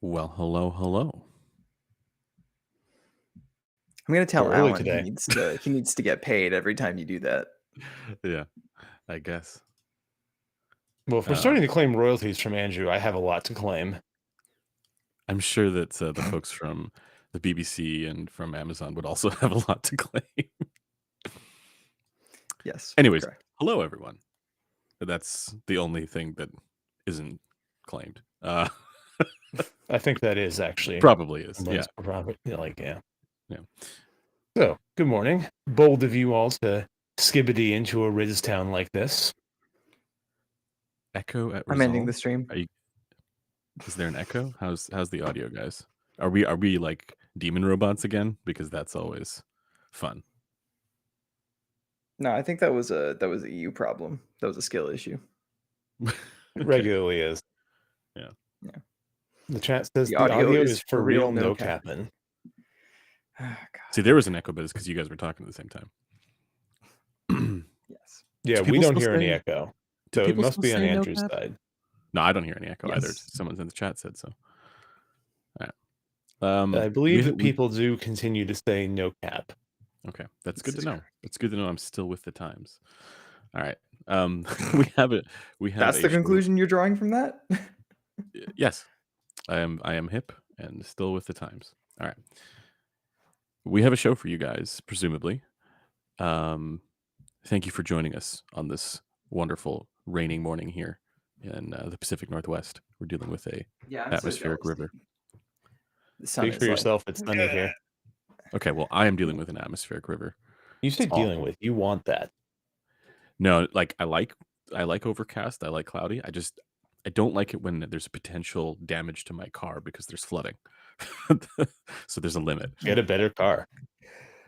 Well, hello. I'm gonna tell early Alan he today. needs to get paid every time you do that. Yeah, I guess. Well, if we're starting to claim royalties from Andrew, I have a lot to claim. I'm sure that the folks from the BBC and from Amazon would also have a lot to claim. Yes, Anyways, correct. hello everyone. That's the only thing that isn't claimed. I think that is actually Probably is. Yeah. someone's Robert. Yeah. Yeah. So, good morning. Bold of you all to skibbity into a Riz town like this. Echo at I'm ending Rizal? the stream. Is there an echo? How's the audio, guys? Are we like demon robots again? Because that's always fun. No, I think that was a EU problem. That was a skill issue. It regularly is. Yeah. Yeah. The chat says The the audio audio is is for for real, real, no no cap. capping. God. See, there was an echo, but it's because you guys were talking at the same time. Yes. Yeah, Do we people don't still hear any say- echo. Do So it people must still be on say no Andrew's cap? side. No, I don't hear any echo either. Yes. Someone's in the chat said so. All I right. believe that people do continue to say no cap. Okay, that's This good to is know. correct. It's good to know I'm still with the times. All right. We have it. We have That's a the show- conclusion you're drawing from that? Yes, I am hip and still with the times. All right. We have a show for you guys, presumably. Thank you for joining us on this wonderful raining morning here in the Pacific Northwest. We're dealing with a atmospheric river. The sun Speak is for like, yourself. It's sunny here. Okay, well, I am dealing with an atmospheric river. You say It's dealing awful. with. You want that. No, like I like overcast. I like cloudy. I don't like it when there's potential damage to my car because there's flooding. So there's a limit. Get a better car.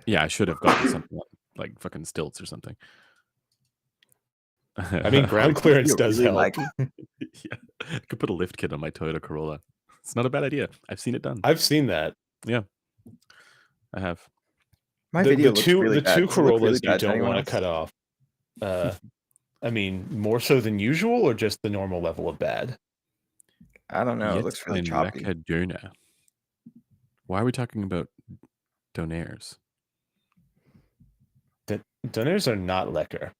Yeah, I should have gotten something like fucking stilts or something. I mean, ground clearance does really help. Yeah, I could put a lift kit on my Toyota Corolla. It's not a bad idea. I've seen it done. I've seen that. Yeah, I have. my The video looks really two bad. Does it look Corollas really you bad to don't anyone want to else? cut off. I mean, more so than usual, or just the normal level of bad? I don't know. It Jetzt looks really ein choppy. lecker Döner. Why are we talking about donairs? Doners are not lecker.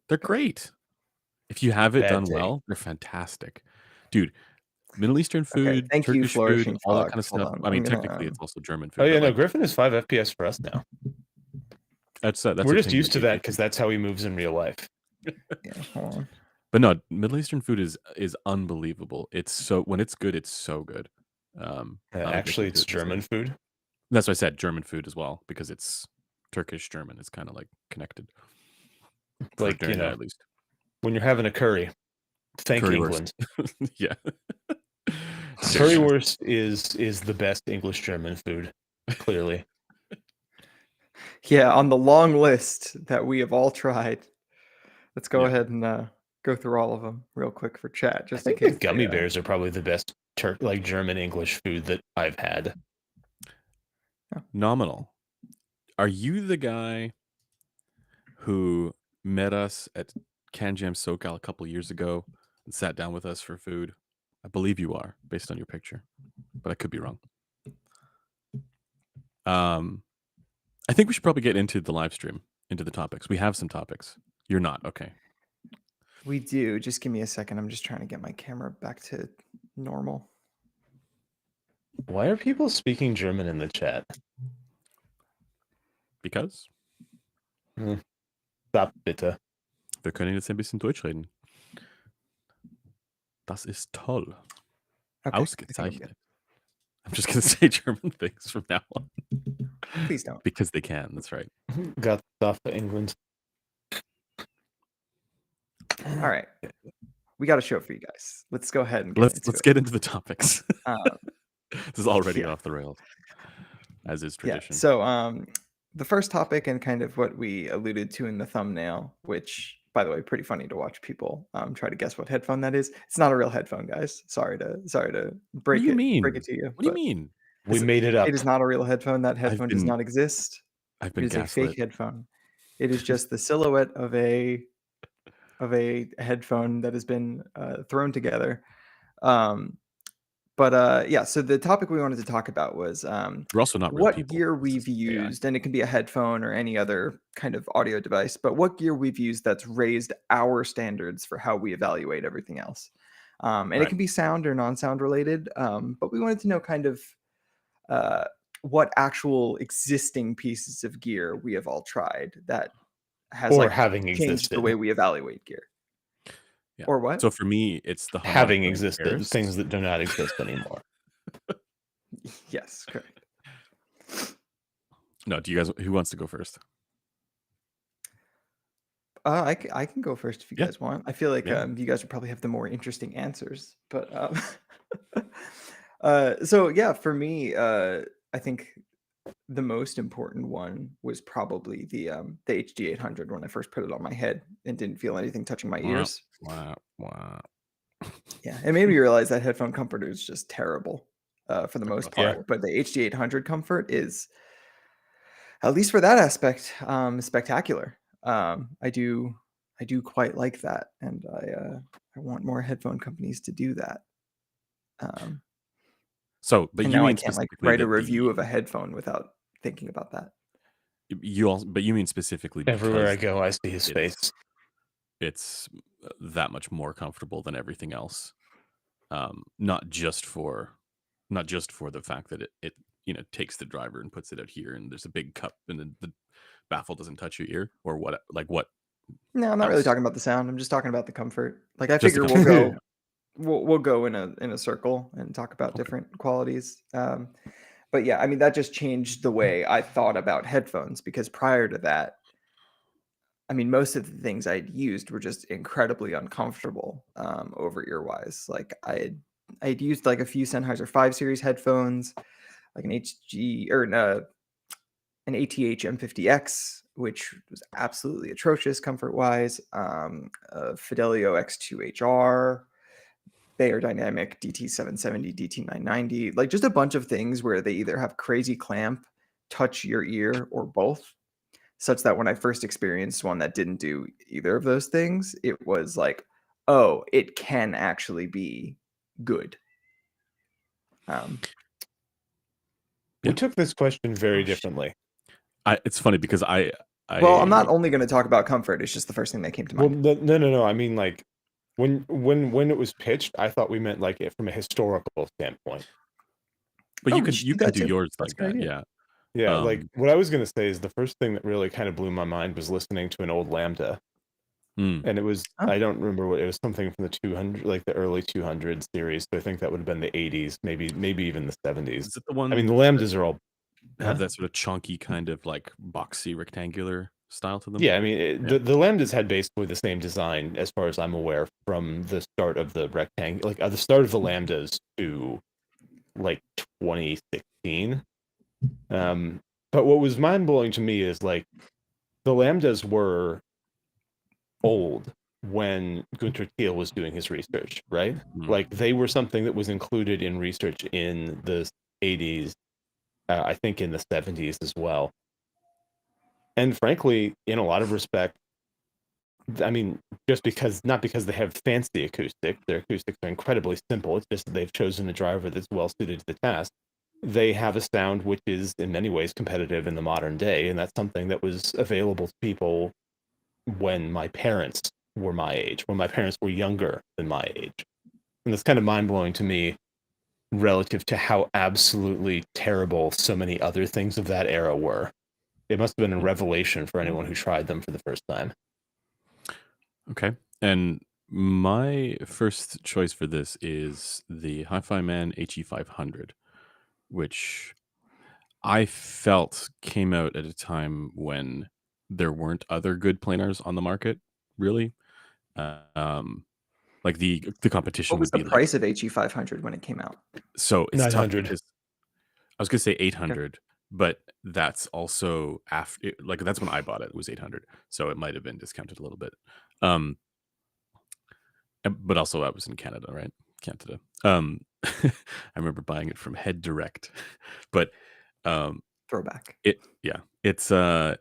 They're great. If you have it Bad done take. well, they're fantastic. Dude, Middle Eastern Okay, food, thank you, Turkish food, Flourishing all that kind Fox. of Hold stuff. on, I mean, I'm gonna- technically, it's also German food. Oh yeah, but, no, like, Griffin is 5 FPS for us now. that's We're a just thing used to you- that because that's how he moves in real life. Yeah, hold on. But no, Middle Eastern food is unbelievable. It's so when it's good, it's so good. I'm Actually, addicted to it's it these German days. food. That's why I said German food as well because it's Turkish German. It's kind of like connected. For Like, Döner, at least. when you're having a curry, thank Currywurst. England. Yeah. Currywurst is the best English German food, clearly. Yeah, on the long list that we have all tried. Let's go Yeah. ahead and go through all of them real quick for chat, I just in think the case. gummy bears are probably the best German English food that I've had. Nominal. Are you the guy who met us at Can Jam SoCal a couple years ago and sat down with us for food? I believe you are, based on your picture, but I could be wrong. I think we should probably get into the live stream, into the topics. We have some topics. You're not. Okay. We do. Just give me a second. I'm just trying to get my camera back to normal. Why are people speaking German in the chat? Because Stop bitte. wir können jetzt ein bisschen Deutsch reden. Das ist toll. Okay, Ausgezeichnet. I'm just going to say German things from now on. Please don't. Because they can. That's right. Got stuff for England. All right. We got a show for you guys. Let's go ahead and Let's get into the topics. This is already off the rails, as is tradition. Yeah. So the first topic and kind of what we alluded to in the thumbnail, which, by the way, pretty funny to watch people try to guess what headphone that is. It's not a real headphone, guys. Sorry to break What do you mean? break it to you. What do you mean? We made it up. It is not a real headphone. That headphone does not exist. I've been It is a gaslit. fake headphone. It is just the silhouette of a headphone that has been thrown together. But yeah, so the topic we wanted to talk about was We're also not real what people. gear This we've is AI. used, and it can be a headphone or any other kind of audio device, but what gear we've used that's raised our standards for how we evaluate everything else. And it Right. can be sound or non-sound related, but we wanted to know kind of uh, what actual existing pieces of gear we have all tried that has Or like having changed the way existed. we evaluate gear. Yeah. Or what? So for me, it's the harmonic Having running existed, pairs. things that do not exist anymore. Yes, correct. No, do you guys? Who wants to go first? I can go first if you Yeah. guys want. I feel like Yeah. you guys would probably have the more interesting answers, but so yeah, for me, I think the most important one was probably the HD 800 when I first put it on my head and didn't feel anything touching my Wah, ears. wah, wah. Yeah, it made me realize that headphone comfort is just terrible for the most Across the Yeah. part. But the HD 800 comfort is, at least for that aspect, spectacular. I do quite like that, and I want more headphone companies to do that. Um, So, but and you now I mean can't like specifically write a that review the of a headphone without thinking about that. you also, but you mean specifically Everywhere I because go, I see his face. it's that much more comfortable than everything else. Not just for the fact that it takes the driver and puts it out here and there's a big cup and then the baffle doesn't touch your ear or what, like what No, I'm not really else? talking about the sound. I'm just talking about the comfort. Like I Just the figure we'll comfort. Yeah. go we'll go in a circle and talk about Okay. different qualities. But yeah, I mean that just changed the way I thought about headphones because prior to that, I mean most of the things I'd used were just incredibly uncomfortable over ear wise. Like I'd used like a few Sennheiser 5 series headphones, like an HG or an ATH M50X, which was absolutely atrocious comfort wise. A Fidelio X2HR, Bayer Dynamic DT770, DT990, like just a bunch of things where they either have crazy clamp, touch your ear, or both. Such that when I first experienced one that didn't do either of those things, it was like, oh, it can actually be good. We Yeah. took this question very Oh shit. differently. It's funny because Well, I'm not I only going to talk about comfort. It's just the first thing that came to Well, mind. no. I mean, like when it was pitched, I thought we meant like it from a historical standpoint. but Oh, you we could should do that do too. yours That's a like good that. idea. Yeah. Yeah, like Um what I was gonna say is the first thing that really kind of blew my mind was listening to an old Lambda, mm. and it was Oh, I don't remember what it was, something from the 200, like the early 200 series. So I think that would have been the 80s, maybe even the 70s. Is it the I mean, the ones that Lambdas are all, have huh? that sort of chunky kind of like boxy rectangular style to them? Yeah, I mean, Yeah. the Lambdas had basically the same design as far as I'm aware from the start of the rectangle, like the start of the Lambdas to like 2016. But what was mind blowing to me is like the Lambdas were old when Gunter Thiel was doing his research, right? Mm. Like they were something that was included in research in the 80s, I think in the 70s as well. And frankly, in a lot of respects, I mean, just because not because they have fancy acoustics, their acoustics are incredibly simple. It's just that they've chosen a driver that's well suited to the task. They have a sound which is in many ways competitive in the modern day, and that's something that was available to people when my parents were my age, when my parents were younger than my age. And that's kind of mind blowing to me relative to how absolutely terrible so many other things of that era were. It must have been a Yeah. revelation for anyone who tried them for the first time. Okay. And my first choice for this is the Hi-Fi Man HE500, which I felt came out at a time when there weren't other good planars on the market, really. Um, like the competition what was would the be like, price of HE 500 when it came out? so it's tough 900. because I was gonna say Okay. 800, but that's also after like that's when I bought it. It was 800, so it might have been discounted a little bit. Um, but also I was in Canada, right? Canada. I remember buying it from Head Direct, but um, Throwback. it's at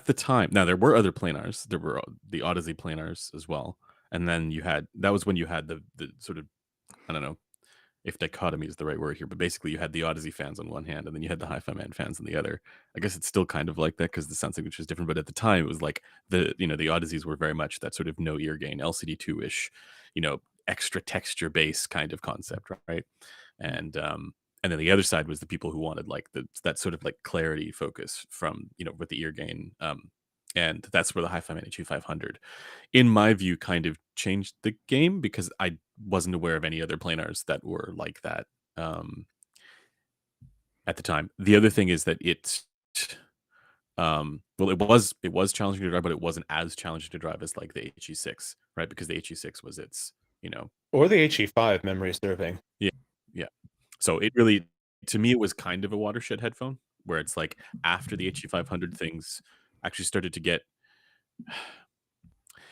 the time. Now there were other planars. There were the Odyssey planars as well, and then you had that was when you had the sort of I don't know if dichotomy is the right word here, but basically you had the Odyssey fans on one hand and then you had the Hi-Fi Man fans on the other. I guess it's still kind of like that because the sound signature is different, but at the time it was like the Odysseys were very much that sort of no ear gain LCD2-ish, extra texture bass kind of concept, right? And and then the other side was the people who wanted like that sort of like clarity focus from with the ear gain. And that's where the Hi-Fi Man HU500, in my view, kind of changed the game because I wasn't aware of any other planars that were like that um, at the time. The other thing is that well, it was challenging to drive, but it wasn't as challenging to drive as like the HE6, right? Because the HE6 was Or the HE5 memory serving. yeah, yeah. So it really, to me, it was kind of a watershed headphone where it's like after the HE500 things actually started to get.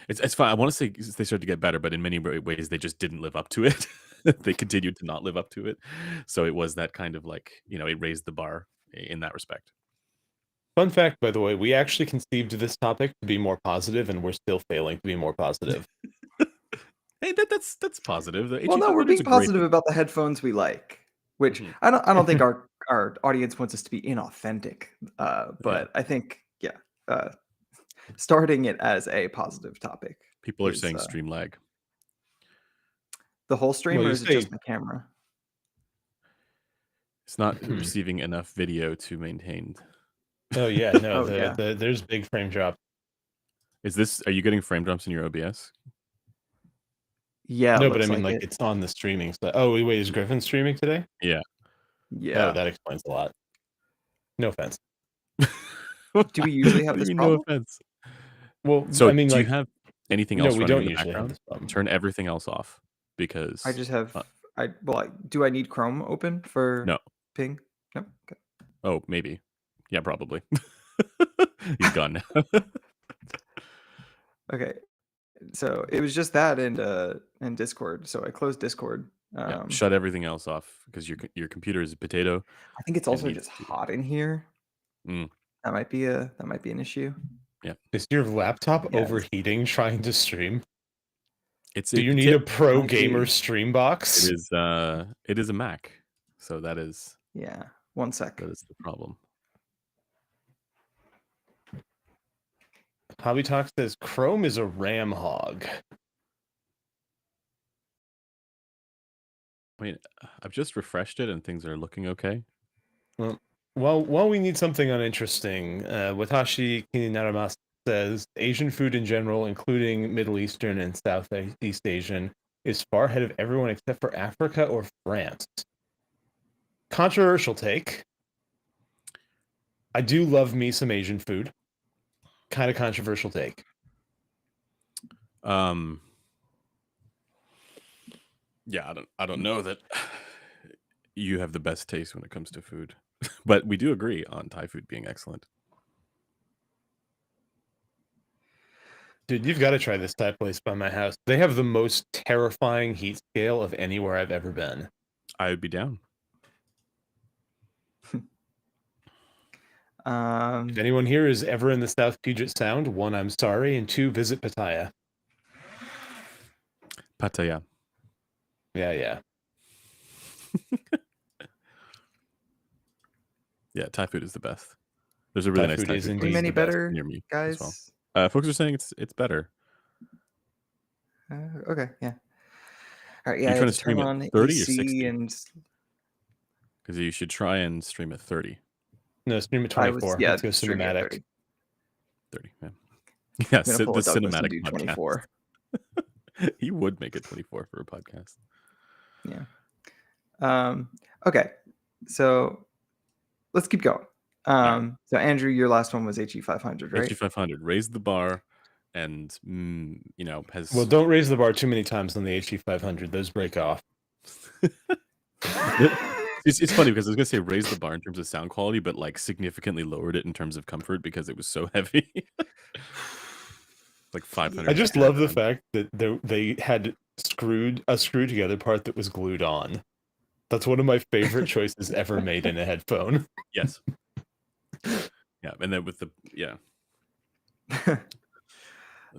It's fine. I want to say they started to get better, but in many ways they just didn't live up to it. They continued to not live up to it. So it was that kind of like, it raised the bar in that respect. Fun fact, by the way, we actually conceived this topic to be more positive, and we're still failing to be more positive. Hey, that's positive. The Well, no, we're HE500 is being a great positive about the headphones we like, which Mhm. I don't think our audience wants us to be inauthentic. Yeah. But I think starting it as a positive topic People are is saying stream lag. the whole stream, Well, or you is it just say the camera? It's not receiving enough video to maintain. oh yeah, no, Oh yeah, there's big frame drop. Are you getting frame drops in your OBS? yeah, it No, but I looks mean like like it. it's on the streaming stuff. Oh wait, is Griffin streaming today? Yeah. Oh, Yeah. that explains a lot. No offense. Do we usually have What do you this mean, no problem? offense? Well, So, I mean, do you like, have anything no, else we running in don't the usually have background? this problem. Turn everything else off I because just have do I need Chrome open for no. ping? No. Okay. Oh, maybe. Yeah, probably. He's gone now. Okay. So it was just that and Discord. So I closed Discord. Yeah, shut everything else off because your computer is a potato I think it's and also needs just to. hot in here. Mm, That might be an issue. yeah, Is your laptop Yes. overheating trying to stream? it's Do a you need a pro Might gamer be. stream box? it is a Mac, so that is Yeah. One sec. the problem. Hobby Talk says Chrome is a RAM hog. Wait, I've just refreshed it and things are looking okay. Well, while we need something uninteresting, Watashi Kinaramas says Asian food in general, including Middle Eastern and Southeast Asian, is far ahead of everyone except for Africa or France. Controversial take. I do love me some Asian food. Kind of controversial take. Yeah, I don't know that you have the best taste when it comes to food, but we do agree on Thai food being excellent. Dude, you've got to try this Thai place by my house. They have the most terrifying heat scale of anywhere I've ever been. I would be down. If anyone here is ever in the South Puget Sound, one, I'm sorry, and two, visit Pattaya. Pattaya. Yeah. Yeah, Thai food is the best. There's a really nice food Thai is food indeed place any the best. better, near me as well. guys? Folks are saying it's better. Okay. Yeah. All right. Are Yeah. you I trying had to to stream turn at on 30 or AC 60? and Because you should try and stream at 30. No, stream at I was 24. Let's go streaming at cinematic. 30. 30, yeah. Yeah, I'm gonna pull the a Douglas and cinematic do podcast. 24. He would make it 24 for a podcast. Yeah. Okay. So let's keep going. right. So Andrew, your last one was HE500, right? HE500 raised the bar and, has... Well, don't raise the bar too many times on the HE500. Those break off. It's funny because I was going to say raise the bar in terms of sound quality, but like significantly lowered it in terms of comfort because it was so heavy. Like 500. I just love the fact that they had a screw together part that was glued on. That's one of my favorite choices ever made in a headphone. Yes. Yeah, and then with the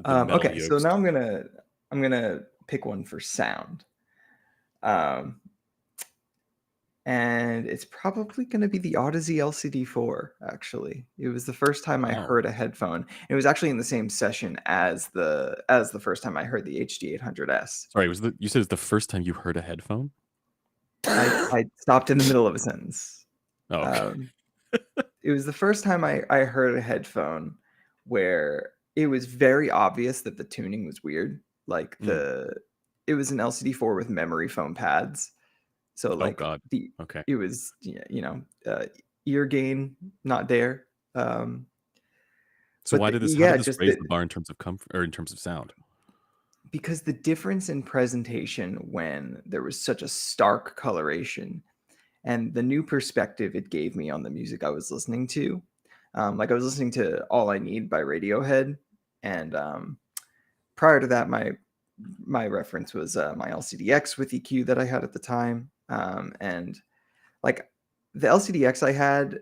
Okay, so yokes. now I'm gonna pick one for sound. and it's probably going to be the Odyssey LCD4. Actually, it was the first time I Wow. heard a headphone. It was actually in the same session as the first time I heard the HD 800S. Sorry, you said it's the first time you heard a headphone? I stopped in the middle of a sentence. Oh, okay. It was the first time I heard a headphone where it was very obvious that the tuning was weird. Like it was an LCD4 with memory foam pads. So Oh like God. Okay. it was ear gain not there. So how Yeah, did this just raise the bar in terms of comfort or in terms of sound? because the difference in presentation when there was such a stark coloration and the new perspective it gave me on the music I was listening to. Like I was listening to All I Need by Radiohead, and prior to that, my reference was my LCDX with EQ that I had at the time, and like the LCDX I had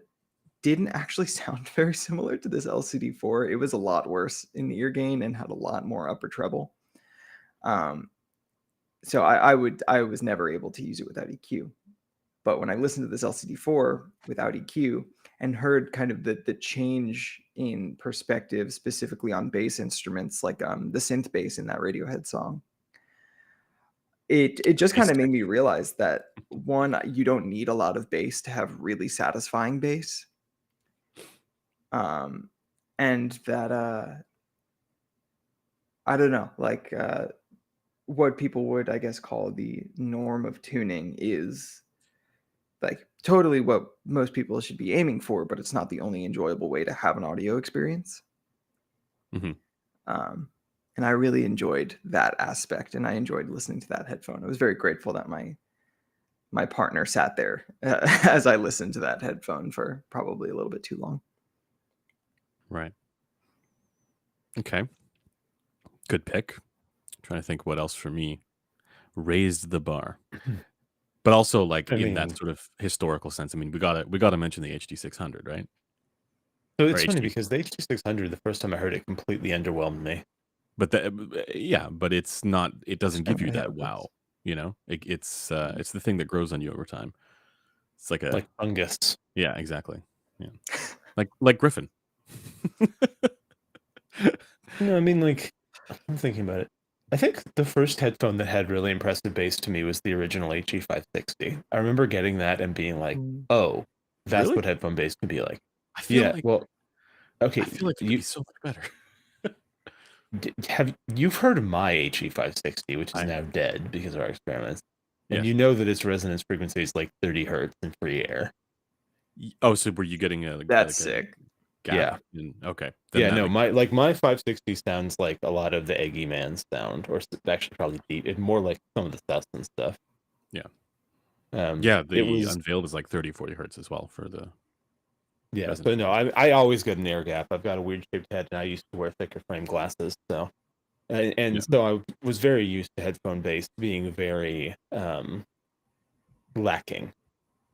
didn't actually sound very similar to this LCD4. It was a lot worse in the ear gain and had a lot more upper treble. So I was never able to use it without EQ. But when I listened to this LCD4 without EQ and heard kind of the change in perspective, specifically on bass instruments, like the synth bass in that Radiohead song, it just kind of made me realize that one, you don't need a lot of bass to have really satisfying bass, and that I don't know, like what people would, I guess, call the norm of tuning is like totally what most people should be aiming for, but it's not the only enjoyable way to have an audio experience. Mm-hmm. And I really enjoyed that aspect, and I enjoyed listening to that headphone. I was very grateful that my partner sat there as I listened to that headphone for probably a little bit too long. Right. Okay. Good pick. Trying to think what else for me raised the bar, but also like I in mean, that sort of historical sense. I mean, we gotta mention the HD 600, right? so Or it's funny HD, because the HD 600, the first time I heard it, completely underwhelmed me. but yeah, but it's not. It doesn't give you Certainly that happens. wow. It's the thing that grows on you over time. It's like Like fungus. yeah, exactly. Yeah, like Griffin. No, I mean, like, I'm thinking about it. I think the first headphone that had really impressive bass to me was the original HE 560. I remember getting that and being like, oh, that's Really? what headphone bass can be like. I feel Yeah, like well, okay, it could be so much better. you've heard of my HE 560, which is I now dead because of our experiments, and Yes. you know that its resonance frequency is like 30 hertz in free air. Oh, so were you getting a That's like a sick. Yeah. gap? Okay, then Yeah, that no, makes my 560 sounds like a lot of the Eggy Man sound, or actually probably deep. It's more like some of the Sus and stuff. yeah. Um, Yeah, it the was unveiled is like 30, 40 hertz as well for the Yeah, resonance so no, frequency. I always get an air gap. I've got a weird shaped head, and I used to wear thicker frame glasses. So, and Yeah. so I was very used to headphone bass being very lacking.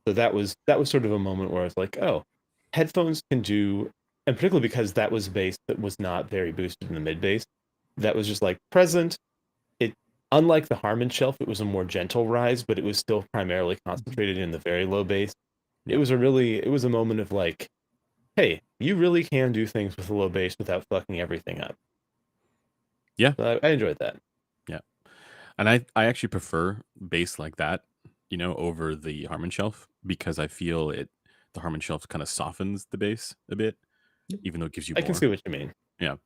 So that was sort of a moment where I was like, oh, headphones can do, and particularly because that was bass that was not very boosted in the mid bass. That was just like present. It Unlike the Harman shelf, it was a more gentle rise, but it was still primarily concentrated in the very low bass. It Yeah. was a moment of like, hey, you really can do things with a low bass without fucking everything up. Yeah. So I enjoyed that. Yeah. And I actually prefer bass like that, over the Harman shelf because I feel the Harman shelf kind of softens the bass a bit, even though it gives you I can more. see what you mean. Yeah.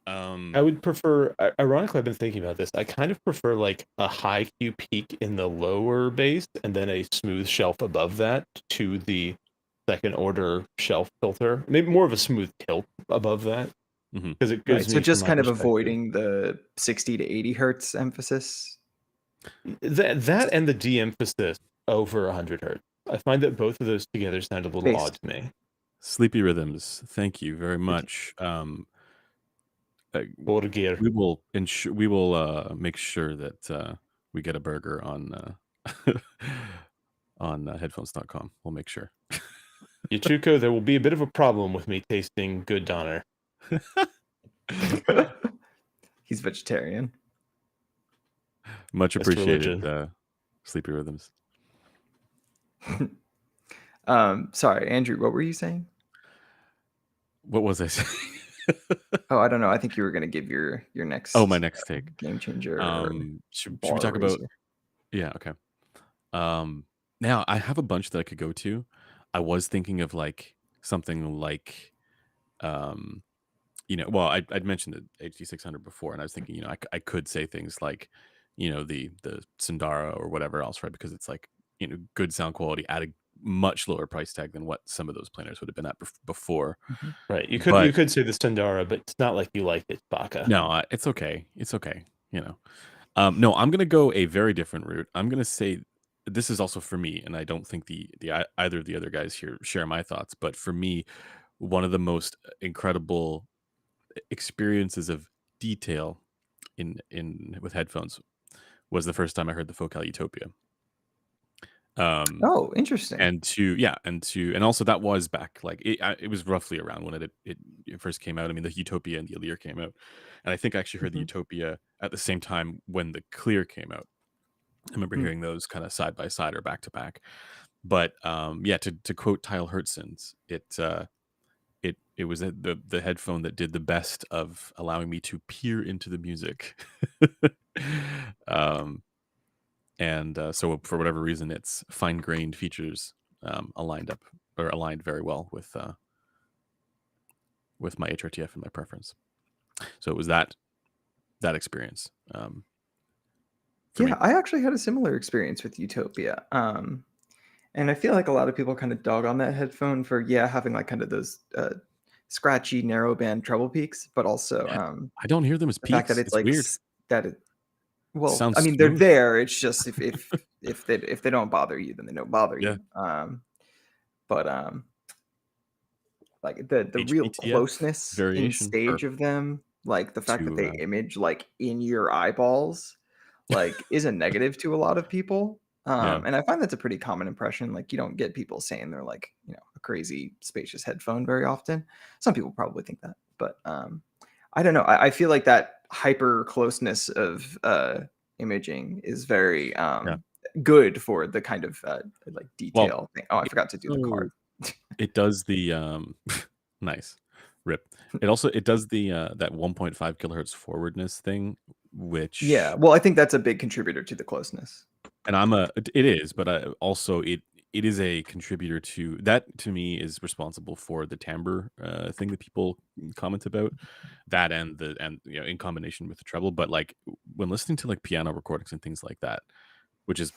I would prefer, ironically, I've been thinking about this. I kind of prefer like a high Q peak in the lower bass and then a smooth shelf above that to the second order shelf filter. Maybe more of a smooth tilt above that hmm because it Right. gives So me, from just my kind of perspective, avoiding the 60 to 80 hertz emphasis. that and the de-emphasis over 100 hertz. I find that both of those together sound a little Bass. odd to me. Sleepy Rhythms. Thank you very much. Uh, Or gear. we will make sure that we get a burger on headphones.com. We'll make sure. Yachuko, there will be a bit of a problem with me tasting good Donner. He's vegetarian. Much That's appreciated, religion. Sleepy Rhythms. Sorry, Andrew, what were you saying? What was I saying? Oh, I don't know. I think you were gonna give your Oh, my next next take. game changer or Should we bar talk about? raiser. Yeah, okay. Um, Now I have a bunch that I could go to. I was thinking of like something like, um, well, I'd mentioned the HD600 before, and I was thinking, I could say things like, the Sundara or whatever else, right? Because it's like, good sound quality at a much lower price tag than what some of those planners would have been at before. Mhm. Right. You But could say the Sundara, but it's not like you liked it, Baka. no, it's okay. It's okay. No, I'm gonna go a very different route. I'm gonna say this is also for me, and I don't think either of the other guys here share my thoughts. But for me, one of the most incredible experiences of detail in with headphones was the first time I heard the Focal Utopia. Um, Oh, interesting. and also that was back like it was roughly around when it first came out. I mean, the Utopia and the Allure came out, and I think I actually heard the Mhm. Utopia at the same time when the Clear came out. I remember Mm. hearing those kind of side by side or back to back. But yeah, to quote Tyle Hertzens, it was the headphone that did the best of allowing me to peer into the music. um, and so for whatever reason, its fine grained features aligned very well with my HRTF and my preference. So it was that experience for Yeah, me. I actually had a similar experience with Utopia. And I feel like a lot of people kind of dog on that headphone for having like kind of those scratchy narrow band treble peaks, but also I don't hear them as the fact that peaks. it's It's like weird. that it It well, I sounds mean they're smooth. there. It's just if they don't bother you, then they don't bother Yeah. you. But like the real HBTF closeness in variation or stage of them, like the fact that to they image like in your eyeballs, like is a negative to a lot of people. yeah. And I find that's a pretty common impression. Like you don't get people saying they're like, a crazy spacious headphone very often. Some people probably think that, but I don't know. I feel like that hyper closeness of imaging is very Yeah. good for the kind of like Well, detail thing. Oh, I it forgot to do the also card. it does the nice rip. It does the that 1.5 kilohertz forwardness thing, Yeah, which well, I think that's a big contributor to the closeness. and it is, but also it is a contributor to that. To me, is responsible for the timbre thing that people comment about that and in combination with the treble. But like when listening to like piano recordings and things like that, which is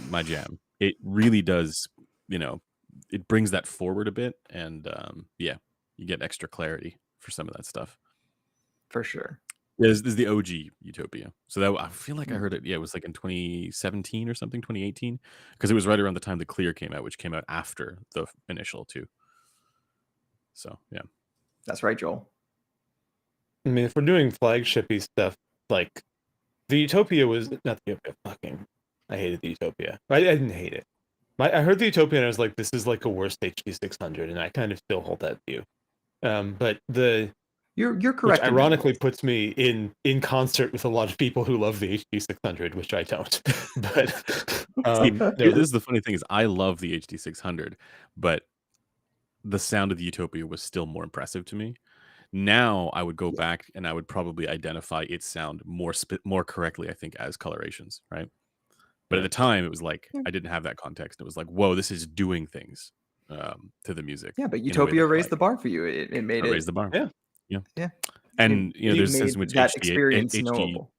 my jam, it really does. You know, it brings that forward a bit, and yeah, you get extra clarity for some of that stuff. For sure. There's the OG Utopia. So that I feel like I Mm. heard it. Yeah, it was like in 2017 or something, 2018, because it was right around the time the Clear came out, which came out after the initial too. So yeah, That's right, Joel. I mean, if we're doing flagshipy stuff, like the Utopia was not the Utopia. Fucking, I hated the Utopia. I didn't hate it. I heard the Utopia and I was like, this is like a worst HD 600, and I kind of still hold that view. But You're which correct in that ironically list. puts me in concert with a lot of people who love the HD 600, which I don't. But see, no, this is the funny thing is I love the HD 600, but the sound of the Utopia was still more impressive to me. Now I would go Yeah, back and I would probably identify its sound more correctly, I think, as colorations, right? But at the right. time, it was like yeah, I didn't have that context. It was like, whoa, this is doing things to the music yeah, but in a way that Utopia I raised like. the bar for you. It I made raised it the bar. Yeah. Yeah, yeah, and it there's a made sense in which that experience knowable.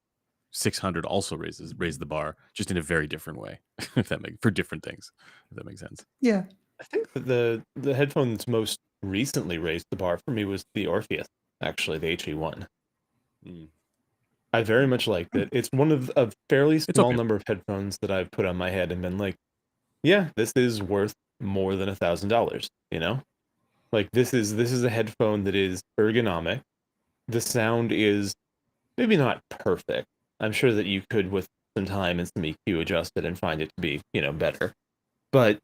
600 also raised the bar, just in a very different way. If that makes for different things, if that makes sense. Yeah. I think that the headphone that's most recently raised the bar for me was the Orpheus, actually, the HE1. Mm. I very much liked Hmm. it. It's one of a fairly It's small okay. number of headphones that I've put on my head and been like, yeah, this is worth more than $1,000, you know? Like this is a headphone that is ergonomic. The sound is maybe not perfect. I'm sure that you could with some time and some EQ adjust it and find it to be, better. But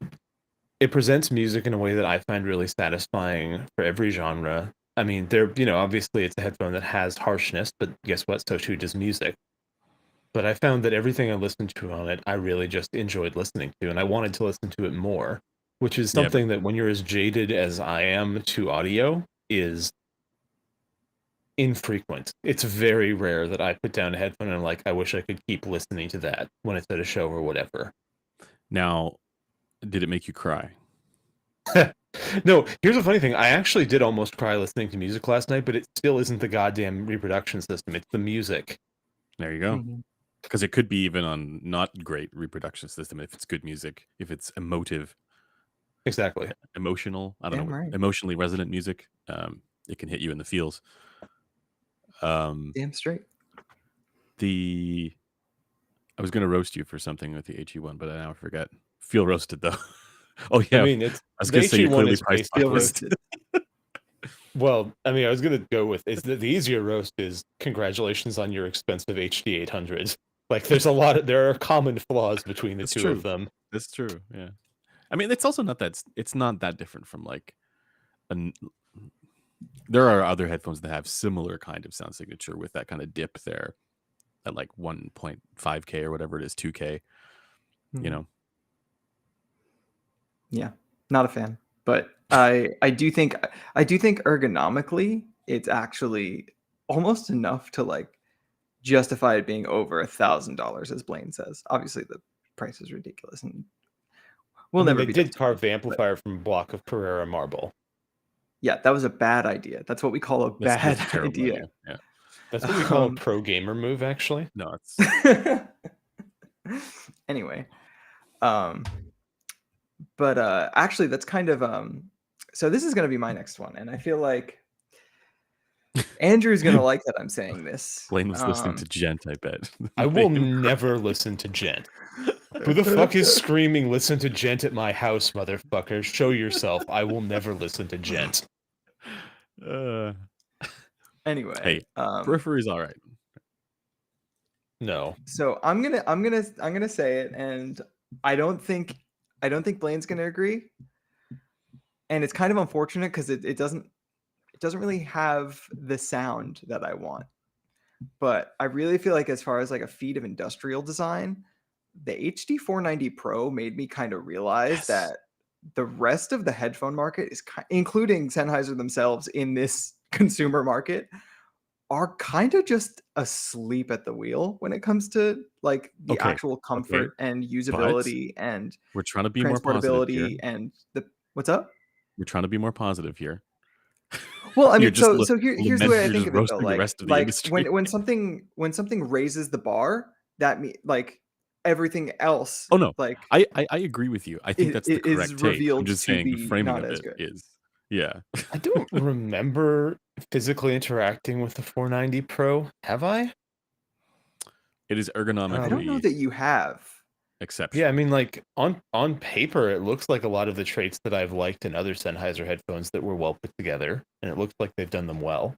it presents music in a way that I find really satisfying for every genre. I mean, obviously it's a headphone that has harshness, but guess what? So too does music. but I found that everything I listened to on it, I really just enjoyed listening to, and I wanted to listen to it more, which is Yeah, but something that when you're as jaded as I am to audio is infrequent. It's very rare that I put down a headphone and I'm like, I wish I could keep listening to that when it's at a show or whatever. now, did it make you cry? No, here's a funny thing. I actually did almost cry listening to music last night, but it still isn't the goddamn reproduction system. It's the music. There you go. Mhm. Because it could be even on not great reproduction system if it's good music, if it's emotive, Exactly. emotional. I don't Damn know, right. emotionally resonant music. It can hit you in the feels. Damn straight. I was gonna roast you for something with the HE one, but I now forget. Feel roasted though. Oh I yeah, mean, it's I was the gonna say you're HE1 clearly is price Feel basically biased. roasted. well, I mean, I was gonna go with is the easier roast is congratulations on your expensive HD 800. Like, there are common flaws between the That's two of true. them. That's true. Yeah. I mean, it's also not that it's not that different from like an. There are other headphones that have similar kind of sound signature with that kind of dip there at like 1.5K or whatever it is, 2K. You Mhm. know, Yeah, not a fan, but I do think ergonomically it's actually almost enough to like justify it being over $1,000, as Blaine says. Obviously, the price is ridiculous and I will mean, never they be did justified. carve the But amplifier from a block of Carrera marble. yeah, that was a bad idea. That's what we call a that's bad a terrible idea. idea. Yeah. That's what we call a Um, pro gamer move, actually. No, it's anyway, um, but actually, that's kind of so this is going to be my next one, and I feel like Andrew's going to like that I'm saying this. Blaine was listening to Gent. I bet I will made him cry. never listen to Gent. Who the fuck is screaming, listen to Gent at my house, motherfucker? Show yourself. I will never listen to Gent. Uh, Anyway, hey, Periphery's all right. No. so I'm gonna say it, and I don't think Blaine's gonna agree, and it's kind of unfortunate because it doesn't really have the sound that I want. But I really feel like as far as like a feat of industrial design, the HD 490 Pro made me kind of realize Yes. that the rest of the headphone market is including Sennheiser themselves in this consumer market are kind of just asleep at the wheel when it comes to like the Okay. actual Okay. comfort and But usability and we're trying to be more positive here. transportability and the what's up? We're trying to be more positive here. Well, I You're mean, just here's the way I you're think just of it though. roasting the Like rest of the industry. when something raises the bar, that like everything else Oh no, like I agree with you. I think that's the is correct take. I'm revealed just to saying the be framing not of as it good. is, yeah. I don't remember physically interacting with the 490 Pro. Have I? It is I don't know ergonomically that you have. Yeah, I exceptional. mean, like on paper, it looks like a lot of the traits that I've liked in other Sennheiser headphones that were well put together, and it looks like they've done them well.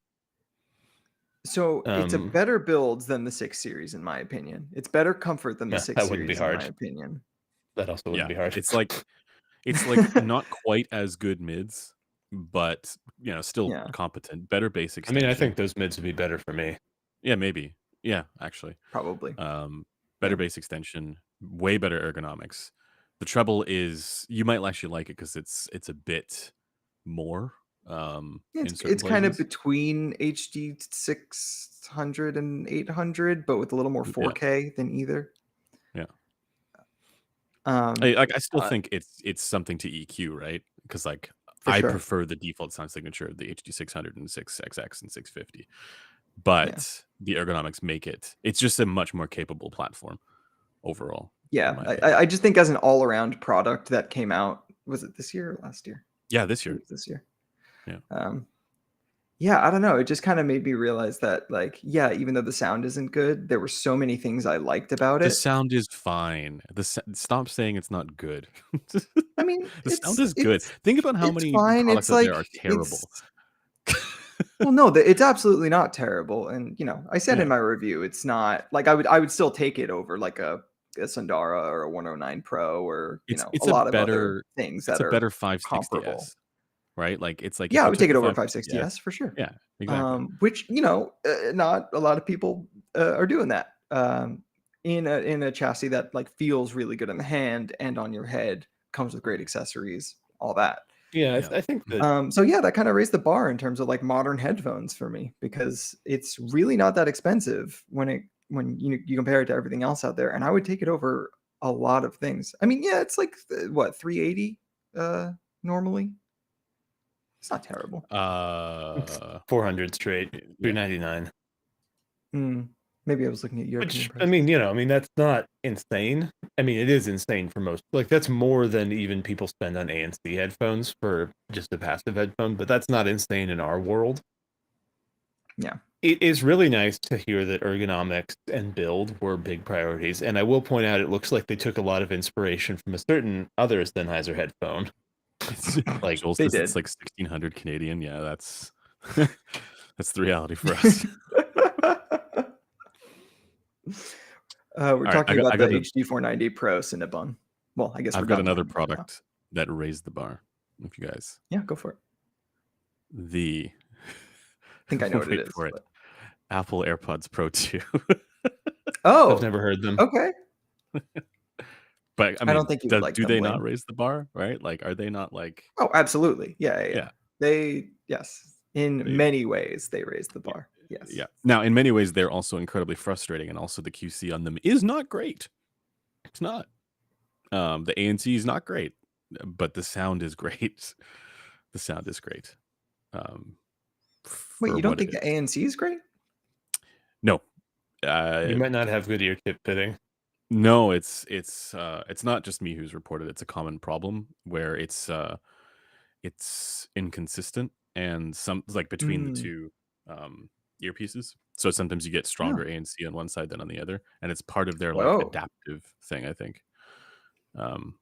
So it's a better build than the 6 series, in my opinion. It's better comfort than the Yeah, 6 that wouldn't be series, in my hard. opinion. That also wouldn't Yeah, be hard. it's like not quite as good mids, but still Yeah, competent. Better bass I mean, I extension. think those mids would be better for me. Yeah, maybe. Yeah, actually. probably. Better Yeah. bass extension, way better ergonomics. The treble is you might actually like it because it's a bit more in certain It's kind of places. between HD 600 and 800, but with a little more Yeah, 4K than either. yeah. Um, I still uh, think it's something to EQ, right? Because like for I sure. prefer the default sound signature of the HD 600 and 6XX and 650, Yeah. but the ergonomics make it's just a much more capable platform overall, in Yeah. my I, opinion. I just think as an all around product that came out, was it this year or last year? Yeah, this I think year. it was this year. Yeah. Yeah, I don't know. It just kind of made me realize that, like, yeah, even though the sound isn't good, there were so many things I liked about The it. sound is fine. Stop saying it's not good. I mean, The sound is good. Think about how it's many fine. products It's out there like are terrible. well, no, it's absolutely not terrible. And I said in Yeah. my review, it's not like I would still take it over like a Sundara or a 109 Pro or It's a it's a lot of other better things it's that a are better comparable. 560S, right? Like it's like Yeah, if I you would took take it the over a 560S. 560s for sure. Yeah, exactly. Which not a lot of people are doing that. in a chassis that like feels really good in the hand and on your head, comes with great accessories, all that. Yeah, Yeah. I think that So yeah, that kind of raised the bar in terms of like modern headphones for me, because it's really not that expensive when you compare it to everything else out there, and I would take it over a lot of things. I mean, yeah, it's like what, 380 normally. It's not terrible. 400 straight, Yeah. 399. Maybe I was looking at European Which, I prices. mean, that's not insane. I mean, it is insane for most. Like, that's more than even people spend on ANC headphones for just a passive headphone, but that's not insane in our world. Yeah. It is really nice to hear that ergonomics and build were big priorities. And I will point out, it looks like they took a lot of inspiration from a certain other Sennheiser headphone. Like, Joel They says it's did. like 1,600 Canadian. Yeah, that's that's the reality for us. We're All right, talking about I the got HD 490 Pro Cinnabon. Well, I guess I've we're got done another talking about it now. product that raised the bar. If you guys, Yeah, go for it. the I think I know what it wait is, for it, but Apple AirPods Pro 2. I've oh, never heard them. okay. But I I don't mean, think you would like do them, they not Blaine. raise the bar? Right? Like, are they not like? Oh, absolutely. Yeah, yeah, yeah. Yeah, They, yes, in they, many ways, they raise the yeah, bar. Yes. yeah. Now, in many ways, they're also incredibly frustrating, and also the QC on them is not great. It's not. The ANC is not great, but the sound is great. The sound is great. Wait, For you don't what it think the is. ANC is great? No, You might not have good ear tip fitting. no, it's not just me who's reported. It's a common problem where it's inconsistent and some like between the Mm. two earpieces. So sometimes you get Oh, stronger ANC on one side than on the other, and it's part of their like whoa. adaptive thing, I think. Um,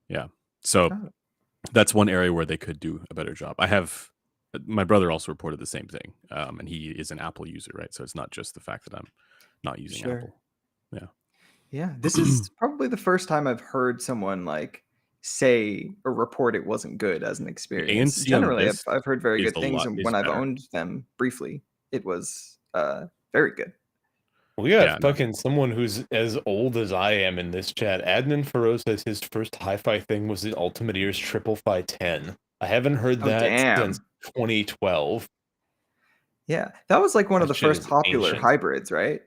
yeah. So Got it. that's one area where they could do a better job. I have my brother also reported the same thing, and he is an Apple user, right? So it's not just the fact that I'm not using Sure. Apple. Yeah. Yeah, this is probably the first time I've heard someone like say or report it wasn't good as an The experience. ANC on Generally, this I've heard very is good a things, lot and is when I've better. owned them briefly, it was very good. We got Yeah, no. fucking someone who's as old as I am in this chat. Adnan Feroz says his first hi-fi thing was the Ultimate Ears Triple Fi 10. I haven't heard Oh, that since damn. 2012. Yeah, that was like one of That the shit first is popular ancient. hybrids, right?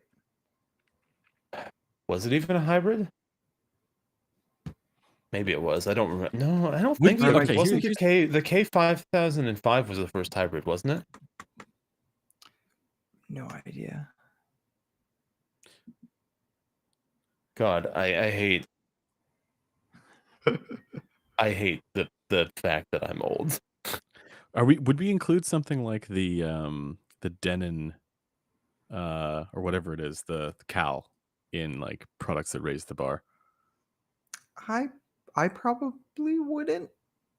Was it even a hybrid? Maybe it was. I don't remember. No, I don't Would think be so. might okay. be. Wasn't Here's the K5005 was the first hybrid, wasn't it? No idea. God, I hate I hate the fact that I'm old. would we include something like the Denon or whatever it is, the Cal in like products that raise the bar? I probably wouldn't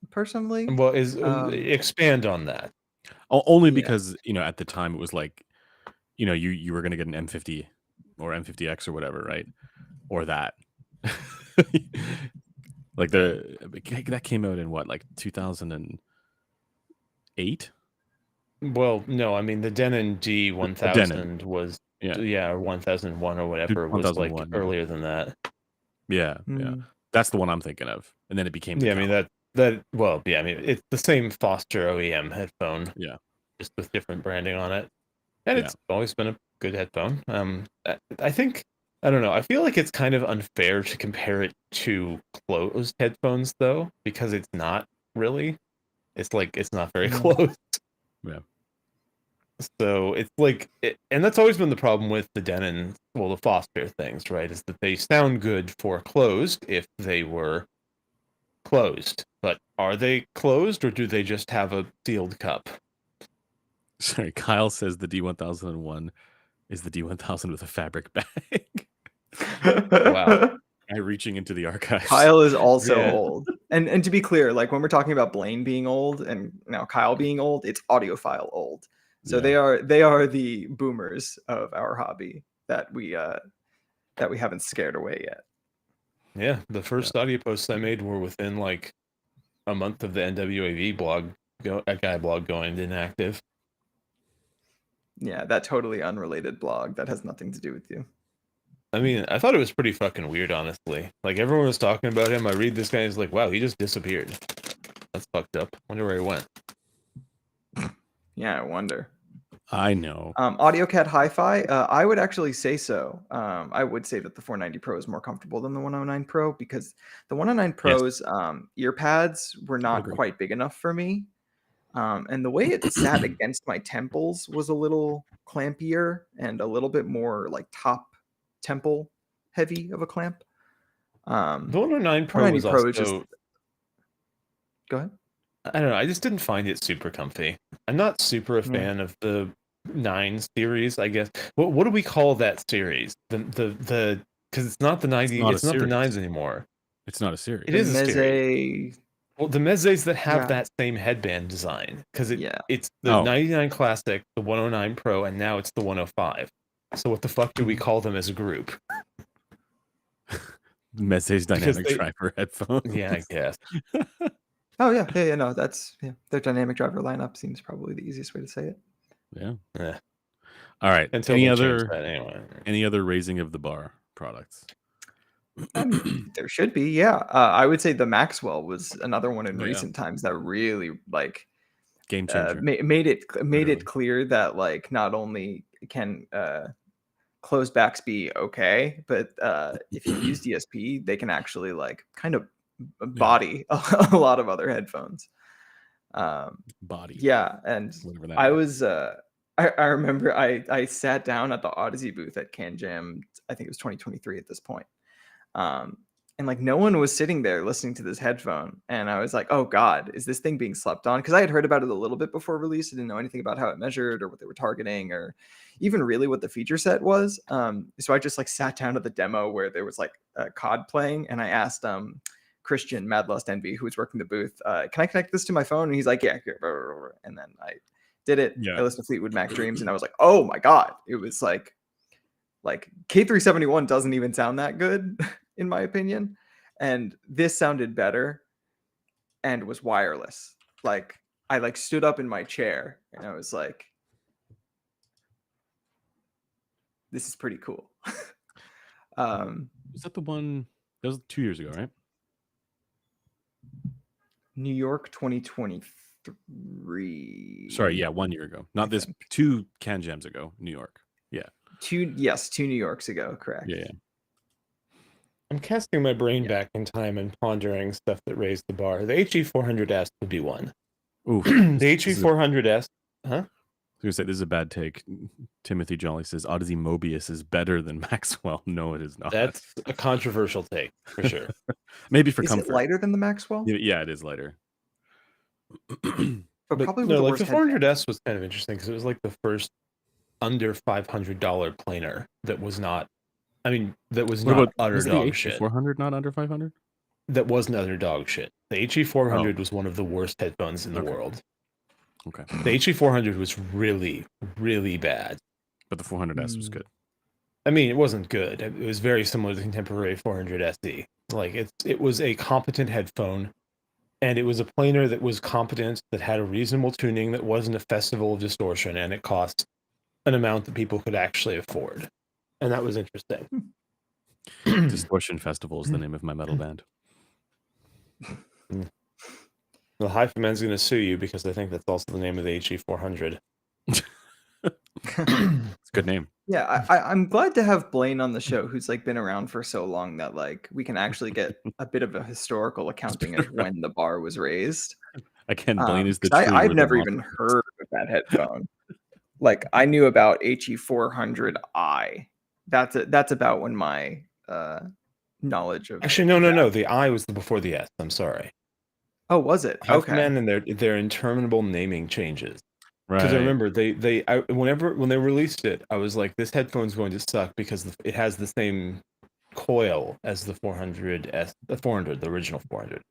personally. Well, is Um, expand on that. Only yeah. because, at the time it was like, you were going to get an M50 or M50X or whatever, right? Or that. Like that came out in what, like 2008? Well, no, I mean the Denon The Denon. G1000 was Yeah. or 1001 or whatever was like 1001, yeah. earlier than that. Yeah, yeah. Mm, That's the one I'm thinking of. And then it became the Yeah, I mean Cal. I mean it's the same Foster OEM headphone, Yeah. just with different branding on it. And Yeah. it's always been a good headphone. I think I don't know. I feel like it's kind of unfair to compare it to closed headphones though, because it's not really. It's like it's not very mm. close. Yeah. So it's like, and that's always been the problem with the Denon, well, the Foster things, right? Is that they sound good for closed if they were closed, but are they closed or do they just have a sealed cup? Sorry, Kyle says the D1001 is the D1000 with a fabric bag. Wow. Guy reaching into the archives. Kyle is also Yeah. old. And to be clear, like when we're talking about Blaine being old and now Kyle being old, it's audiophile old. So Yeah. they are the boomers of our hobby that we haven't scared away yet. Yeah, the first audio posts I made were within like a month of the NWAV blog, a guy blog going inactive. Yeah, that totally unrelated blog that has nothing to do with you. I mean, I thought it was pretty fucking weird, honestly. Like, everyone was talking about him. I read this guy, he's like, wow, he just disappeared. That's fucked up. Wonder where he went. Yeah, I wonder. I know. AudioCAD Hi-Fi, I would actually say so. I would say that the 490 Pro is more comfortable than the 109 Pro because the 109 Pro's ear pads were not Agree. quite big enough for me. And the way it sat against my temples was a little clampier and a little bit more like top temple heavy of a clamp. The 109 Pro 190 was Pro is also... just... Go ahead. I don't know. I just didn't find it super comfy. I'm not super a Yeah. fan of the 9 series, I guess. What do we call that series? The because it's not the 90. not a It's not the series. 9s anymore. It's not a series. It The is a series. Meze... Well, the Mezes that have Yeah. that same headband design, because Yeah. it's the Oh. 99 Classic, the 109 Pro, and now it's the 105. So what the fuck do we call them as a group? Meze's dynamic they- driver headphone. Yeah, I guess. Oh yeah. No, that's their dynamic driver lineup seems probably the easiest way to say it. Yeah. Eh. All right. Until any they change other that anyway. any other raising of the bar products? There should be, yeah. I would say the Maxwell was another one in Yeah. recent times that really like Game changer. made it Literally. clear that like not only can closed backs be okay, but if you use DSP, they can actually like kind of body a lot of other headphones. Body. Yeah, and Whatever that I means. was I remember I sat down at the Odyssey booth at CanJam. I think it was 2023 at this point. And like no one was sitting there listening to this headphone, and I was like, oh god, is this thing being slept on? Because I had heard about it a little bit before release. I didn't know anything about how it measured or what they were targeting or even really what the feature set was. So I just like sat down at the demo where there was like a COD playing, and I asked Christian Madlust Envy, who was working the booth, can I connect this to my phone? And he's like, yeah. And then I did it. Yeah. I listened to Fleetwood Mac Dreams, and I was like, oh my god, it was like K371 doesn't even sound that good in my opinion, and this sounded better and was wireless. Like I like stood up in my chair and I was like, this is pretty cool. Was that the one that was 2 years ago, right? New York 2023. Sorry, yeah, 1 year ago. Not this, 2 Can Jams ago, New York. Yeah. 2 New Yorks ago, correct. Yeah. I'm casting my brain back in time and pondering stuff that raised the bar. The HE400S would be one. Ooh. The HE400S, huh? I was going to say, this is a bad take. Timothy Jolly says Odyssey Mobius is better than Maxwell. No, it is not. That's a controversial take, for sure. Maybe for Is comfort. it lighter than the Maxwell? Yeah, it is lighter. but probably with no, the like worst the 400S was kind of interesting because it was like the first under $500 planer that was not, I mean, that was not utter dog shit. 400 not under 500? That wasn't utter dog shit. The HE400 was one of the worst headphones in the world. Okay. The HE400 was really, really bad. But the 400S was good. I mean, it wasn't good. It was very similar to the contemporary 400 SE. Like it was a competent headphone, and it was a planer that was competent, that had a reasonable tuning, that wasn't a festival of distortion, and it cost an amount that people could actually afford. And that was interesting. Distortion Festival is the name of my metal band. The Hyphenman's going to sue you because I think that's also the name of the HE400. It's a good name. Yeah, I'm glad to have Blaine on the show, who's like been around for so long that like we can actually get a bit of a historical accounting of when the bar was raised. Again, Blaine is the true. I've never even heard of that headphone. Like I knew about HE400i. That's about when my knowledge of Actually, no. The I was before the S. I'm sorry. Oh, was it? Okay. Hyphenman and their interminable naming changes. Right. Because I remember when they released it, I was like, this headphone's going to suck because it has the same coil as the 400S, the original 400,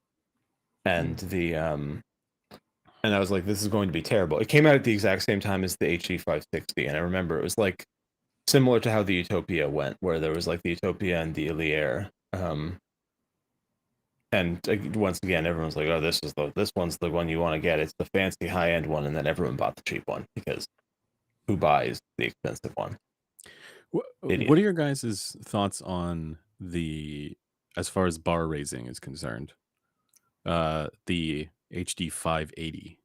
and and I was like, this is going to be terrible. It came out at the exact same time as the HE560, and I remember it was like similar to how the Utopia went, where there was like the Utopia and the Illier. And once again, everyone's like, "Oh, this one's the one you want to get. It's the fancy high-end one," and then everyone bought the cheap one because who buys the expensive one? What are your guys' thoughts on as far as bar raising is concerned? The HD 580.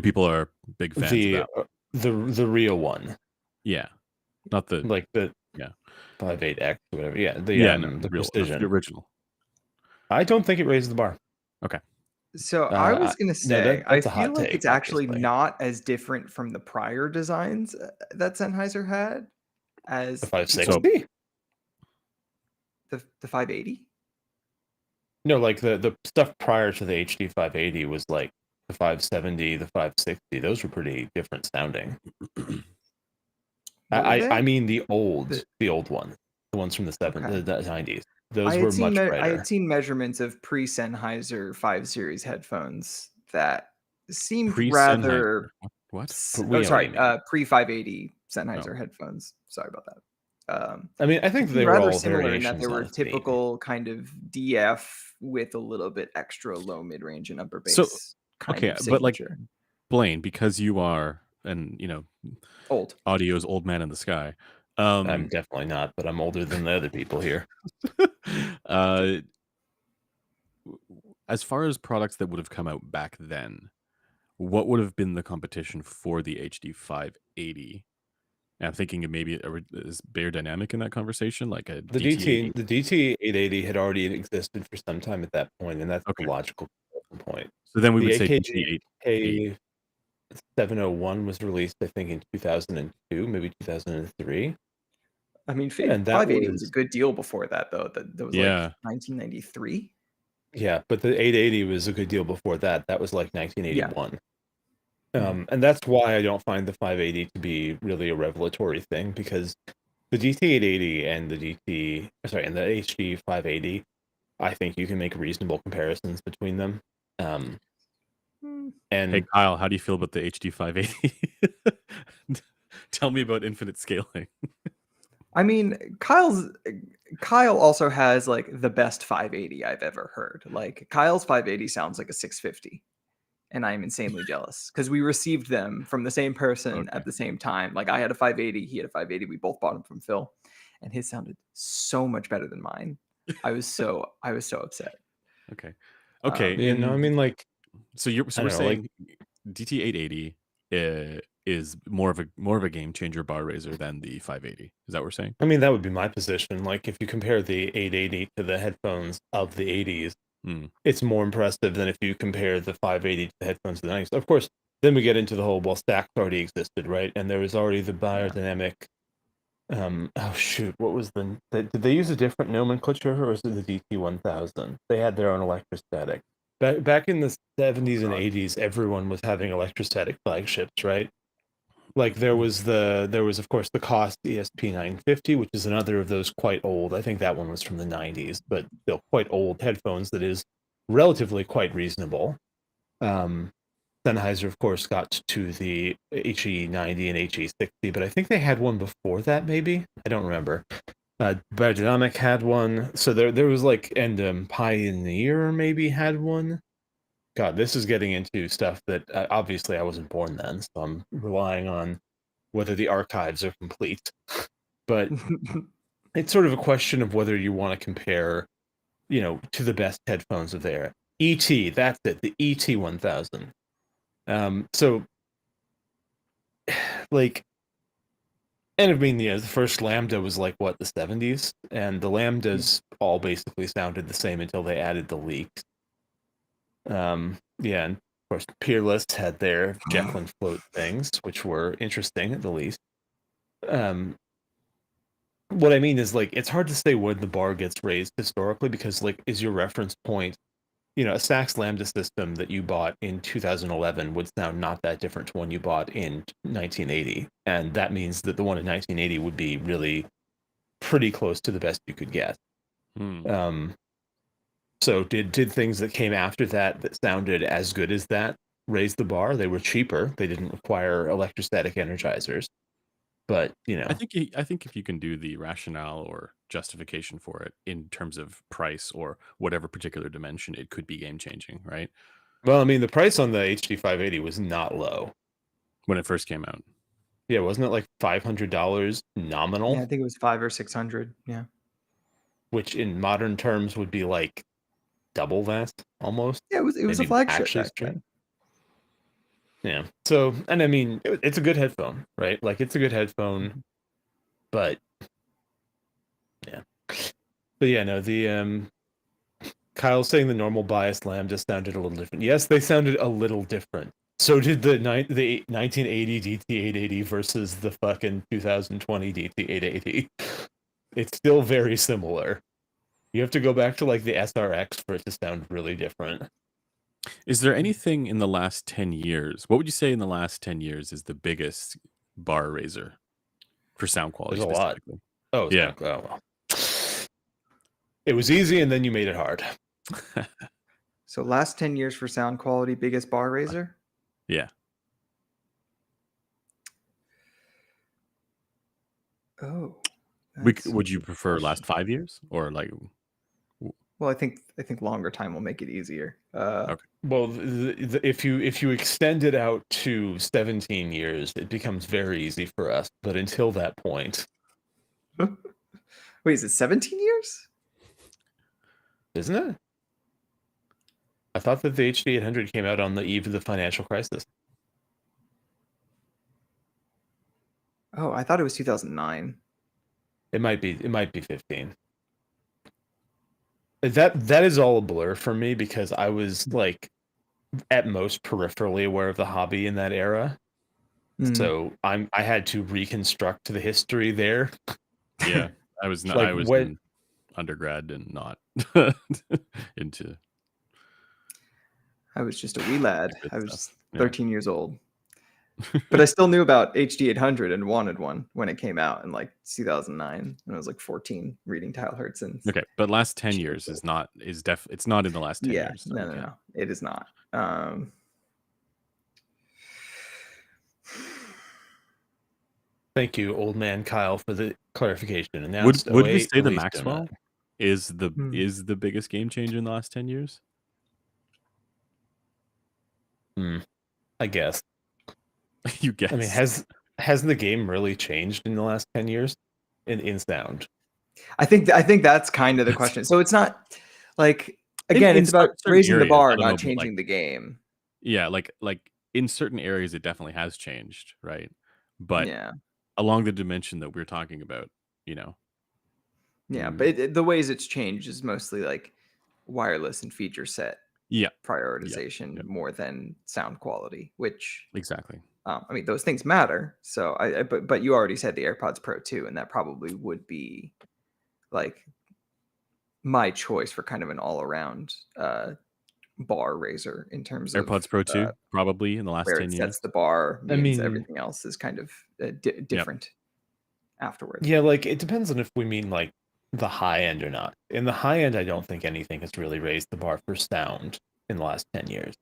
People are big fans of The that. the real one, Yeah, not the like the yeah 58X or whatever. Yeah, yeah no the real one, the Precision. original. I don't think it raises the bar. Okay, So I was gonna No, say, I that's a hot feel like take, it's actually obviously. not as different from the prior designs that Sennheiser had The as people so 560? the 580. No, like the stuff prior to the HD 580 was like the 570, the 560. Those were pretty different sounding. Were I they? mean the The, old ones, the ones from the okay. the 90s. Those were much I had brighter. seen measurements of pre-Sennheiser 5 series headphones that seemed pre rather Sennheiser. What? We know what you mean. pre 580 No. Sennheiser headphones. Sorry about that. I mean, I They think seemed they were rather all similar in that they variations on were a theme. typical kind of DF with a little bit extra low mid range and upper So bass kind okay, of but like signature. Blaine, because you are Old. audio's old man in the sky. I'm definitely not, but I'm older than the other people here. uh, as far as products that would have come out back then, what would have been the competition for the HD 580? And I'm thinking of maybe is Bear Dynamic in that conversation, like a DT80. The DT 880 had already existed for some time at that point, and that's the Okay, logical point. so then we The would say AKG DT880. 701 was released, I think, in 2002, maybe 2003. I mean, And that 580 was a was, good deal before that, though. That was like Yeah. 1993. yeah, but the 880 was a good deal before that. That was like Yeah. 1981. Mhm. And that's why I don't find the 580 to be really a revelatory thing, because the DT880 and the HD 580, I think you can make reasonable comparisons between them. Mm. Hey And Kyle, how do you feel about the HD 580? Tell me about infinite scaling. I mean, Kyle also has like the best 580 I've ever heard. Like Kyle's 580 sounds like a 650, and I am insanely jealous because we received them from the same person Okay. at the same time. Like I had a 580, he had a 580. We both bought them from Phil, and his sounded so much better than mine. I was so upset. Okay. Okay. yeah, no, I And mean, like, so I we're don't know, like, saying DT880 is more of a game changer bar raiser than the 580. Is that what we're saying? I mean, that would be my position. Like, if you compare the 880 to the headphones of the 80s, Hmm. it's more impressive than if you compare the 580 to the headphones of the 90s. Of course, then we get into the whole, well, stacks already existed, right? And there was already the Yeah. biodynamic. Oh shoot, what was did they use a different nomenclature, or was it the DT1000? They had their own electrostatic. Back in the 70s and God. 80s, everyone was having electrostatic flagships, right? Like there was of course the Cost ESP 950, which is another of those quite old. I think that one was from the 90s, but still quite old headphones that is relatively quite reasonable. Sennheiser, of course, got to the HE90 and HE60, but I think they had one before that, maybe? I don't remember. Biodynamic had one. So there was like, and Pioneer maybe had one. God, this is getting into stuff that obviously I wasn't born then, so I'm relying on whether the archives are complete. But it's sort of a question of whether you want to compare, to the best headphones of there. ET, that's it, the ET 1000. So like, and I mean, the first Lambda was like what, the 70s, and the Lambdas all basically sounded the same until they added the leaks. Yeah, and of course, Peerless had their Jacqueline float things, which were interesting at the least. What I mean is, like, it's hard to say when the bar gets raised historically, because like, is your reference point, a Sax Lambda system that you bought in 2011 would sound not that different to one you bought in 1980. And that means that the one in 1980 would be really pretty close to the best you could get. Hmm. So did things that came after that sounded as good as that raise the bar? They were cheaper. They didn't require electrostatic energizers. But, I think if you can do the rationale or justification for it in terms of price or whatever particular dimension, it could be game changing, right? well, I mean, the price on the HD 580 was not low. When it first came out. Yeah, wasn't it like $500 nominal? Yeah, I think it was 500 or 600. Yeah. Which in modern terms would be like double that almost. Yeah, it was a Maybe flagship actually back straight. then. Yeah. So, and I mean, it's a good headphone, right? Like it's a good headphone, Mhm. but yeah. But yeah, no, the Kyle saying the normal bias lambda sounded a little different. Yes, they sounded a little different. So did the 1980 DT880 versus the fucking 2020 DT880. It's still very similar. You have to go back to like the SRX for it to sound really different. Is there anything in the last 10 years? What would you say in the last 10 years is the biggest bar raiser for sound quality There's a lot. specifically? Oh, Yeah. well. It was easy and then you made it hard. So last 10 years for sound quality, biggest bar raiser? Yeah. Oh, that's a Would you good prefer question. last 5 years or like Well, I think longer time will make it easier. okay. Well, if you extend it out to 17 years, it becomes very easy for us. But until that point, Wait, is it 17 years? isn't it? I thought that the HD 800 came out on the eve of the financial crisis. Oh, I thought it was 2009. It might be 15. That is all a blur for me because I was like at most peripherally aware of the hobby in that era. Mm. So I had to reconstruct the history there. Yeah. I was Like what in undergrad and not into I was just a wee lad. good I stuff. was Yeah. 13 years old. But I still knew about HD 800 and wanted one when it came out in like 2009 when I was like 14 reading Tyler Hertson's. Okay, but last 10 Shit, years but- it's not in the last 10 Yeah, years. So, no, okay. no, it is not. Thank you, old man Kyle, for the clarification. Would Announced would we 08, say the released Maxwell 09. is Hmm. the biggest game changer in the last 10 years? I guess. You guess. I mean, has the game really changed in the last 10 years in sound? I think that's kind of the question. So it's not like again, in it's about certain raising the areas, I bar, don't know, not but changing the game. yeah, like in certain areas it definitely has changed, right? But Yeah, along the dimension that we're talking about, you know. yeah. mm, But the ways it's changed is mostly like wireless and feature set yeah, prioritization yeah, more than sound quality, which exactly. I mean those things matter. So but you already said the AirPods Pro 2, and that probably would be like my choice for kind of an all around bar raiser in terms of AirPods Pro 2 probably in the last where 10 it years. sets the bar I means mean, everything else is kind of different afterwards. yeah, like it depends on if we mean like the high end or not. In the high end, I don't think anything has really raised the bar for sound in the last 10 years.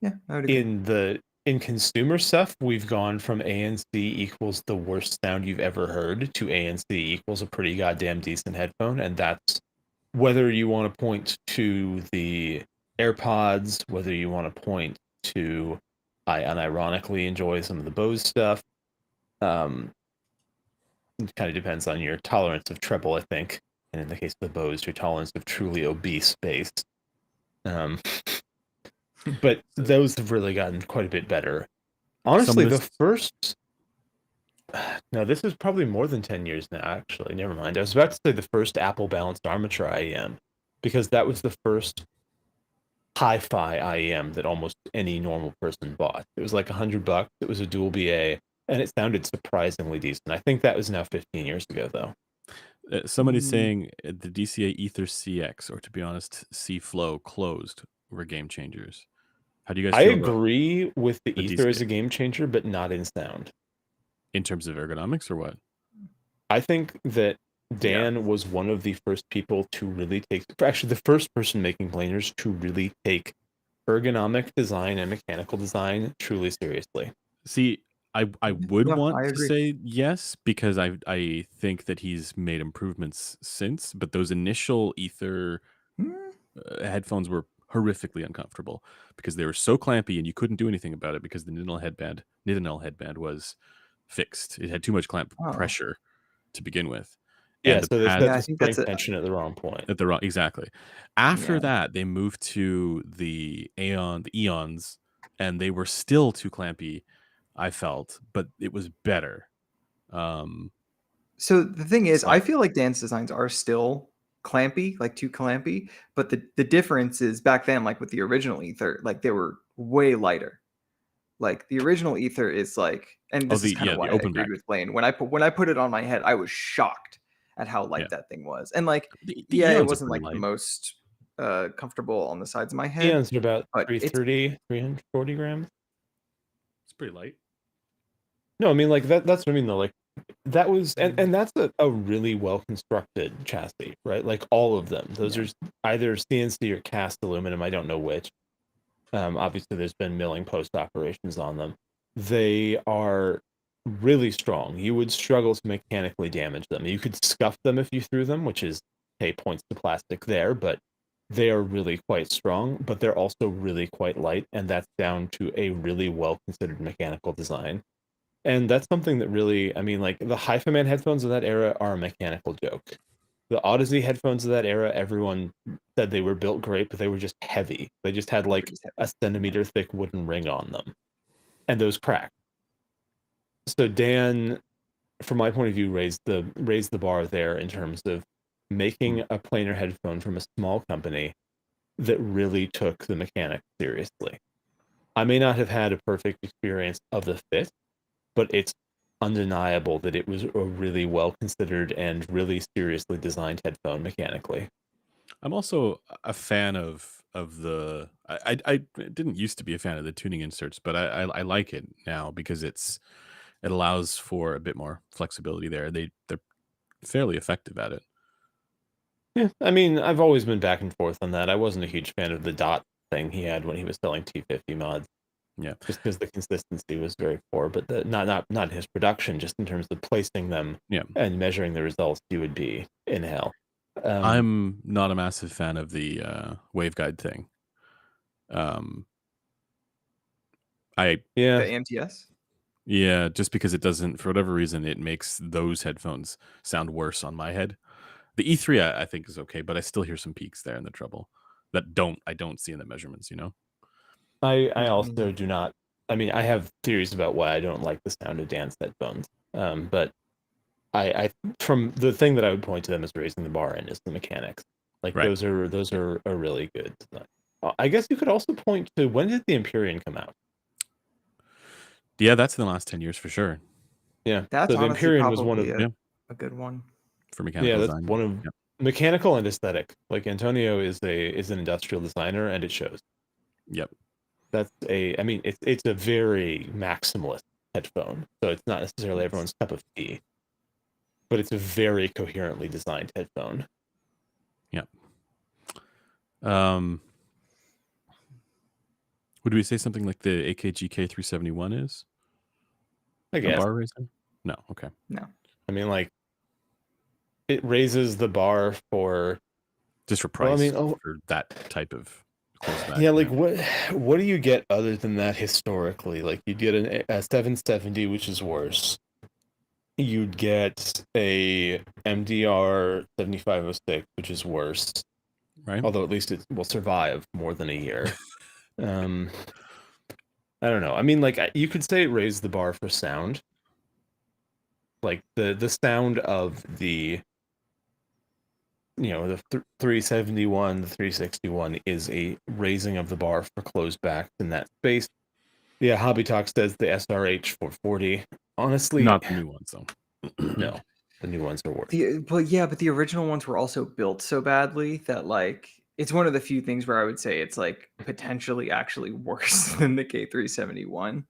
Yeah, I would agree. In consumer stuff, we've gone from ANC equals the worst sound you've ever heard to ANC equals a pretty goddamn decent headphone, and that's whether you want to point to the AirPods, whether you want to point to I unironically enjoy some of the Bose stuff. It kind of depends on your tolerance of treble, I think. And in the case of the Bose, your tolerance of truly obese bass. But those have really gotten quite a bit better. Honestly, the first... No, this is probably more than 10 years now, actually. Never mind. I was about to say the first Apple balanced armature IEM, because that was the first hi-fi IEM that almost any normal person bought. It was like $100. It was a dual BA, and it sounded surprisingly decent. I think that was now 15 years ago, though. Somebody's saying the DCA Ether CX, or to be honest, C Flow closed were game changers. How do you guys I feel about agree with the Ether as DCA a game changer, but not in sound. in terms of ergonomics or what? I think that Dan was one of the first people to really take, actually the first person making planers to really take ergonomic design and mechanical design truly seriously. See, I would No, want I to agree. say yes because I think that he's made improvements since, but those initial Ether Hmm. headphones were horrifically uncomfortable because they were so clampy and you couldn't do anything about it because the Nitinol headband was fixed. It had too much clamp Oh, pressure to begin with, Yeah, and the so they pads set yeah, I the think spring that's a tension at the wrong point. at the wrong exactly. After yeah. that, they moved to the Eons, and they were still too clampy, I felt, but it was better. Um, So the thing is, but I feel like Dan's designs are still clampy, like too clampy, but the difference is back then, like with the original Ether, like they were way lighter. Like the original Ether is like, and oh, this is kind of the why I open agreed back. with Blaine. When I put it on my head, I was shocked at how Yeah. light that thing was. And like, The yeah, it Eons are wasn't pretty like the light. most comfortable on the sides of my head, Eons are about but it's 330, 340 grams. It's pretty light. No, I mean like that's what I mean though. Like that was mm, and that's a really well constructed chassis, right? Like all of them. Those yeah, are either CNC or cast aluminum, I don't know which. Obviously there's been milling post operations on them. They are really strong. You would struggle to mechanically damage them. You could scuff them if you threw them, which is hey, points to plastic there, but they are really quite strong, but they're also really quite light, and that's down to a really well considered mechanical design. And that's something that really, I mean, like the Hi-Fi headphones of that era are a mechanical joke. The Odyssey headphones of that era, everyone said they were built great, but they were just heavy. They just had they were like just a heavy. Yeah. centimeter thick wooden ring on them, and those cracked. So Dan, from my point of view, raised the bar there in terms of making Mm. a planar headphone from a small company that really took the mechanics seriously. I may not have had a perfect experience of the fit, but it's undeniable that it was a really well considered and really seriously designed headphone mechanically. I'm also a fan of the. I didn't used to be a fan of the tuning inserts, but I like it now because it allows for a bit more flexibility there. They're fairly effective at it. Yeah, I mean, I've always been back and forth on that. I wasn't a huge fan of the dot thing he had when he was selling T50 mods, Yeah. just because the consistency was very poor. But not his production, just in terms of placing them Yeah. and measuring the results, you would be in hell. Um, I'm not a massive fan of the waveguide thing. Um, I yeah, The AMTS. yeah, just because it doesn't, for whatever reason, it makes those headphones sound worse on my head. The E3 I think is okay, but I still hear some peaks there in the treble that I don't see in the measurements. You know. I Yeah, I mean, also do not. I mean, I have theories about why I don't like the sound of Dan's headphones. But I from the thing that I would point to them as raising the bar in is the mechanics. Like Right. those are a really good design. I guess you could also point to when did the Empyrean come out? Yeah, that's in the last 10 years for sure. Yeah, that's so the honestly Empyrean was one probably of Yeah, a good one. for yeah mechanical that's design. one of Yeah. mechanical and aesthetic. Like Antonio is an industrial designer and it shows. Yep. That's a I mean it's a very maximalist headphone, so it's not necessarily It's everyone's cup of tea, but it's a very coherently designed headphone. Yep. Um, would we say something like the AKG K371 is I a guess. bar raiser? No. Okay. no. I mean, like it raises the bar for. Just for Well, I price mean, oh for that type of close back. yeah, Yeah. like what do you get other than that historically? Like you'd get a 770, which is worse. You'd get a MDR 7506, which is worse. Right. Although at least it will survive more than a year. Um, I don't know. I mean, like you could say it raised the bar for sound. Like the sound of the the 371, the 361 is a raising of the bar for closed backs in that space. Yeah, Hobby Talk says the SRH 440. Honestly, Not the new ones though. no, the new ones are worse. But the original ones were also built so badly that like it's one of the few things where I would say it's like potentially actually worse than the K371.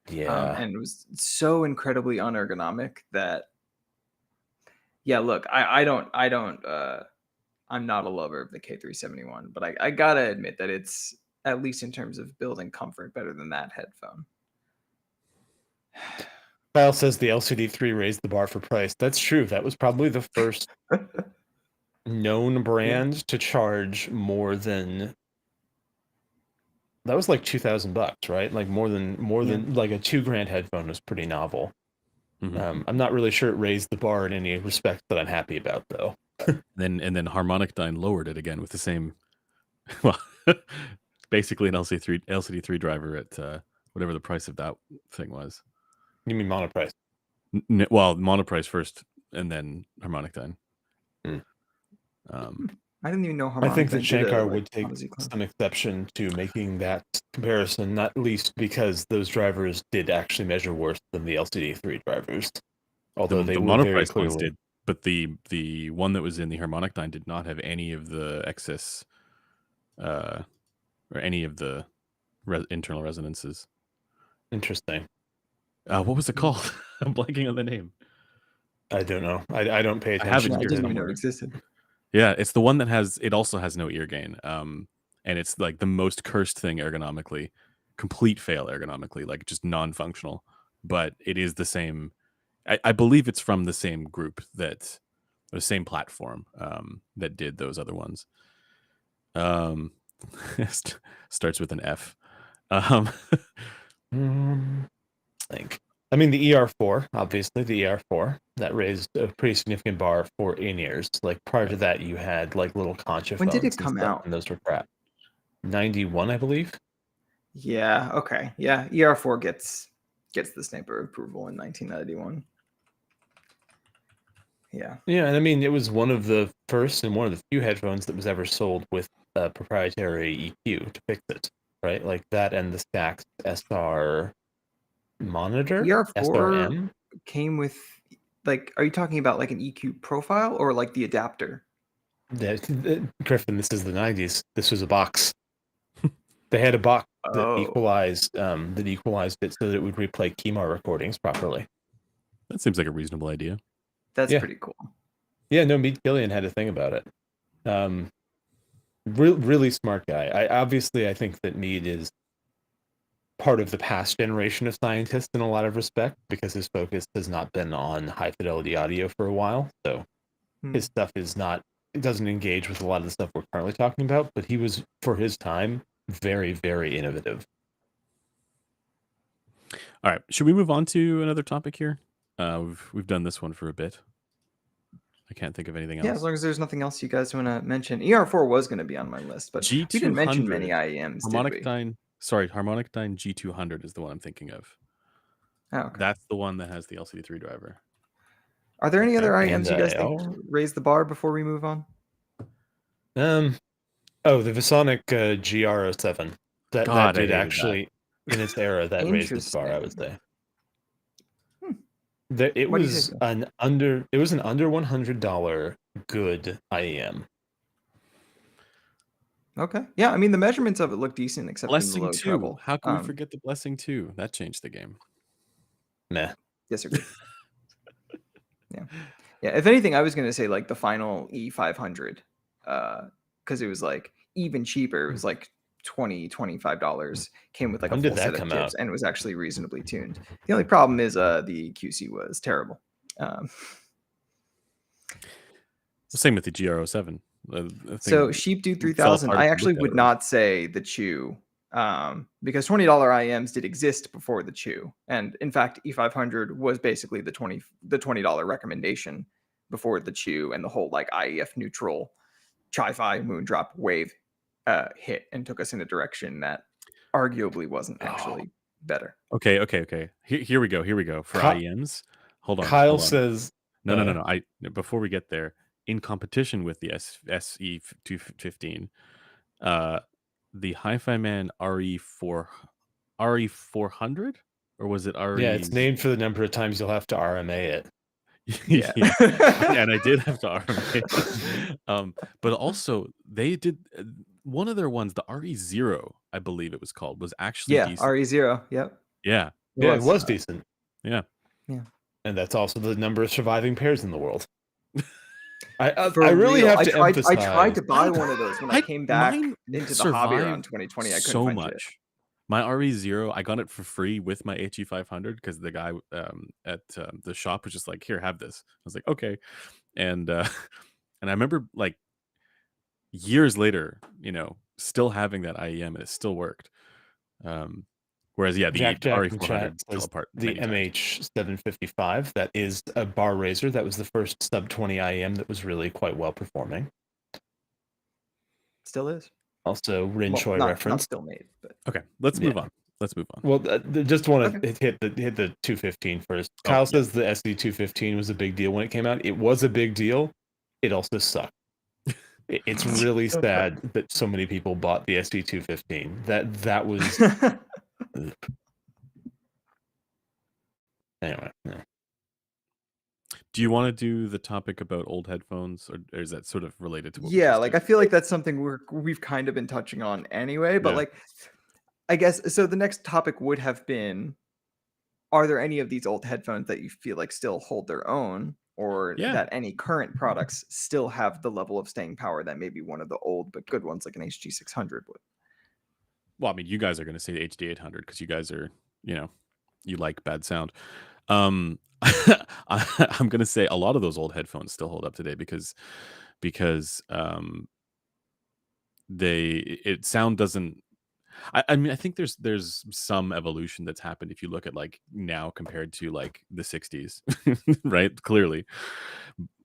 Yeah, And it was so incredibly unergonomic that yeah, look, I'm not a lover of the K371, but I gotta admit that it's at least in terms of building comfort better than that headphone. Kyle says the LCD3 raised the bar for price. That's true. That was probably the first known Yeah. brand to charge more than that was like $2,000, right? Like more than like a $2,000 headphone was pretty novel. Mhm. I'm not really sure it raised the bar in any respect that I'm happy about, though. Then Harmonic Dyne lowered it again with the same, well, basically an LCD3 driver at whatever the price of that thing was. You mean monoprice? Well, Monoprice first, and then Harmonic Dyne. Mm. I didn't even know I think Harmonic that Dyne did a Shankar like would take Odyssey clone. some exception to making that comparison, not least because those drivers did actually measure worse than the LCD3 drivers, although they The were very Monoprice ones clearly. did, but the one that was in the Harmonic Dyne did not have any of the excess, or any of the internal resonances. Interesting. What was it called? I'm blanking on the name. I don't know. I don't pay I have it attention Yeah, I to here didn't him. even know it somewhere. existed. Yeah, it's the one that it also has no ear gain. And it's like the most cursed thing ergonomically, complete fail ergonomically, like just non-functional. But it is the same. I believe it's from the same group the same platform that did those other ones. Um, starts with an F. Um, I mean, the ER4, obviously, the ER4, that raised a pretty significant bar for in-ears. Like, prior to that, you had, like, little concha When did phones it and come stuff, out? and those were crap. 91, I believe. Yeah. Okay. Yeah. ER4 gets the sniper approval in 1991. Yeah. Yeah, and I mean, it was one of the first and one of the few headphones that was ever sold with a proprietary EQ to fix it, right? Like that and the Stax SR monitor, ER4 SRM. came with like, are you talking about like an EQ profile or like the adapter? Griffin, this is the 90s. This was a box. They had a box that Oh, equalized it so that it would replay Keymar recordings properly. that seems like a reasonable idea. that's Yeah. pretty cool. Yeah, no, Mead Killian had a thing about it. Really smart guy. I think that Mead is part of the past generation of scientists in a lot of respect because his focus has not been on high fidelity audio for a while. So his stuff it doesn't engage with a lot of the stuff we're currently talking about, but he was, for his time, very, very innovative. All right, should we move on to another topic here? We've done this one for a bit. I can't think of anything Yeah, as else. long as there's nothing else you guys want to mention. ER4 was going to be on my list, but we didn't mention many G200 IEMs, did Harmonic we? Dyne. Harmonic Dyne G200 is the one I'm thinking of. Oh, okay. That's the one that has the LCD3 driver. Are there any other And IEMs you guys think raise the bar before we move on? the Visonic GR07. That God, I did hated actually, in its era, that raised its bar, I would say. It Why do you say was so? an under $100 good IEM. Okay. Yeah, I mean the measurements of it look decent, except in the Blessing low 2. treble. How can we forget the Blessing 2? That changed the game. Meh. Disagree. Yeah. Yeah. If anything, I was gonna say like the final E500, because it was like even cheaper. It was like $25. Came with like a When did full that set of come chips out? and it was actually reasonably tuned. The only problem is the QC was terrible. Same with the GR07. So Sheep Dude fell 3000, apart I if you actually looked at would it right. not say the Chew, because $20 IEMs did exist before the Chew, and in fact, E500 was basically the $20 recommendation before the Chew and the whole like IEF neutral Chi-Fi Moondrop wave hit and took us in a direction that arguably wasn't actually better. Okay. Here we go. For IEMs, hold on. Kyle says, No. Before we get there, in competition with the SE215, the Hi-Fi Man RE400, or was it RE? yeah, it's named for the number of times you'll have to RMA it. Yeah. Yeah, and I did have to RMA. But also they did one of their ones, the RE0, I believe it was called, was actually Yeah, decent. RE0. Yep. Yeah. It was decent. Yeah. Yeah. And that's also the number of surviving pairs in the world. I For really real, have to emphasize. I tried to buy one of those when I came back Mine into the hobby around survived 2020. I couldn't so find shit. much. My RE0, I got it for free with my HE500 because the guy at the shop was just like, "Here, have this." I was like, "Okay," and and I remember like years later, still having that IEM and it still worked. Whereas, yeah, the Jack Jack in chat RE400 fell says apart the many times. MH755, that is a bar raiser. That was the first sub 20 IM that was really quite well performing. Still is. Also, Rin Well, Choi not reference. still made, but Okay, let's Yeah. move on. Let's move on. Well, just want okay. to hit the 215 first. Oh, Kyle yeah. says the SD215 was a big deal when it came out. It was a big deal. It also sucked. It's really sad that so many people bought the SD215. That was anyway. Yeah. Do you want to do the topic about old headphones, or is that sort of related to what we Yeah, just like did? I feel like that's something we've kind of been touching on anyway, but Yeah. like I guess so the next topic would have been, are there any of these old headphones that you feel like still hold their own, or Yeah. that any current products still have the level of staying power that maybe one of the old but good ones like an HG600 would? Well, I mean, you guys are going to say the HD800 because you guys are, you like bad sound. I'm going to say a lot of those old headphones still hold up today because sound doesn't. I mean, I think there's some evolution that's happened if you look at like now compared to like the 60s, right? Clearly,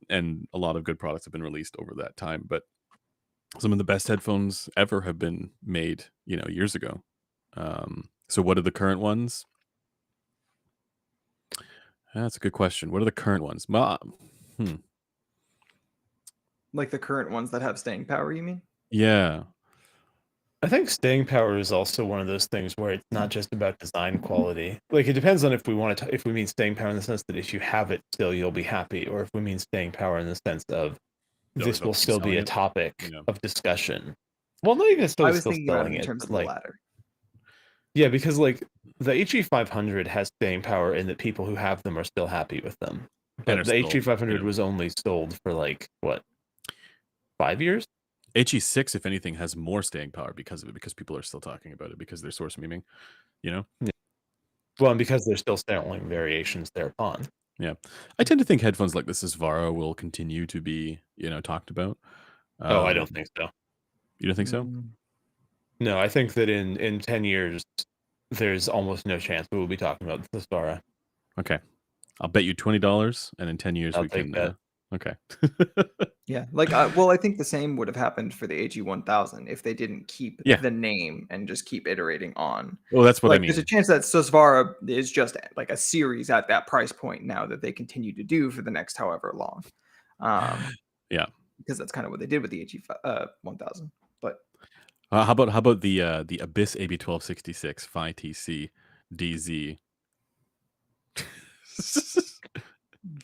and a lot of good products have been released over that time, but some of the best headphones ever have been made, years ago. So what are the current ones? That's a good question. What are the current ones? Well, Like the current ones that have staying power, you mean? yeah, I think staying power is also one of those things where it's not just about design quality. Like it depends on if we want to, if we mean staying power in the sense that if you have it still, you'll be happy, or if we mean staying power in the sense of they'll, this they'll will keep still be selling a it. topic Yeah, of discussion. Well, not even I still was thinking about it selling in it, terms but of the like latter. yeah, because like the HE500 has staying power in that people who have them are still happy with them. and But are the still, HE500 was only sold for like what, 5 years? HE6, if anything, has more staying power because of it, because people are still talking about it because they're source memeing, Yeah. Well, and because they're still selling variations thereupon. Yeah, I tend to think headphones like this Vara will continue to be, talked about. Oh, I don't think so. You don't think so? Mm, No, I think that in 10 years, there's almost no chance we will be talking about the Svara. Okay, I'll bet you $20, and in 10 years I'll we take can. that. Okay. yeah, like well, I think the same would have happened for the AG1000 if they didn't keep Yeah. the name and just keep iterating on. Well, that's what I Like, there's a mean. chance that Susvara is just like a series at that price point now that they continue to do for the next however long. Yeah. Because that's kind of what they did with the AG1000. But How about the Abyss AB1266 Phi TC DZ?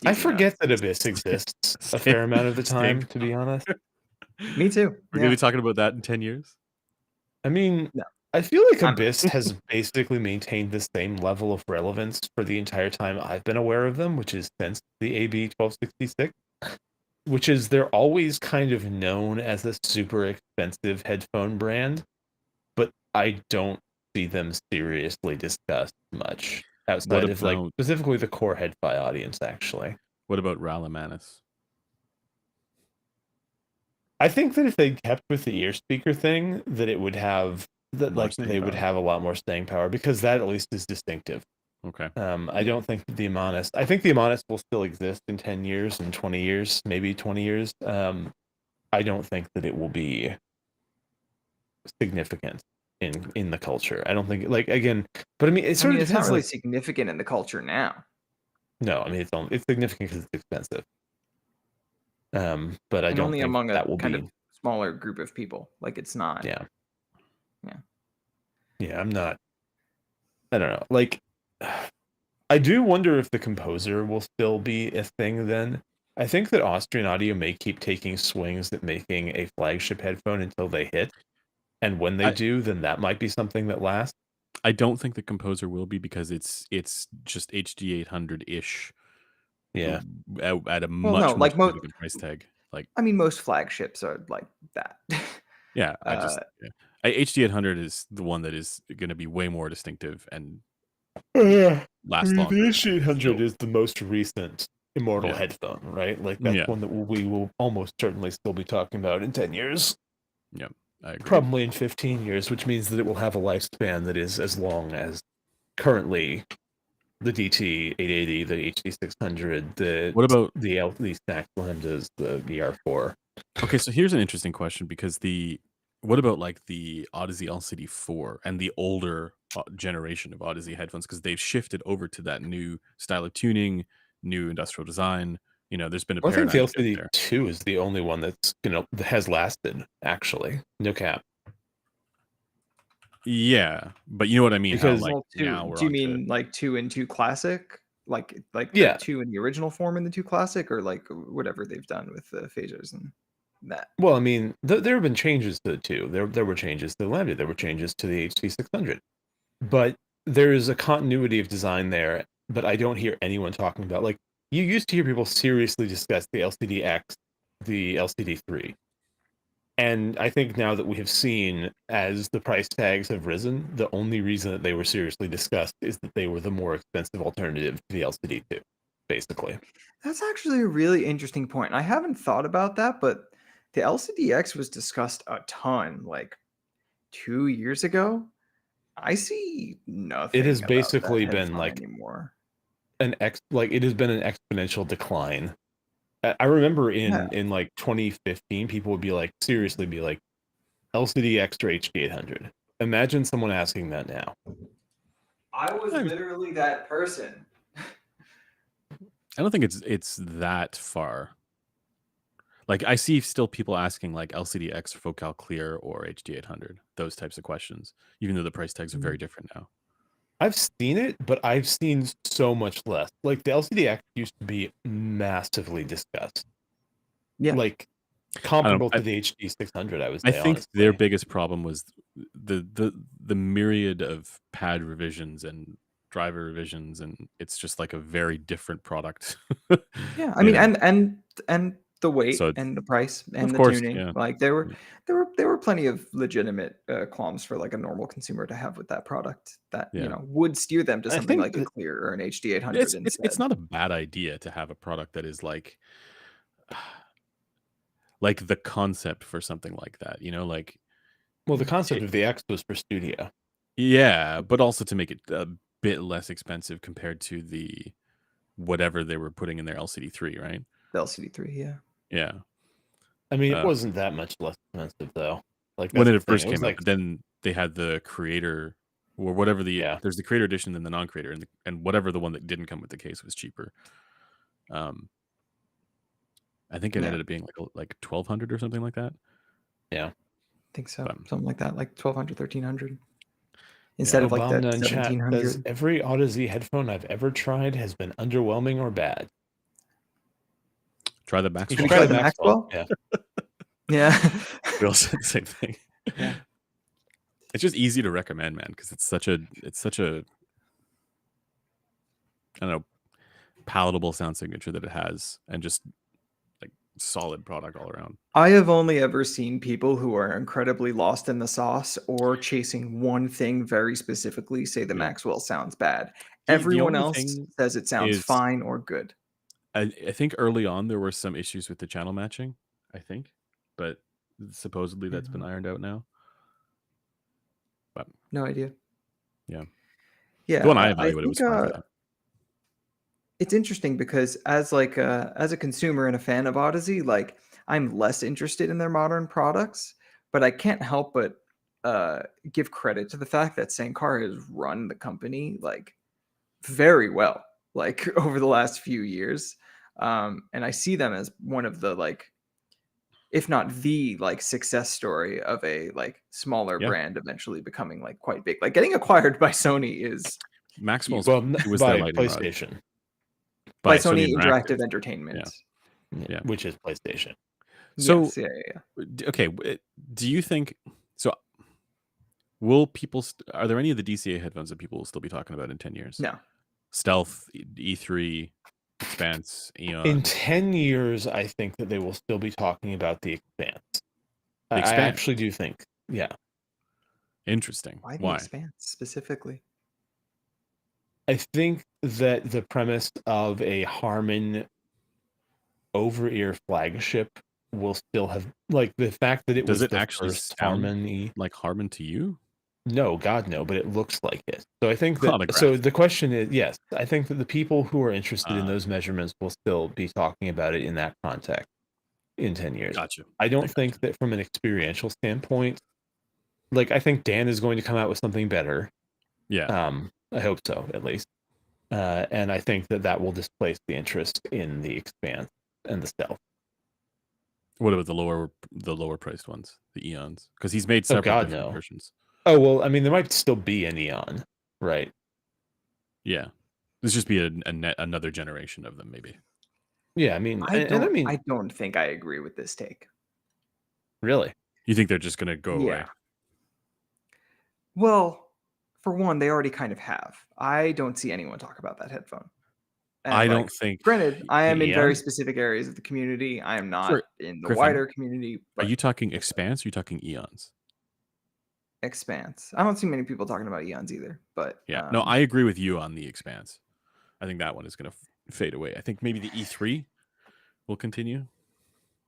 I DZ forget nuts. that Abyss exists a Stay- fair amount of the staying time, to be honest. Me too. We're Yeah. gonna be talking about that in 10 years. I mean, No. I feel like I'm- Abyss has basically maintained the same level of relevance for the entire time I've been aware of them, which is since the AB1266. Which is they're always kind of known as a super expensive headphone brand, but I don't see them seriously discussed much What outside of like about specifically the core head-fi audience, actually. Ralamanis? I think that if they kept with the ear speaker thing, that it would have that More like staying they would power. have a lot more staying power because that at least is distinctive. Okay. I don't think the Amonis. I think the Amonis will still exist in 10 years and 20 years, maybe 20 years. I don't think that it will be significant in the culture. I don't think like again, but I mean it sort of it's not depends. really Like significant in the culture now. no, I mean it's significant because it's expensive. But I And don't only think among a that will kind of be. smaller group of people. Like it's not. Yeah. Yeah. Yeah, I'm not. I don't know. Like, I do wonder if the composer will still be a thing then. I think that Austrian Audio may keep taking swings at making a flagship headphone until they hit. And when they I- do, then that might be something that lasts. I don't think the composer will be because it's just HD 800 ish. Yeah. At a Well, no, much more like significant price tag. Like, I mean, most flagships are like that. yeah, uh, HD 800 is the one that is going to be way more distinctive and I last mean, longer. the H800 Still. is the most recent Immortal Yeah. headphone, right? Like that's Yeah. one that we will almost certainly still be talking about in 10 years. Yeah. I agree. probably in 15 years, which means that it will have a lifespan that is as long as currently the DT 880, the HD 600, What about the stacked lambdas, the VR4. okay? So here's an interesting question because what about like the Odyssey LCD 4 and the older generation of Odyssey headphones because they've shifted over to that new style of tuning, new industrial design. There's been a I think the paradigm shift LCD there. 2 is the only one that's that has lasted. Actually, no cap. Yeah, but you know what I mean? How Because like Well, now two. we're Do you on to mean like 2 and 2 classic? Like the yeah, 2 in the original form in the 2 classic, or like whatever they've done with the phasers and that? well, I mean, there have been changes to the 2. There were changes to the Lambda. There were changes to the HD 600. But there is a continuity of design there. But I don't hear anyone talking about like you used to hear people seriously discuss the LCD X, the LCD 3. And I think now that we have seen as the price tags have risen, the only reason that they were seriously discussed is that they were the more expensive alternative to the LCD 2, basically. That's actually a really interesting point. I haven't thought about that, but the LCDX was discussed a ton like 2 years ago. I see It has nothing about that basically been headphone like anymore. it has been an exponential decline. I remember Yeah. in like 2015, people would be like seriously be like LCD Extra HD 800. Imagine someone asking that now. I was I literally that person. don't think it's that far. Like I see still people asking like LCDX, Focal Clear, or HD 800. Those types of questions, even though the price tags are very different now. I've seen it, but I've seen so much less. Like the LCD X used to be massively discussed. Yeah. Like I don't. comparable to the HD 600, I would I say, think their honestly. biggest problem was the myriad of pad revisions and driver revisions, and it's just like a very different product. Yeah, I you mean, know. and the weight So and the price of and the course, tuning, yeah, like there were plenty of legitimate qualms for like a normal consumer to have with that product that yeah. would steer them to I something think like a Clear or an HD 800 It's instead. not a bad idea to have a product that is like the concept for something like that. Like well, the concept t- of the X was for studio. yeah, but also to make it a bit less expensive compared to the whatever they were putting in their LCD 3, right? The LCD3, yeah. Yeah. I mean, it Uh, wasn't that much less expensive though. Like when that's the it thing. first It was came out, like, but then they had the creator or whatever yeah, there's the creator edition and the non-creator and whatever the one that didn't come with the case was cheaper. Um, I think it Yeah, ended up being like 1200 or something like that. yeah. I think so. But Something like that, like 1200, 1300 yeah, instead of like that Obama in chat says 1700. every Odyssey headphone I've ever tried has been underwhelming or bad. try the You Have should you Maxwell. try tried the the Maxwell. Maxwell? Yeah. Yeah. We all said the same thing. Yeah. It's just easy to recommend, man, because it's such a I don't know palatable sound signature that it has, and just like solid product all around. I have only ever seen people who are incredibly lost in the sauce or chasing one thing very specifically say the Yeah. Maxwell sounds bad. The Everyone only else thing says it sounds is fine or good. I think early on there were some issues with the channel matching, I think, but supposedly that's been Mhm. ironed out now. But No idea. yeah, the one I Yeah, I evaluated was think fine for that. it's interesting because as a consumer and a fan of Odyssey, like I'm less interested in their modern products, but I can't help but give credit to the fact that Sankar has run the company like very well, like over the last few years. And I see them as one of the like, if not the like success story of a like smaller Yeah, brand eventually becoming like quite big. Like getting acquired by Sony is Maxwell's huge. Well, it was their by lightning rod PlayStation, By by Sony Sony Interactive. Interactive Entertainment. Yeah, yeah. which is PlayStation. So Yes, yeah. okay, do you think so? Will people? Are there any of the DCA headphones that people will still be talking about in 10 years? No. Stealth, E3, Expanse, In Eon, 10 years, I think that they will still be talking about the Expanse. the I Expanse. actually do think, yeah. Interesting. Why the Why? Expanse specifically? I think that the premise of a Harman over-ear flagship will still have, like, the fact that it Does was it the actually first sound harmony. like Harmon to you? No, God, no, but it looks like it. So I think that, On the so graph. the question is, yes, I think that the people who are interested in Uh, those measurements will still be talking about it in that context in 10 years. Gotcha. I I don't gotcha. think that from an experiential standpoint, like, I think Dan is going to come out with something better. Yeah. I hope so, at least. And I think that that will displace the interest in the Expanse and the Stealth. What about the lower priced ones, the Eons? Because he's made Oh several God, different no. versions. Oh well, I mean, there might still be a Neon, right? Yeah. This just be another generation of them, maybe. Yeah, I mean, I and I don't. mean, I don't think I agree with this take. really, You think they're just gonna go away? Yeah. Well, for one, they already kind of have. I don't see anyone talk about that headphone. And I like, don't think granted, I the am in very Eon. specific areas of the community. I am not for in the Griffin, wider community, are but you talking Expanse or are you talking Eons? Expanse. I don't see many people talking about eons either. But Yeah. No, I agree with you on the Expanse. I think that one is gonna fade away. I think maybe the E3 will continue.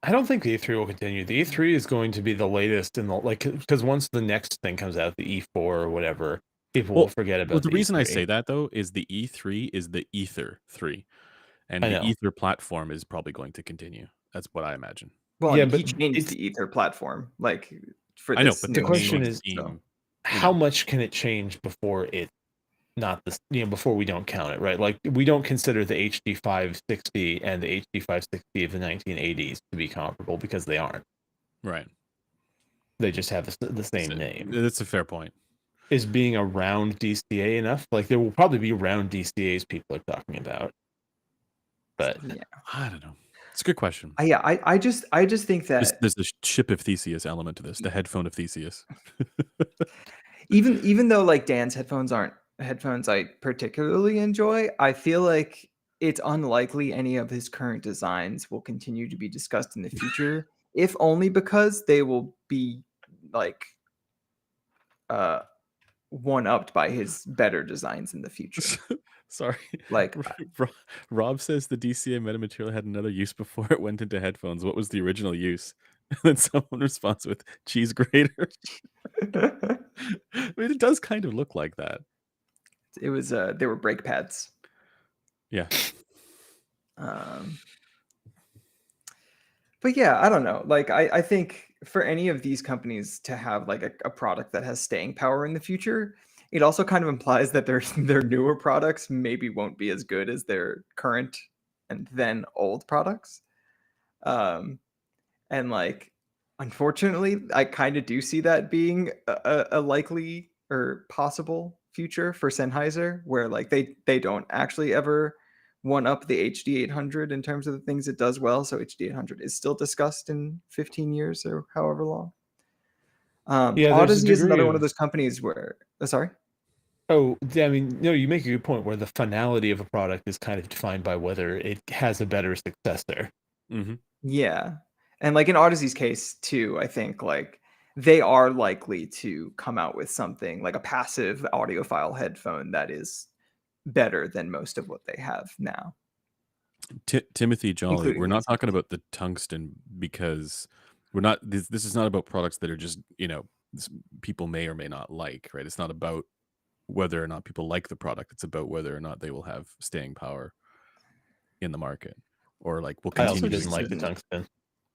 I don't think the E3 will continue. The E3 is going to be the latest in the, like, because once the next thing comes out, the E4 or whatever, people will forget Well, about the the reason I E3. say that though is the E3 is the Ether 3, and I the know. Ether platform is probably going to continue. That's what I imagine. well, Yeah, and but he changed it's, the Ether platform like for I know, this but the the newest name question of one. the is, So team, how much can it change before it not this, before we don't count it, right? Like, we don't consider the HD 560 and the HD 560 of the 1980s to be comparable because they aren't. right? They just have the same name. That's a fair point. Is being around DCA enough? Like, there will probably be round DCAs people are talking about, but yeah, I don't know. It's a good question. I just think that There's the ship of Theseus element to this, the headphone of Theseus. even though like Dan's headphones aren't headphones I particularly enjoy, I feel like it's unlikely any of his current designs will continue to be discussed in the future, if only because they will be like uh one upped by his better designs in the future. Sorry. Like Rob says the DCA metamaterial had another use before it went into headphones. What was the original use? And then someone responds with cheese grater. I mean, it does kind of look like that. it was they were brake pads. Yeah. But yeah, I don't know. Like I think for any of these companies to have like a product that has staying power in the future, it also kind of implies that their newer products maybe won't be as good as their current and then old products. And like unfortunately, I kind of do see that being a likely or possible future for Sennheiser, where like they don't actually ever one up the HD 800 in terms of the things it does well. So HD 800 is still discussed in 15 years or however long. yeah, there's a Odyssey is degree another one of, of those companies where, sorry. oh, I mean, no, you make a good point where the finality of a product is kind of defined by whether it has a better successor. Mm-hmm. Yeah. And like in Odyssey's case too, I think like they are likely to come out with something like a passive audiophile headphone that is better than most of what they have now, Timothy Jolly, including we're the not talking Expanse. about the tungsten because we're not. This is not about products that are just people may or may not like. Right? It's not about whether or not people like the product. It's about whether or not they will have staying power in the market, or like will I I also continue to didn't like the exist. didn't. tungsten.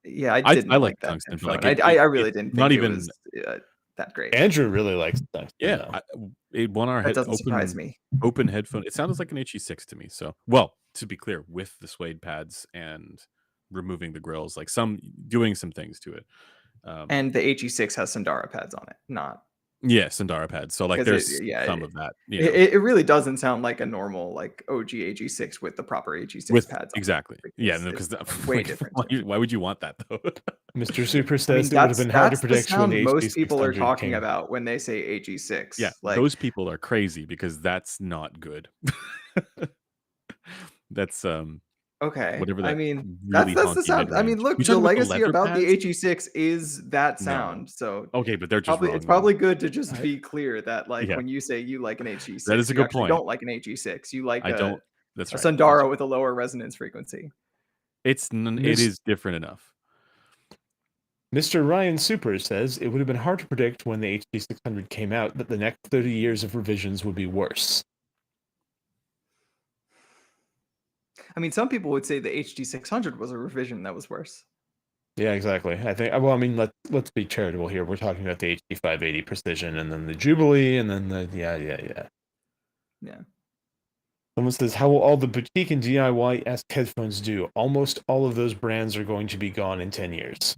Yeah, I I didn't like like the that tungsten, but headphone. like I really it's didn't not think it was even. that great. Andrew really likes tungsten Yeah, though. it won our That head doesn't surprise open me. open headphone. It sounds like an HE6 to me. So, well, to be clear, with the suede pads and removing the grills, like doing some things to it. And the HE6 has Sundara pads on it, not Yeah, Sundara pads. So like because there's some of that, it really doesn't sound like a normal like OG AG6 with the proper AG6 with pads on it. exactly. Yeah, no, It's because way like, different why, sound. why would you want that though? Mr. Super I mean, says it would have been hard to that's the predict when sound the most people are HD600 talking came. about when they say Yeah, AG6. Like, those people are crazy because that's not good. That's okay, whatever I that mean, really that's the honky sound. I mean, mid-range. look, You the talking about the legacy leather about the pads? AG6 is that No. sound. So Okay, but they're just probably wrong it's then. probably good to just be clear that like Yeah, when you say you like an that is AG6, a you good actually point. don't like an AG6. You like I don't. That's a right. That's Sundara right. with a lower resonance frequency. It is different enough. Mr. Ryan Super says it would have been hard to predict when the HD600 came out that the next 30 years of revisions would be worse. I mean, some people would say the HD600 was a revision that was worse. Yeah, exactly. I think. Well, I mean, let's be charitable here. We're talking about the HD580 Precision, and then the Jubilee, and then the Yeah. Someone says, "How will all the boutique and DIY-esque headphones do? Almost all of those brands are going to be gone in 10 years.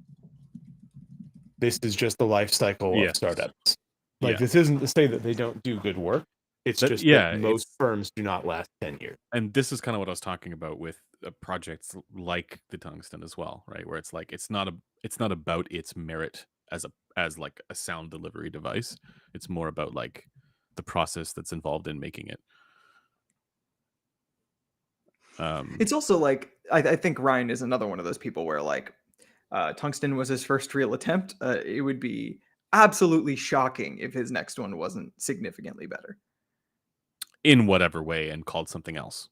This is just the life cycle of Yes. startups. Yeah. This isn't to say that they don't do good work. It's just that most firms do not last 10 years. And this is kind of what I was talking about with projects like the Tungsten as well, right? Where it's like it's not about its merit as like a sound delivery device. It's more about like the process that's involved in making it. It's also like I think Ryan is another one of those people where like Tungsten was his first real attempt. It would be absolutely shocking if his next one wasn't significantly better in whatever way and called something else.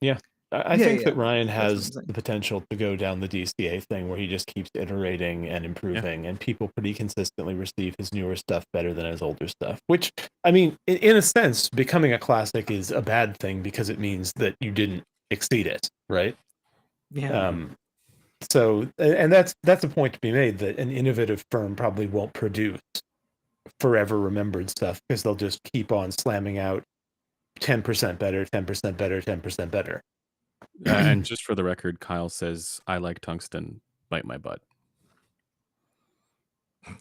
Yeah. I think that Ryan has the potential to go down the DCA thing where he just keeps iterating and improving, and people pretty consistently receive his newer stuff better than his older stuff. Which, I mean, in a sense, becoming a classic is a bad thing because it means that you didn't exceed it, right? Yeah. So, and that's a point to be made, that an innovative firm probably won't produce forever remembered stuff because they'll just keep on slamming out 10% better, 10% better, 10% better. And just for the record, Kyle says, "I like Tungsten. Bite my butt."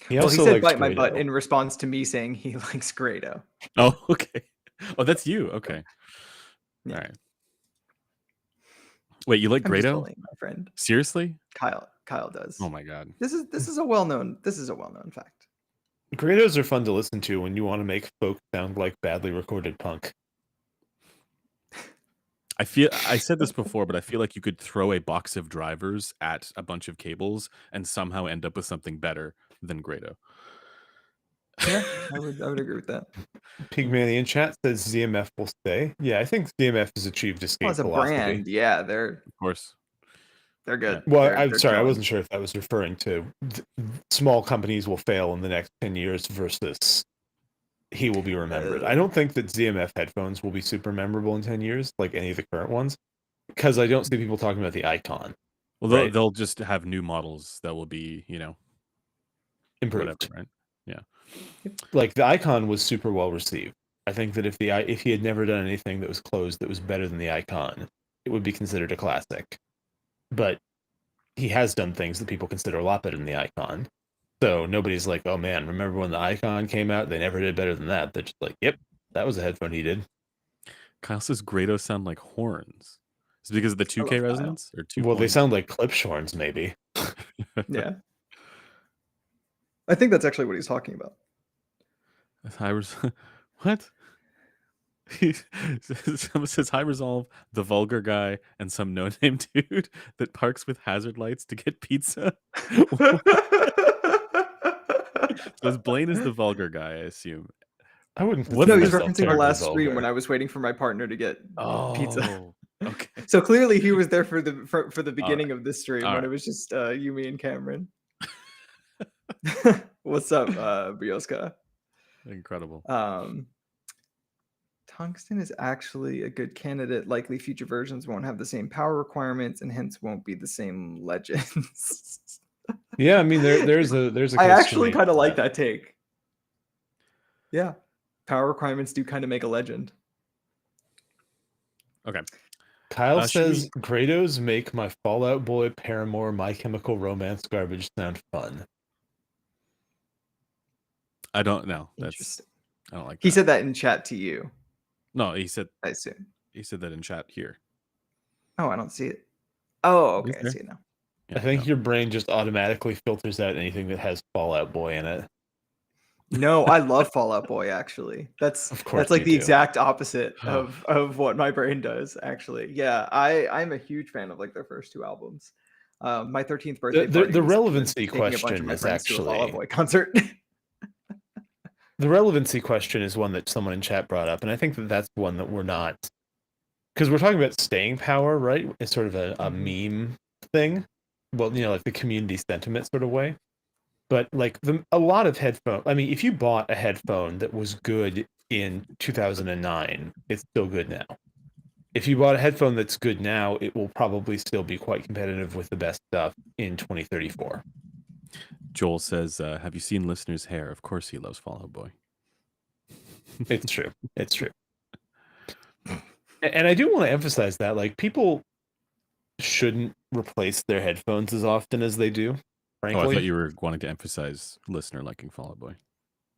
He said "bite my butt" in response to me saying he likes Grado. Oh, okay. Oh, that's you. Okay. Yeah. All right. Wait, you like Grado, my friend? Seriously? Kyle does. Oh my god. This is a well-known fact. Grados are fun to listen to when you want to make folk sound like badly recorded punk. I said this before, but I feel like you could throw a box of drivers at a bunch of cables and somehow end up with something better than Grado. Yeah, I would agree with that. Pigmani in chat says ZMF will stay. Yeah, I think ZMF has achieved escape as a velocity. brand, yeah, they're Of course. they're good. Well, they're I'm sorry, killing. I wasn't sure if that was referring to small companies will fail in the next 10 years versus he will be remembered. I don't think that ZMF headphones will be super memorable in 10 years, like any of the current ones, because I don't see people talking about the Icon. Well, they'll just have new models that will be, improved. Whatever, right? Yeah. Like the Icon was super well received. I think that if he had never done anything that was closed that was better than the Icon, it would be considered a classic. But he has done things that people consider a lot better than the Icon. So nobody's like, oh man, remember when the Icon came out? They never did better than that. They're just like, yep, that was a headphone he did. Kyle says Grado sound like horns. Is it because of the 2K resonance? Or 2. Well, they sound like Klipsch horns, maybe. Yeah. I think that's actually what he's talking about. What? Someone says high resolve, the vulgar guy, and some no-name dude that parks with hazard lights to get pizza. So Blaine is the vulgar guy, I assume. I wouldn't. No, he's referencing the last stream when I was waiting for my partner to get pizza. Okay. So clearly he was there for the beginning of this stream when it was just you, me, and Cameron. What's up, Brioska? Incredible. Tungsten is actually a good candidate. Likely future versions won't have the same power requirements and hence won't be the same legends. Yeah, I mean there's a I actually kind of like that take. Yeah. Power requirements do kind of make a legend. Okay. Kyle says Grados make my Fallout Boy, Paramore, My Chemical Romance garbage sound fun. I don't know. Interesting. I don't like that. He said that in chat to you. No, he said I assume. He said that in chat here. Oh, I don't see it. Oh, okay. I see it now. Yeah, I think your brain just automatically filters out anything that has Fallout Boy in it. No, I love Fallout Boy, actually. That's like the exact opposite of what my brain does, actually. Yeah, I'm a huge fan of like their first 2 albums. My 13th birthday party the relevancy question is actually a Fallout Boy concert. The relevancy question is one that someone in chat brought up, and I think that that's one that we're not, because we're talking about staying power, right? It's sort of a meme thing. Well, like the community sentiment sort of way. But like a lot of headphones, I mean, if you bought a headphone that was good in 2009, it's still good now. If you bought a headphone that's good now, it will probably still be quite competitive with the best stuff in 2034. Joel says, "Have you seen Listener's hair? Of course he loves Fall Out Boy." It's true. It's true. And I do want to emphasize that, like, people shouldn't replace their headphones as often as they do, Oh, I thought frankly. you were wanting to emphasize Listener liking Fall Out Boy.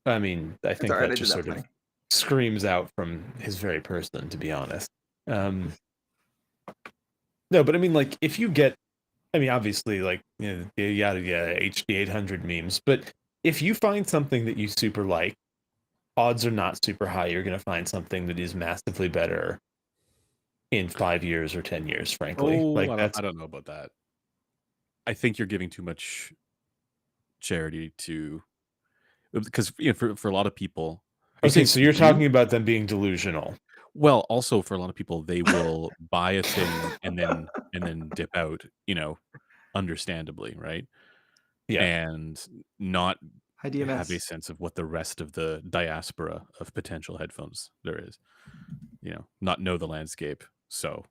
I mean, I It's think all right. that I just did that sort of funny. screams out from his very person, to be honest. No, but I mean, like, if you get, I mean, obviously, like, you know, the yada yada HD 800 memes, but if you find something that you super like, odds are not super high you're going to find something that is massively better in 5 years or 10 years, frankly. Oh, Like, I that's, don't know about that. I think you're giving too much charity to, because for a lot of people, are you okay, saying so for you're you? talking about them being delusional. Well, also for a lot of people, they will buy a thing and then dip out, understandably, right? Yeah. And not Hi, have a DMS. sense of what the rest of the diaspora of potential headphones there is. Not know the landscape. So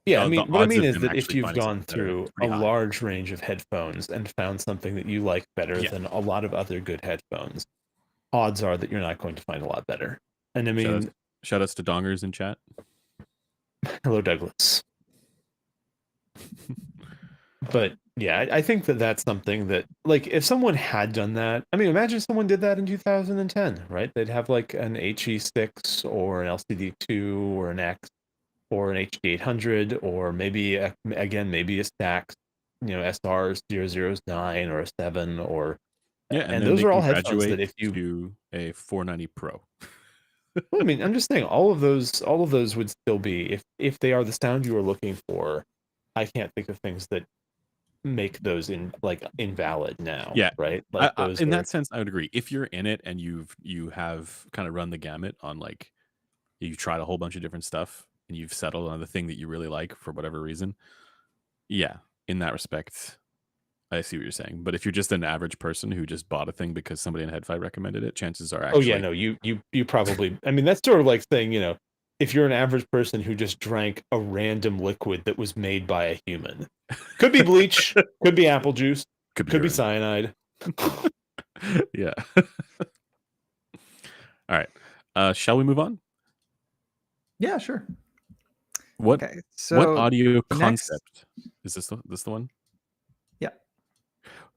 Yeah, I the mean, what I odds mean of is them that if actually you've finding gone something better, through it's a pretty high. large range of headphones and found something that you like better Yeah. than a lot of other good headphones, odds are that you're not going to find a lot better. And I mean, Shout outs to dongers in chat. hello, Douglas. But yeah, I think that that's something that, like, if someone had done that, I mean, imagine someone did that in 2010, right? They'd have like an HE6 or an LCD2 or an X or an HD 800 or maybe, again, maybe a Stax, SR 009 or a 7 or, Yeah, and and then those they are all can headphones that graduate if you, to a 490 Pro. well, I mean, I'm just saying all of those would still be, if they are the sound you are looking for. I can't think of things that make those invalid now, Yeah, right? Like those in are, that sense, I would agree. If you're in it and you have kind of run the gamut on, like, you've tried a whole bunch of different stuff and you've settled on the thing that you really like for whatever reason, yeah, in that respect, I see what you're saying. But if you're just an average person who just bought a thing because somebody in HeadFi recommended it, chances are oh yeah, actually, no, you probably, I mean, that's sort of like saying, if you're an average person who just drank a random liquid that was made by a human, could be bleach, could be apple juice, could be could be urine. cyanide. Yeah. All right. Shall we move on? Yeah, sure. What Okay, what so audio next, concept is this the one? yeah.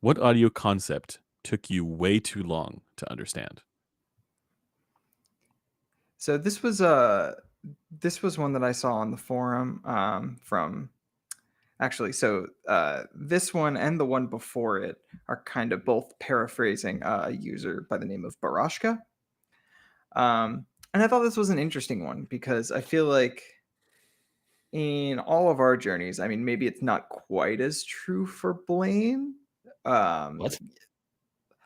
What audio concept took you way too long to understand? So this was one that I saw on the forum from actually. So this one and the one before it are kind of both paraphrasing a user by the name of Barashka. And I thought this was an interesting one because I feel like in all of our journeys, I mean, maybe it's not quite as true for Blaine. Um, What?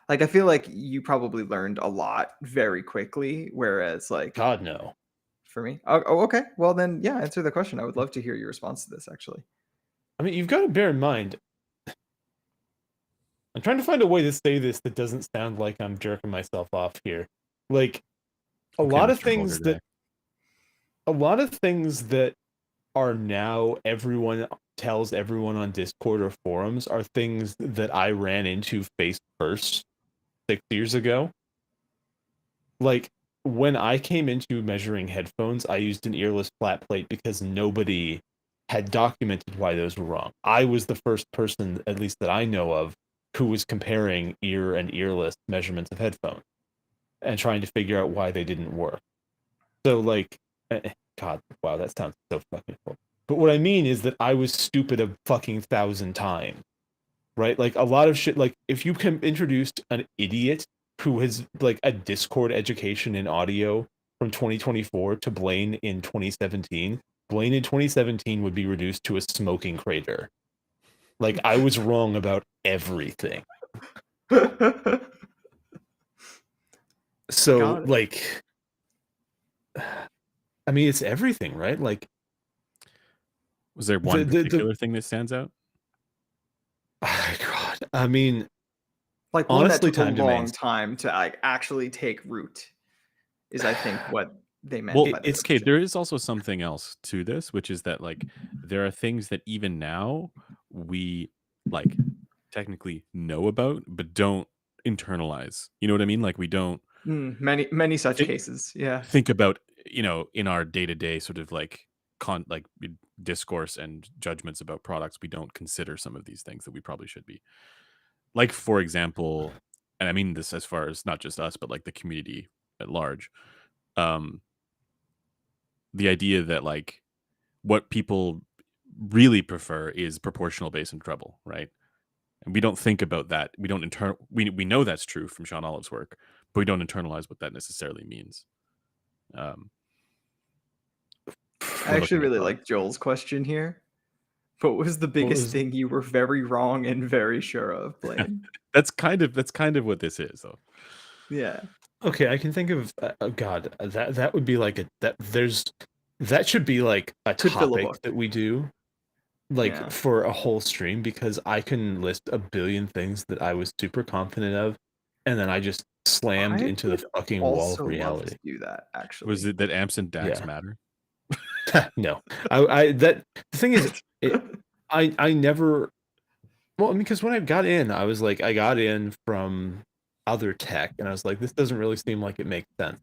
like I feel like you probably learned a lot very quickly, whereas like God, no. for me, okay, well then, yeah, answer the question. I would love to hear your response to this. Actually, I mean, you've got to bear in mind, I'm trying to find a way to say this that doesn't sound like I'm jerking myself off here. Like, a Okay, lot of Mr. Vulgar things Guy. that a lot of things that are now everyone tells everyone on Discord or forums are things that I ran into face first 6 years ago. Like, when I came into measuring headphones, I used an earless flat plate because nobody had documented why those were wrong. I was the first person, at least that I know of, who was comparing ear and earless measurements of headphones and trying to figure out why they didn't work. So, like, God, wow, that sounds so fucking cool. But what I mean is that I was stupid a fucking thousand times, right? Like, a lot of shit, like, if you can introduce an idiot who has, like, a Discord education in audio from 2024 to Blaine in 2017, Blaine in 2017 would be reduced to a smoking crater. Like, I was wrong about everything. So, got it. like, I mean, it's everything, right? Like, Was there the one the particular thing that stands out? oh God, I mean, Like one that Honestly, took a time long domains. time to like actually take root is I think what they meant Well, by the it's okay. decision. There is also something else to this, which is that like there are things that even now we like technically know about, but don't internalize. You know what I mean? Like we don't Many such thi- cases. Yeah. think about, in our day to day sort of like discourse and judgments about products. We don't consider some of these things that we probably should be. Like for example, and I mean this as far as not just us, but like the community at large. Um, the idea that like what people really prefer is proportional bass and treble, right? And we don't think about that. We don't we know that's true from Sean Olive's work, but we don't internalize what that necessarily means. Um, I when actually looking at really products. like Joel's question here. What was the What biggest was thing you were very wrong and very sure of, Blaine? That's kind of what this is, though. Yeah. okay? I can think of oh God, that would be like that should be like a Could fill a topic book. that we do like Yeah. for a whole stream, because I can list a billion things that I was super confident of, and then I just slammed I into the would fucking wall of also love to reality. do that, Was actually. it that amps and DAX Yeah. matter? No, I that the thing is, I never. Well, I mean, because when I got in, I was like, I got in from other tech, and I was like, this doesn't really seem like it makes sense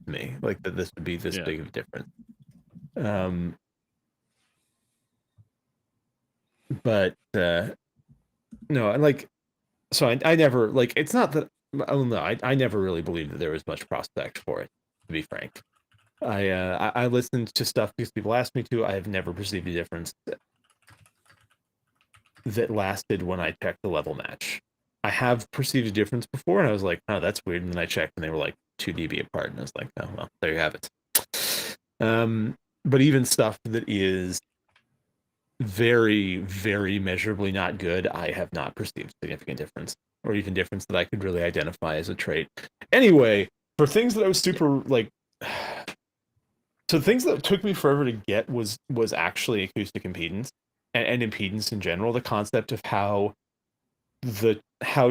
to me, like that this would be this Yeah. big of a difference. Um, but no, and like, so I never like. It's not that. Oh no, I never really believed that there was much prospect for it. To be frank, I listened to stuff because people asked me to. I have never perceived a difference that lasted when I checked the level match. I have perceived a difference before, and I was like, oh, that's weird. And then I checked, and they were like 2 dB apart, and I was like, oh well, there you have it. But even stuff that is very, very measurably not good, I have not perceived significant difference, or even difference that I could really identify as a trait. Anyway, for things that I was super like, so things that took me forever to get was actually acoustic impedance and impedance in general. The concept of how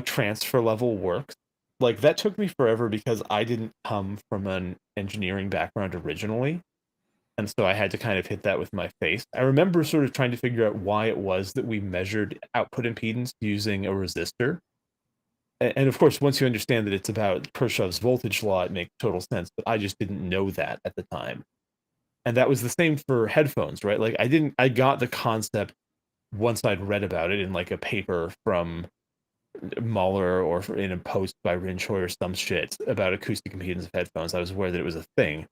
transfer level works, like that took me forever because I didn't come from an engineering background originally, and so I had to kind of hit that with my face. I remember sort of trying to figure out why it was that we measured output impedance using a resistor. And of course, once you understand that it's about Kirchhoff's voltage law, it makes total sense. But I just didn't know that at the time. And that was the same for headphones, right? Like I got the concept once I'd read about it in like a paper from Mahler or in a post by Rinchoy or some shit about acoustic impedance of headphones. I was aware that it was a thing,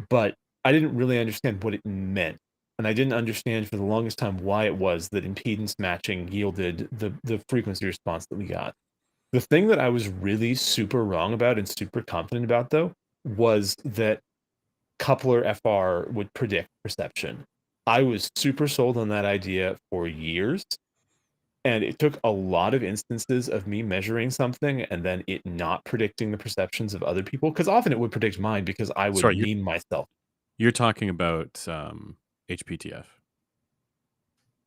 but I didn't really understand what it meant. And I didn't understand for the longest time why it was that impedance matching yielded the frequency response that we got. The thing that I was really super wrong about and super confident about, though, was that coupler FR would predict perception. I was super sold on that idea for years. And it took a lot of instances of me measuring something and then it not predicting the perceptions of other people. Because often it would predict mine because I would Sorry, mean myself. you're talking about HPTF.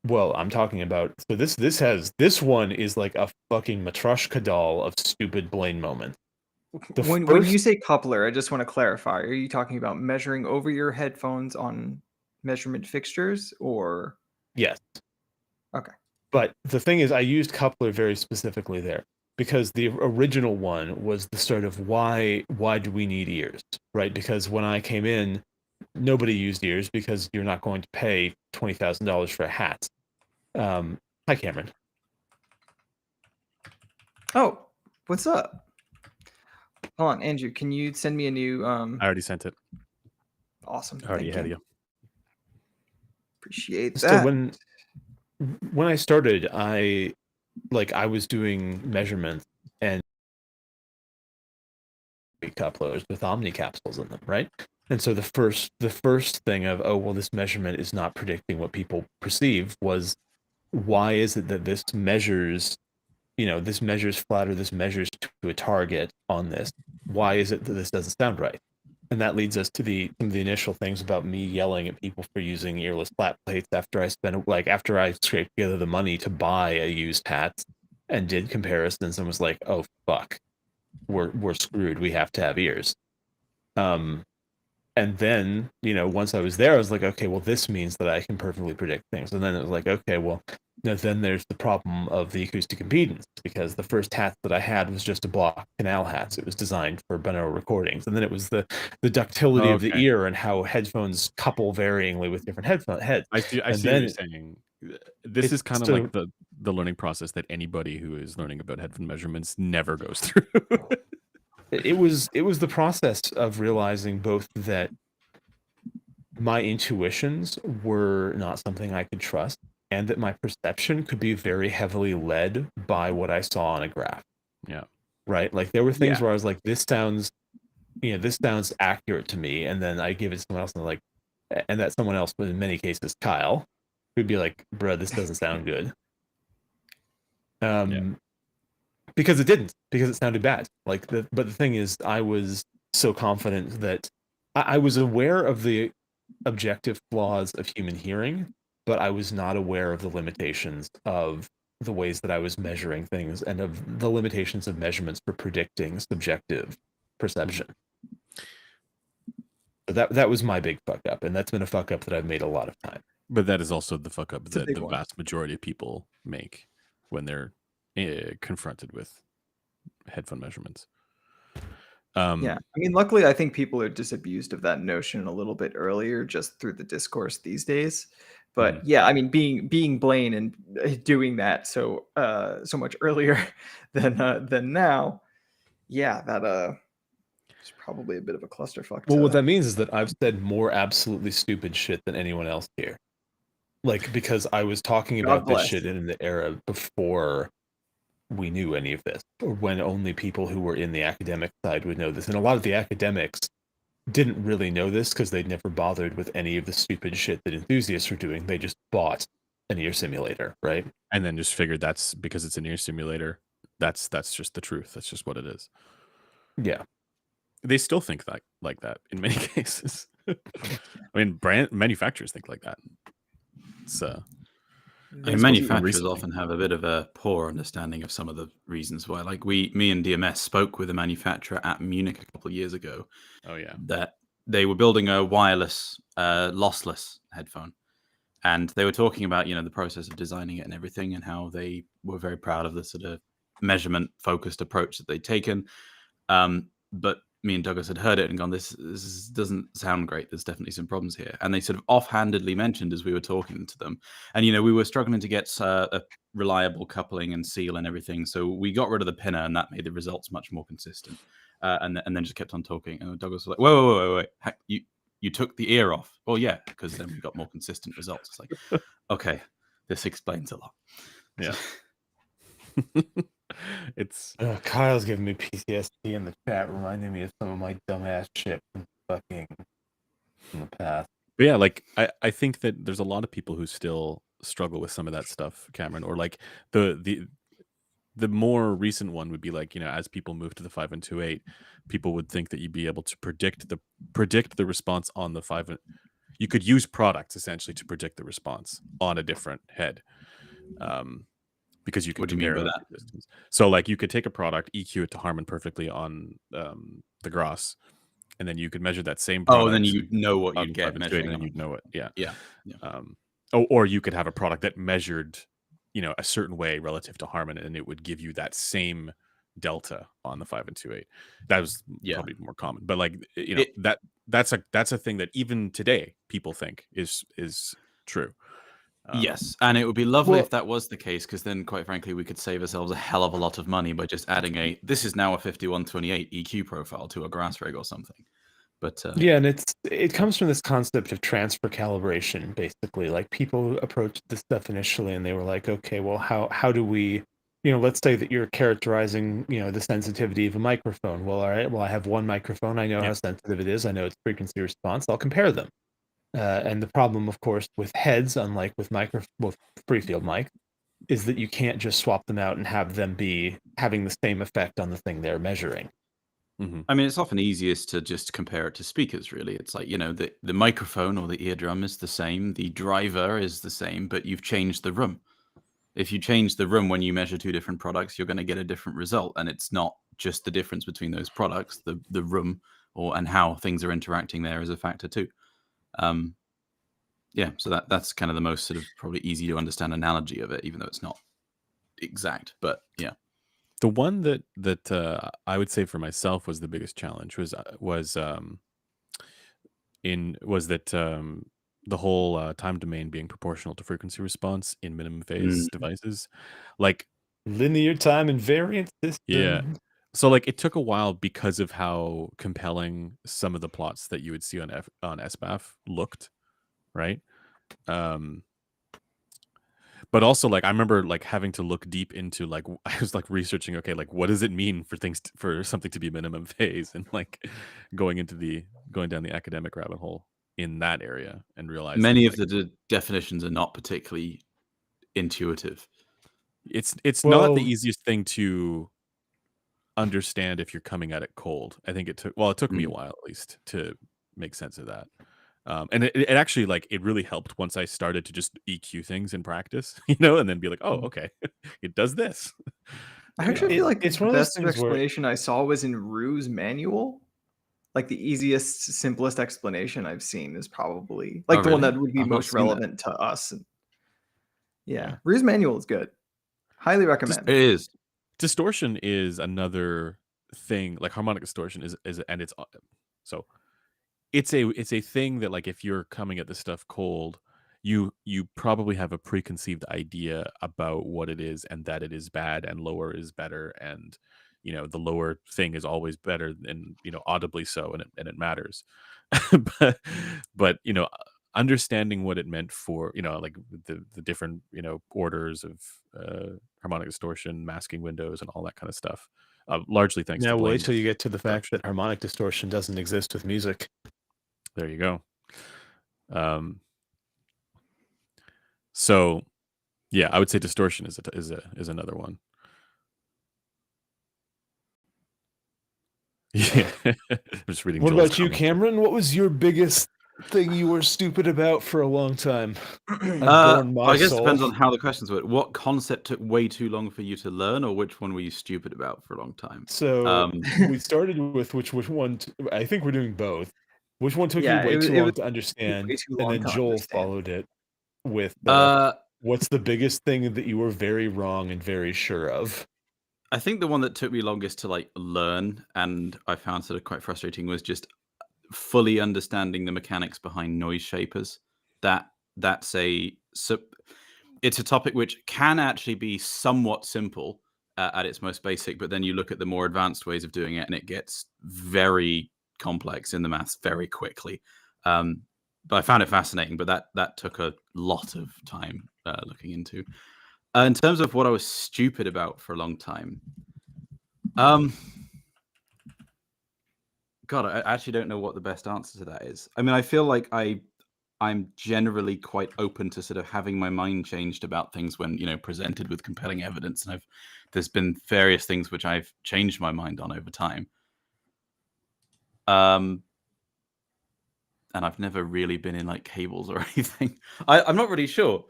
Well, I'm talking about, so this one is like a fucking Matryoshka doll of stupid Blaine moments. The When you first, say coupler, I just want to clarify. Are you talking about measuring over your headphones on measurement fixtures or yes, okay. but the thing is, I used coupler very specifically there because the original one was the sort of why do we need ears, right? Because when I came in, nobody used ears because you're not going to pay $20,000 for a hat. Hi, Cameron. Oh, what's up? Hold on, Andrew, can you send me a new I already sent it. awesome. I already Thank ahead of you. you. Appreciate So that. when I started, I was doing measurements and couplers with omni capsules in them, right? And so the first thing of, oh well, this measurement is not predicting what people perceive, was why is it that this measures, this measures flat, or this measures to a target on this? Why is it that this doesn't sound right? And that leads us to some of the initial things about me yelling at people for using earless flat plates after I spent after I scraped together the money to buy a used hat. and did comparisons and was like, oh fuck, we're screwed. We have to have ears. And then, once I was there, I was like, okay, well, this means that I can perfectly predict things. And then it was like, okay, well, then there's the problem of the acoustic impedance, because the first hat that I had was just a block canal hats. It was designed for binaural recordings. And then it was the ductility of the Okay. ear and how headphones couple varyingly with different headphone heads. I see And what then you're saying. This is kind of like the learning process that anybody who is learning about headphone measurements never goes through. it was the process of realizing both that my intuitions were not something I could trust, and that my perception could be very heavily led by what I saw on a graph. Yeah. Right? Like there were things Yeah. where I was like, this sounds accurate to me, and then I give it to someone else, and they're like, and that someone else, but in many cases Kyle, who'd be like, bro, this doesn't sound good. Because it didn't, because it sounded bad. But the thing is, I was so confident that I was aware of the objective flaws of human hearing, but I was not aware of the limitations of the ways that I was measuring things, and of the limitations of measurements for predicting subjective perception. But that was my big fuck up, and that's been a fuck up that I've made a lot of time. But that is also the fuck up It's a that big the one. vast majority of people make when they're confronted with headphone measurements. Yeah, I mean, luckily, I think people are disabused of that notion a little bit earlier, just through the discourse these days. But yeah, I mean, being Blaine and doing that so much earlier than now, yeah, that is probably a bit of a clusterfuck. Well, what that means is that I've said more absolutely stupid shit than anyone else here. Like, because I was talking about this shit in the era before we knew any of this, or when only people who were in the academic side would know this. And a lot of the academics didn't really know this because they'd never bothered with any of the stupid shit that enthusiasts were doing. They just bought an ear simulator, right? And then just figured that's because it's an ear simulator. That's just the truth. That's just what it is. Yeah. They still think like that in many cases. I mean, manufacturers think like that. So manufacturers often have a bit of a poor understanding of some of the reasons why. Like me and DMS spoke with a manufacturer at Munich a couple of years ago. Oh yeah, that they were building a wireless, lossless headphone, and they were talking about the process of designing it and everything, and how they were very proud of the sort of measurement focused approach that they'd taken. But me and Douglas had heard it and gone, this doesn't sound great. There's definitely some problems here. And they sort of offhandedly mentioned as we were talking to them. And, we were struggling to get a reliable coupling and seal and everything. So we got rid of the pinner, and that made the results much more consistent. And then just kept on talking. And Douglas was like, wait. You took the ear off. Well, yeah, because then we got more consistent results. It's like, okay, this explains a lot. Yeah. It's Kyle's giving me PTSD in the chat, reminding me of some of my dumbass shit from in the past. But yeah, like I think that there's a lot of people who still struggle with some of that stuff, Cameron, or like the more recent one would be like, as people move to the 5 and 2/8, people would think that you'd be able to predict the response on the 5 and you could use products essentially to predict the response on a different head. Because you can compare that. So like you could take a product, EQ it to Harman perfectly on the Gross, and then you could measure that same product. Oh, and then you know what you'd get measuring, and you'd know it. Yeah. Yeah. Or you could have a product that measured, a certain way relative to Harman, and it would give you that same delta on the 5 and 2/8. That was probably more common, but like that's a thing that even today people think is true. Yes, and it would be lovely if that was the case, because then, quite frankly, we could save ourselves a hell of a lot of money by just adding this is now a 5128 EQ profile to a grass rig or something. But yeah, and it comes from this concept of transfer calibration, basically. Like, people approached this stuff initially, and they were like, okay, well, how do we, let's say that you're characterizing, the sensitivity of a microphone. Well, all right, well, I have one microphone. I know how sensitive it is. I know its frequency response. I'll compare them. And the problem, of course, with heads, unlike with free field mic, is that you can't just swap them out and have them be having the same effect on the thing they're measuring. Mm-hmm. I mean, it's often easiest to just compare it to speakers, really. It's like, the microphone or the eardrum is the same, the driver is the same, but you've changed the room. If you change the room when you measure two different products, you're going to get a different result, and it's not just the difference between those products. The room and how things are interacting there is a factor too. Yeah, so that's kind of the most sort of probably easy to understand analogy of it, even though it's not exact. But yeah, The one that I would say for myself was the biggest challenge was that the whole time domain being proportional to frequency response in minimum phase devices. Like, Linear time invariant yeah. system. So like it took a while because of how compelling some of the plots that you would see on SBAF looked, right? Um but also like I remember like having to look deep into like I was like researching, okay, like what does it mean for for something to be minimum phase, and like going down the academic rabbit hole in that area and realizing many of like the definitions are not particularly intuitive. it's not the Well, easiest thing to understand if you're coming at it cold. I think it took me a while at least to make sense of that. And it actually like it really helped once I started to just EQ things in practice, and then be like, oh, okay, it does this. I actually feel like it's the one of those best things where explanation I saw was in Rue's manual. Like the easiest, simplest explanation I've seen is probably like Oh, the one really? that would be I've not most seen that. relevant to us. And Yeah. Rue's manual is good. Highly It recommend. is. Distortion is another thing. Like harmonic distortion is and it's so it's a thing that like if you're coming at this stuff cold, you probably have a preconceived idea about what it is, and that it is bad and lower is better, and the lower thing is always better, and audibly so, and it matters. but understanding what it meant for like the different orders of harmonic distortion, masking windows, and all that kind of stuff, largely thanks to now wait Blaine. till you get to the fact that harmonic distortion doesn't exist with music. There you go. So yeah, I would say distortion is another one. Yeah. I'm just reading What Joel's about you, comments. Cameron? What was your biggest thing you were stupid about for a long time? I guess it depends on how the questions were. What concept took way too long for you to learn, or which one were you stupid about for a long time? So we started with which one? I think we're doing both. Which one took you Yeah, way it too was long to understand? way too And long then to Joel understand. followed it with Uh, what's the biggest thing that you were very wrong and very sure of? I think the one that took me longest to like learn, and I found sort of quite frustrating, was just fully understanding the mechanics behind noise shapers. That's it's a topic which can actually be somewhat simple at its most basic, but then you look at the more advanced ways of doing it, and it gets very complex in the maths very quickly. But I found it fascinating. But that took a lot of time looking into. In terms of what I was stupid about for a long time, God, I actually don't know what the best answer to that is. I mean, I feel like I'm generally quite open to sort of having my mind changed about things when presented with compelling evidence, and there's been various things which I've changed my mind on over time. And I've never really been in like cables or anything. I'm not really sure.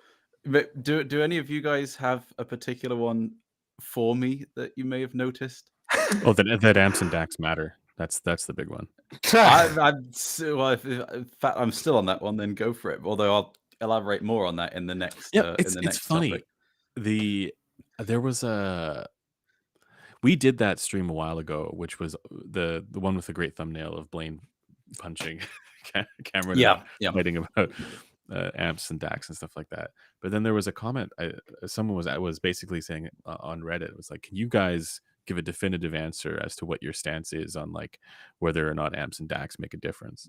But do any of you guys have a particular one for me that you may have noticed? Oh, that amps and DACs matter. That's the big one. I'm still on that one. Then go for it. Although I'll elaborate more on that in the next. Yeah, it's next funny. topic. There was we did that stream a while ago, which was the one with the great thumbnail of Blaine punching Cameron Yeah, and fighting about amps and DACs and stuff like that. But then there was a comment. Someone was basically saying on Reddit, it was like, "Can you guys give a definitive answer as to what your stance is on like whether or not amps and DACs make a difference?"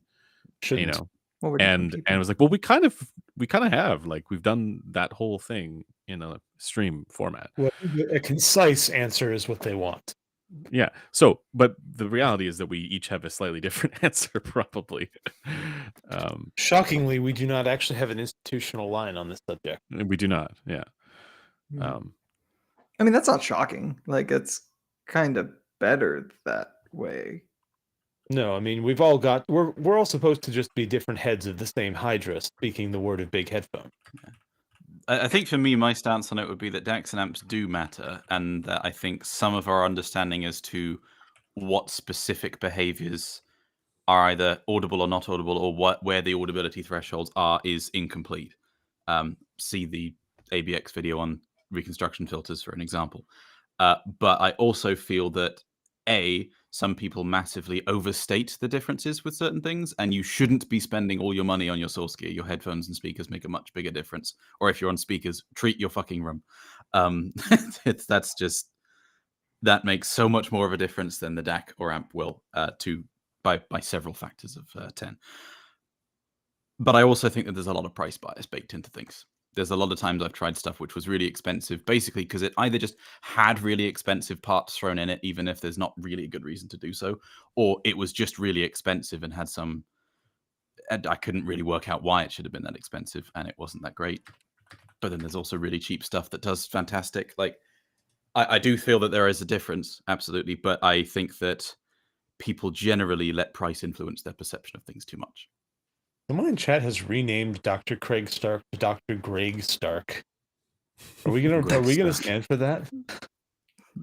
Shouldn't. Well, we're And different it people. was like, well, we kind of have, like, we've done that whole thing in a stream format. Well, a concise answer is what they want. Yeah. So, but the reality is that we each have a slightly different answer, probably. Shockingly, we do not actually have an institutional line on this subject. We do not. Yeah. I mean, that's not shocking. Like, it's kind of better that way. No, I mean we've all got we're all supposed to just be different heads of the same hydra, speaking the word of Big Headphone. I think for me, my stance on it would be that DACs and amps do matter, and that I think some of our understanding as to what specific behaviors are either audible or not audible, or where the audibility thresholds are, is incomplete. See the ABX video on reconstruction filters for an example. But I also feel that some people massively overstate the differences with certain things, and you shouldn't be spending all your money on your source gear. Your headphones and speakers make a much bigger difference. Or if you're on speakers, treat your fucking room. That makes so much more of a difference than the DAC or amp will, by several factors of 10. But I also think that there's a lot of price bias baked into things. There's a lot of times I've tried stuff which was really expensive, basically because it either just had really expensive parts thrown in it, even if there's not really a good reason to do so, or it was just really expensive and had some, and I couldn't really work out why it should have been that expensive, and it wasn't that great. But then there's also really cheap stuff that does fantastic. Like, I do feel that there is a difference, absolutely, but I think that people generally let price influence their perception of things too much. Someone in chat has renamed Dr. Craig Stark to Dr. Greg Stark. Are we gonna stand for that?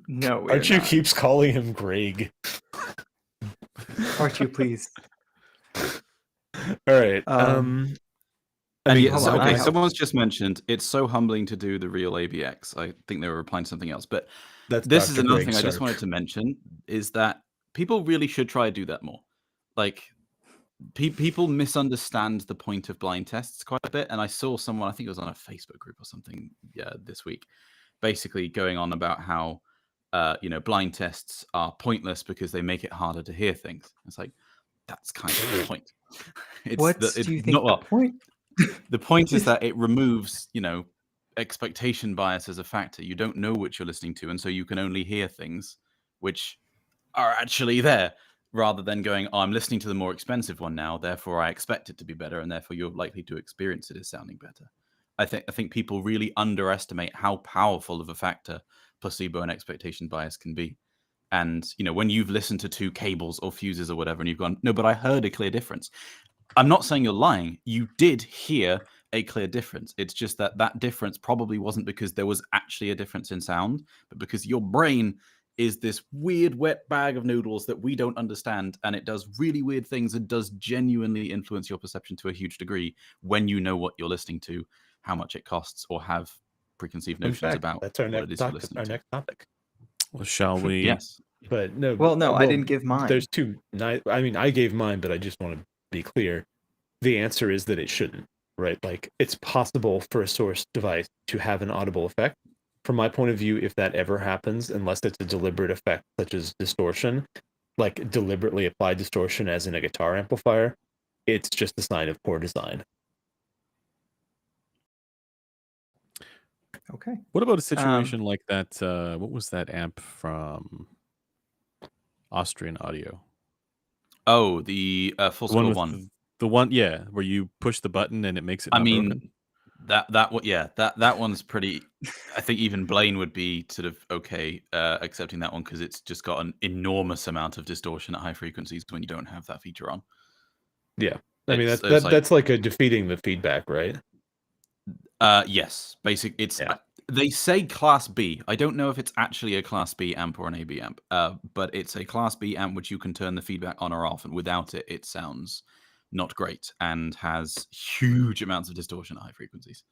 No, we're Archie not. keeps calling him Greg. Archie, please. All right. Someone's just mentioned it's so humbling to do the real ABX. I think they were replying to something else, but this Dr. is another Greg thing I just Stark. wanted to mention, is that people really should try to do that more. Like, people misunderstand the point of blind tests quite a bit, and I saw someone, I think it was on a Facebook group or something, this week, basically going on about how blind tests are pointless because they make it harder to hear things. It's like, that's kind of the point. What do you think the point? The point is that it removes, expectation bias as a factor. You don't know what you're listening to, and so you can only hear things which are actually there, rather than going, I'm listening to the more expensive one now, therefore I expect it to be better, and therefore you're likely to experience it as sounding better. I think people really underestimate how powerful of a factor placebo and expectation bias can be. And, when you've listened to two cables or fuses or whatever, and you've gone, no, but I heard a clear difference. I'm not saying you're lying. You did hear a clear difference. It's just that difference probably wasn't because there was actually a difference in sound, but because your brain is this weird wet bag of noodles that we don't understand, and it does really weird things and does genuinely influence your perception to a huge degree when you know what you're listening to, how much it costs, or have preconceived notions about that's our what it is you're listening to. next topic. Well, shall we? Yes. But no. Well, no, I didn't give mine. There's two. I mean, I gave mine, but I just want to be clear. The answer is that it shouldn't, right? Like, it's possible for a source device to have an audible effect. From my point of view, if that ever happens, unless it's a deliberate effect, such as distortion, like deliberately applied distortion as in a guitar amplifier, it's just a sign of poor design. Okay. What about a situation like that? What was that amp from Austrian Audio? Oh, the Full Score one. The one, yeah, where you push the button and it makes it not broken? That one's pretty. I think even Blaine would be sort of okay accepting that one, because it's just got an enormous amount of distortion at high frequencies when you don't have that feature on. Yeah, I mean that's like a defeating the feedback, right? Yes, they say Class B. I don't know if it's actually a Class B amp or an AB amp, but it's a Class B amp which you can turn the feedback on or off, and without it, it sounds not great and has huge amounts of distortion at high frequencies.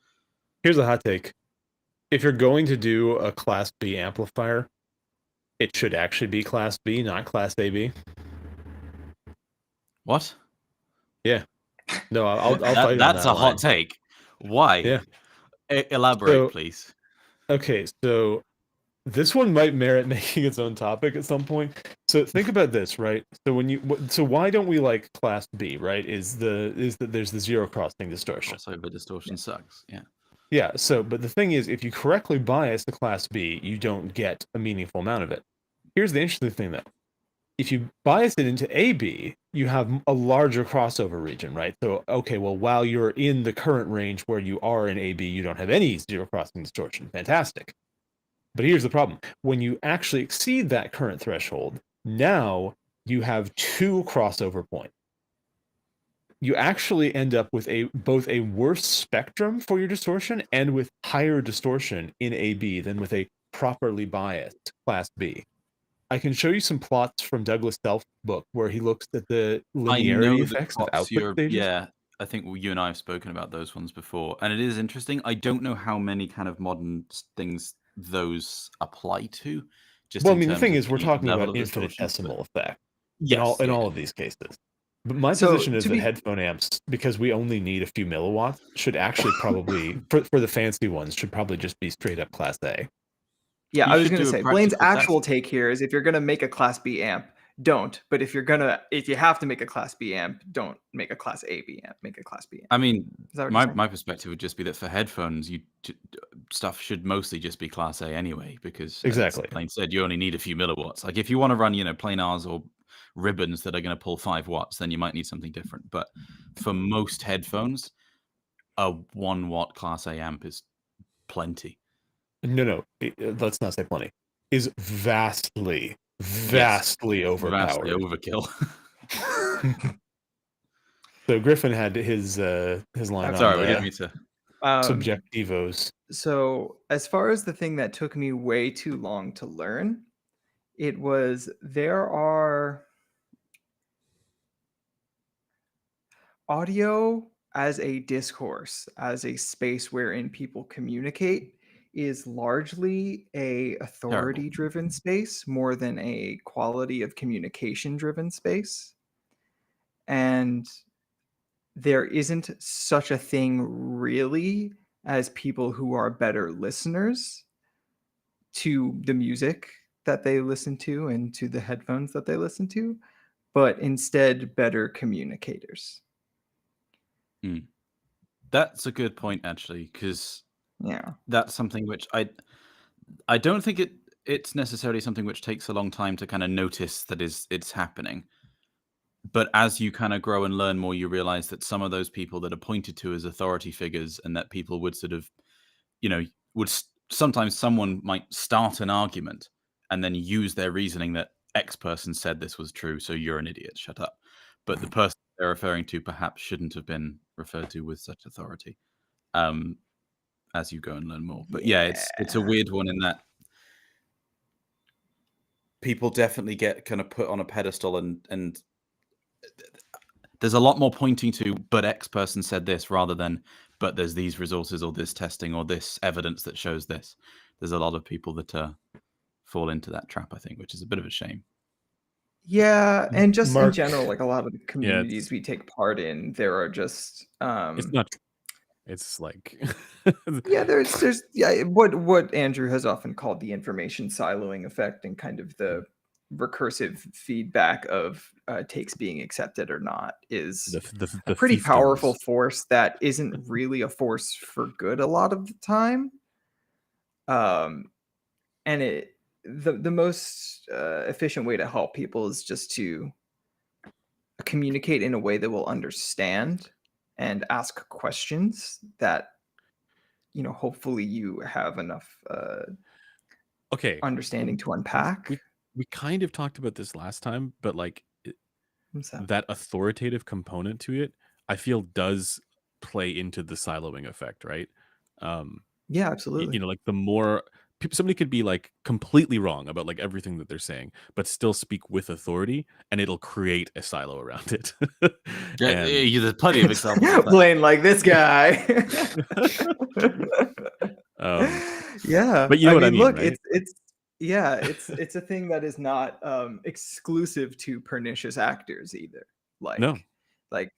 Here's a hot take. If you're going to do a Class B amplifier, it should actually be Class B, not Class AB. What? Yeah. No, I'll fight that's on that a hot take. Why? Yeah. Elaborate, please. Okay, so this one might merit making its own topic at some point. So think about this, right? So why don't we like Class B, right? Is that there's the zero crossing distortion. Crossover distortion sucks. Yeah. Yeah. So, but the thing is, if you correctly bias the Class B, you don't get a meaningful amount of it. Here's the interesting thing, though. If you bias it into AB, you have a larger crossover region, right? So, okay, well, while you're in the current range where you are in AB, you don't have any zero crossing distortion. Fantastic. But here's the problem. When you actually exceed that current threshold, now you have two crossover points. you actually end up with both a worse spectrum for your distortion and with higher distortion in AB than with a properly biased Class B. I can show you some plots from Douglas Self's book where he looks at the I linearity know the effects of plots output stages. yeah, I think you and I have spoken about those ones before, and it is interesting. I don't know how many kind of modern things those apply to, just Well, I in mean, the terms thing of is, we're the talking level about of distortion, but infinitesimal effect in yes, in yeah, all yeah. of these cases. But my So position is to that be headphone amps, because we only need a few milliwatts, should actually probably for the fancy ones should probably just be straight up Class A. Yeah, You I was should gonna do a say Blaine's practical actual test. take here is if you're gonna make a Class B amp, don't. But if you have to make a Class B amp, don't make a Class AB amp. Make a Class B amp. I mean, Is that what you're saying? my perspective would just be that for headphones, stuff should mostly just be Class A anyway, because as Exactly. Blaine said, you only need a few milliwatts. Like if you want to run, plain R's or ribbons that are going to pull 5 watts, then you might need something different. But for most headphones, a 1 watt Class A amp is plenty. No, let's not say plenty. Is vastly Yes, vastly vastly overpowered. overkill. So Griffin had his line on Sorry, we didn't the mean to. subjectivos. So as far as the thing that took me way too long to learn, it was there are audio as a discourse, as a space wherein people communicate is largely a authority driven space more than a quality of communication driven space. And there isn't such a thing really as people who are better listeners to the music that they listen to and to the headphones that they listen to, but instead better communicators. That's a good point, actually, because Yeah. that's something which I don't think it's necessarily something which takes a long time to kind of notice that it's happening. But as you kind of grow and learn more, you realize that some of those people that are pointed to as authority figures, and that people would sort of, sometimes someone might start an argument and then use their reasoning that X person said this was true, so you're an idiot, shut up. But the person they're referring to perhaps shouldn't have been referred to with such authority. As you go and learn more. But yeah, it's a weird one in that people definitely get kind of put on a pedestal, and there's a lot more pointing to, but X person said this, rather than, but there's these resources or this testing or this evidence that shows this. There's a lot of people that fall into that trap, I think, which is a bit of a shame. Yeah, and just in Mark, general, like a lot of the Yeah, communities we take part in, there are just it's not. It's like yeah, there's yeah, what Andrew has often called the information siloing effect and kind of the recursive feedback of takes being accepted or not is the a pretty powerful fiefdoms. force that isn't really a force for good a lot of the time. And the most efficient way to help people is just to communicate in a way that will understand and ask questions that hopefully you have enough Okay, understanding to unpack. we kind of talked about this last time, but like So, that authoritative component to it, I feel does play into the siloing effect, right? yeah, absolutely. Like the more somebody could be like completely wrong about like everything that they're saying, but still speak with authority, and it'll create a silo around it. And There's plenty of examples of that. Blaine, like this guy. Yeah, but you know what I mean, look, right? it's a thing that is not exclusive to pernicious actors either. No, Like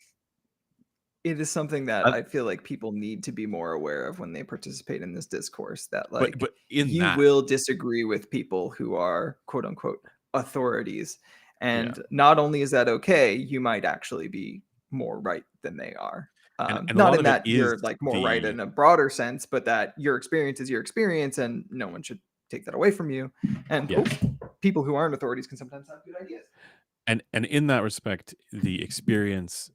it is something that I feel like people need to be more aware of when they participate in this discourse, that like but in you that, will disagree with people who are quote unquote authorities. yeah, And not only is that okay, you might actually be more right than they are. and a Not lot in of it that is you're like more right the in a broader sense, but that your experience is your experience and no one should take that away from you. And yeah. people who aren't authorities can sometimes have good ideas. And in that respect, the experience,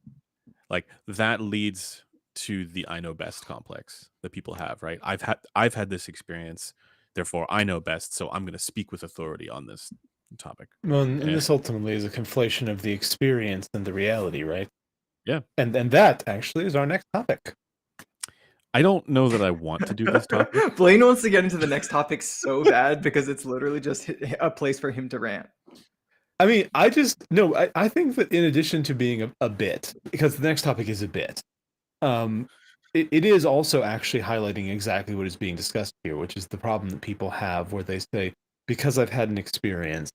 like that leads to the I know best complex that people have, right? I've had this experience, therefore I know best, so I'm going to speak with authority on this topic. Well, and this ultimately is a conflation of the experience and the reality, right? Yeah. And that actually is our next topic. I don't know that I want to do this topic. Blaine wants to get into the next topic so bad because it's literally just a place for him to rant. I mean, I think that in addition to being a bit, because the next topic is a bit, it is also actually highlighting exactly what is being discussed here, which is the problem that people have where they say, because I've had an experience,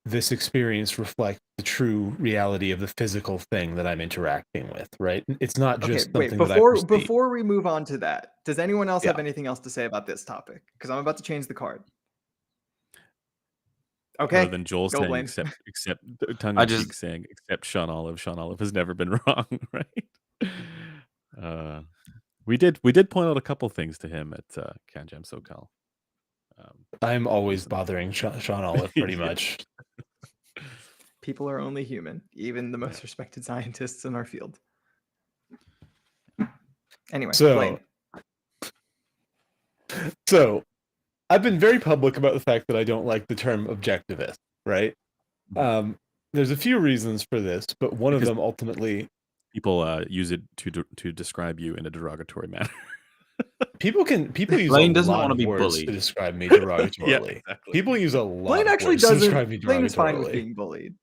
this experience reflects the true reality of the physical thing that I'm interacting with, right? It's not Okay, just wait, something that I perceive. before we move on to that, does anyone else have Yeah. anything else to say about this topic? Because I'm about to change the card. Other Okay, than Joel go saying Blaine. except tongue I in cheek just saying except Sean Olive. Sean Olive has never been wrong, right? We did point out a couple things to him at Can Jam SoCal. I'm always Some- bothering Sean Olive pretty Yeah. much. People are only human, even the most respected scientists in our field. Anyway, So, Blaine. I've been very public about the fact that I don't like the term objectivist, right? There's a few reasons for this, but one Because of them ultimately people use it to describe you in a derogatory manner. people use Blaine a doesn't lot want to of be words to bullied. describe me Yeah, derogatorily. exactly. People use a lot Blaine of actually words to describe me doesn't. Blaine is fine with derogatorily. being bullied.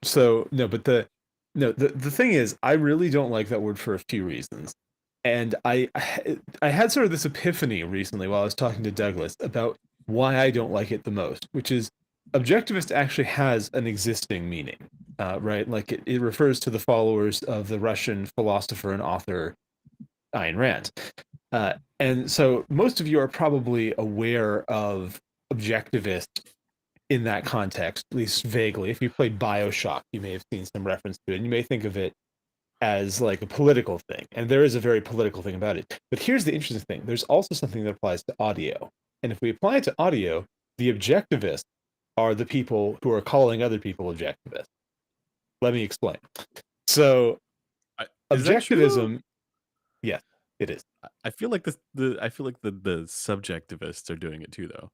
So no, but the thing is, I really don't like that word for a few reasons. And I had sort of this epiphany recently while I was talking to Douglas about why I don't like it the most, which is objectivist actually has an existing meaning, right? Like it refers to the followers of the Russian philosopher and author Ayn Rand. And so most of you are probably aware of objectivist in that context, at least vaguely. If you played Bioshock, you may have seen some reference to it, and you may think of it as like a political thing. And there is a very political thing about it. But here's the interesting thing. There's also something that applies to audio. And if we apply it to audio, the objectivists are the people who are calling other people objectivists. Let me explain. So Is that true, though? objectivism, yes, it is. I feel like the subjectivists are doing it too, though.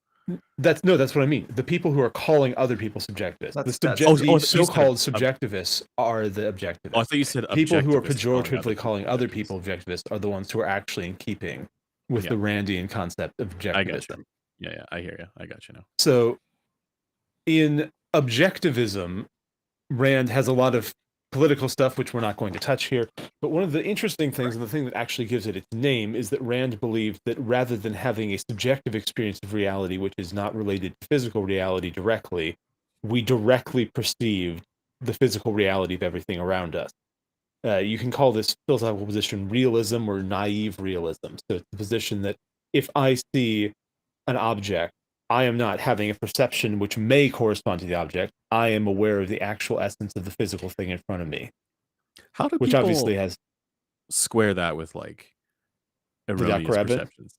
That's what I mean. The people who are calling other people subjectivists. That's The so-called subjectivists are the objectivists. Oh, I thought you said People who are objectivists pejoratively calling other people objectivists are the ones who are actually in keeping with Yeah. the Randian concept of I got objectivism. you. Yeah, I hear you. I got you now. So in objectivism, Rand has a lot of political stuff, which we're not going to touch here. But one of the interesting things, and the thing that actually gives it its name, is that Rand believed that rather than having a subjective experience of reality, which is not related to physical reality directly, we directly perceived the physical reality of everything around us. You can call this philosophical position realism or naive realism. So it's the position that if I see an object, I am not having a perception which may correspond to the object. I am aware of the actual essence of the physical thing in front of me. How do which people obviously has square that with like the erroneous duck rabbit. perceptions?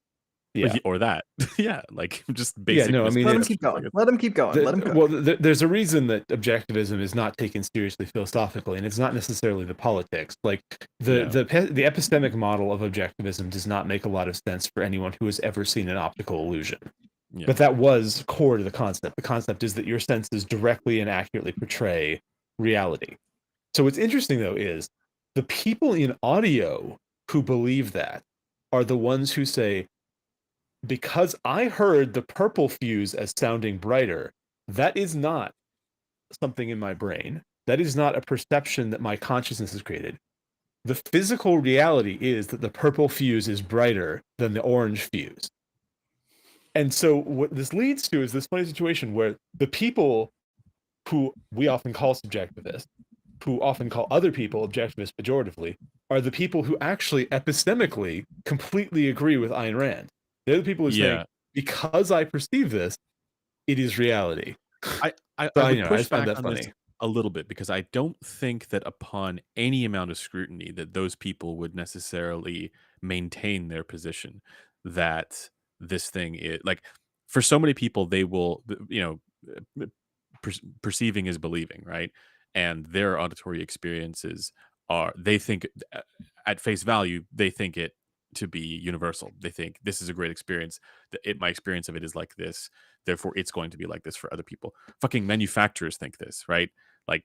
Yeah. Or that. Yeah, like just basic. No, I mean, let him keep going. Let him keep going. Let him cook. Well, there's a reason that objectivism is not taken seriously philosophically, and it's not necessarily the politics. Like the epistemic model of objectivism does not make a lot of sense for anyone who has ever seen an optical illusion. Yeah. But that was core to the concept. The concept is that your senses directly and accurately portray reality. So what's interesting, though, is the people in audio who believe that are the ones who say, because I heard the purple fuse as sounding brighter, that is not something in my brain. That is not a perception that my consciousness has created. The physical reality is that the purple fuse is brighter than the orange fuse. And so what this leads to is this funny situation where the people who we often call subjectivists, who often call other people objectivists pejoratively, are the people who actually epistemically completely agree with Ayn Rand. They're the people who say, because I perceive this, it is reality. I would find that funny a little bit, because I don't think that upon any amount of scrutiny that those people would necessarily maintain their position that this thing is like, for so many people, they will, perceiving is believing, right? And their auditory experiences are, they think at face value, they think it to be universal. They think this is a great experience. My experience of it is like this. Therefore, it's going to be like this for other people. Fucking manufacturers think this, right? Like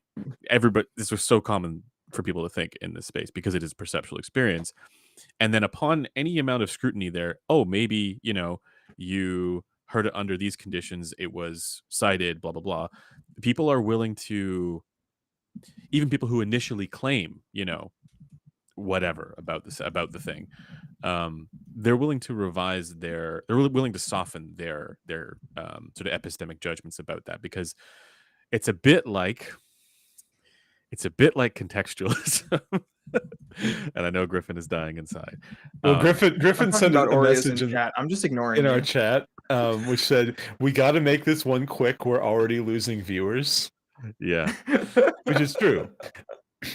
everybody, this was so common for people to think in this space because it is perceptual experience. And then upon any amount of scrutiny there, oh, maybe, you heard it under these conditions, it was cited, blah, blah, blah. People are willing to, even people who initially claim, whatever about the thing, they're willing to revise they're willing to soften their sort of epistemic judgments about that, because it's a bit like contextualism. And I know Griffin is dying inside. Well, I'm Griffin talking sent about a Oreos message in chat. I'm just ignoring in our you. chat, which said, "We got to make this one quick. We're already losing viewers," Yeah, which is true.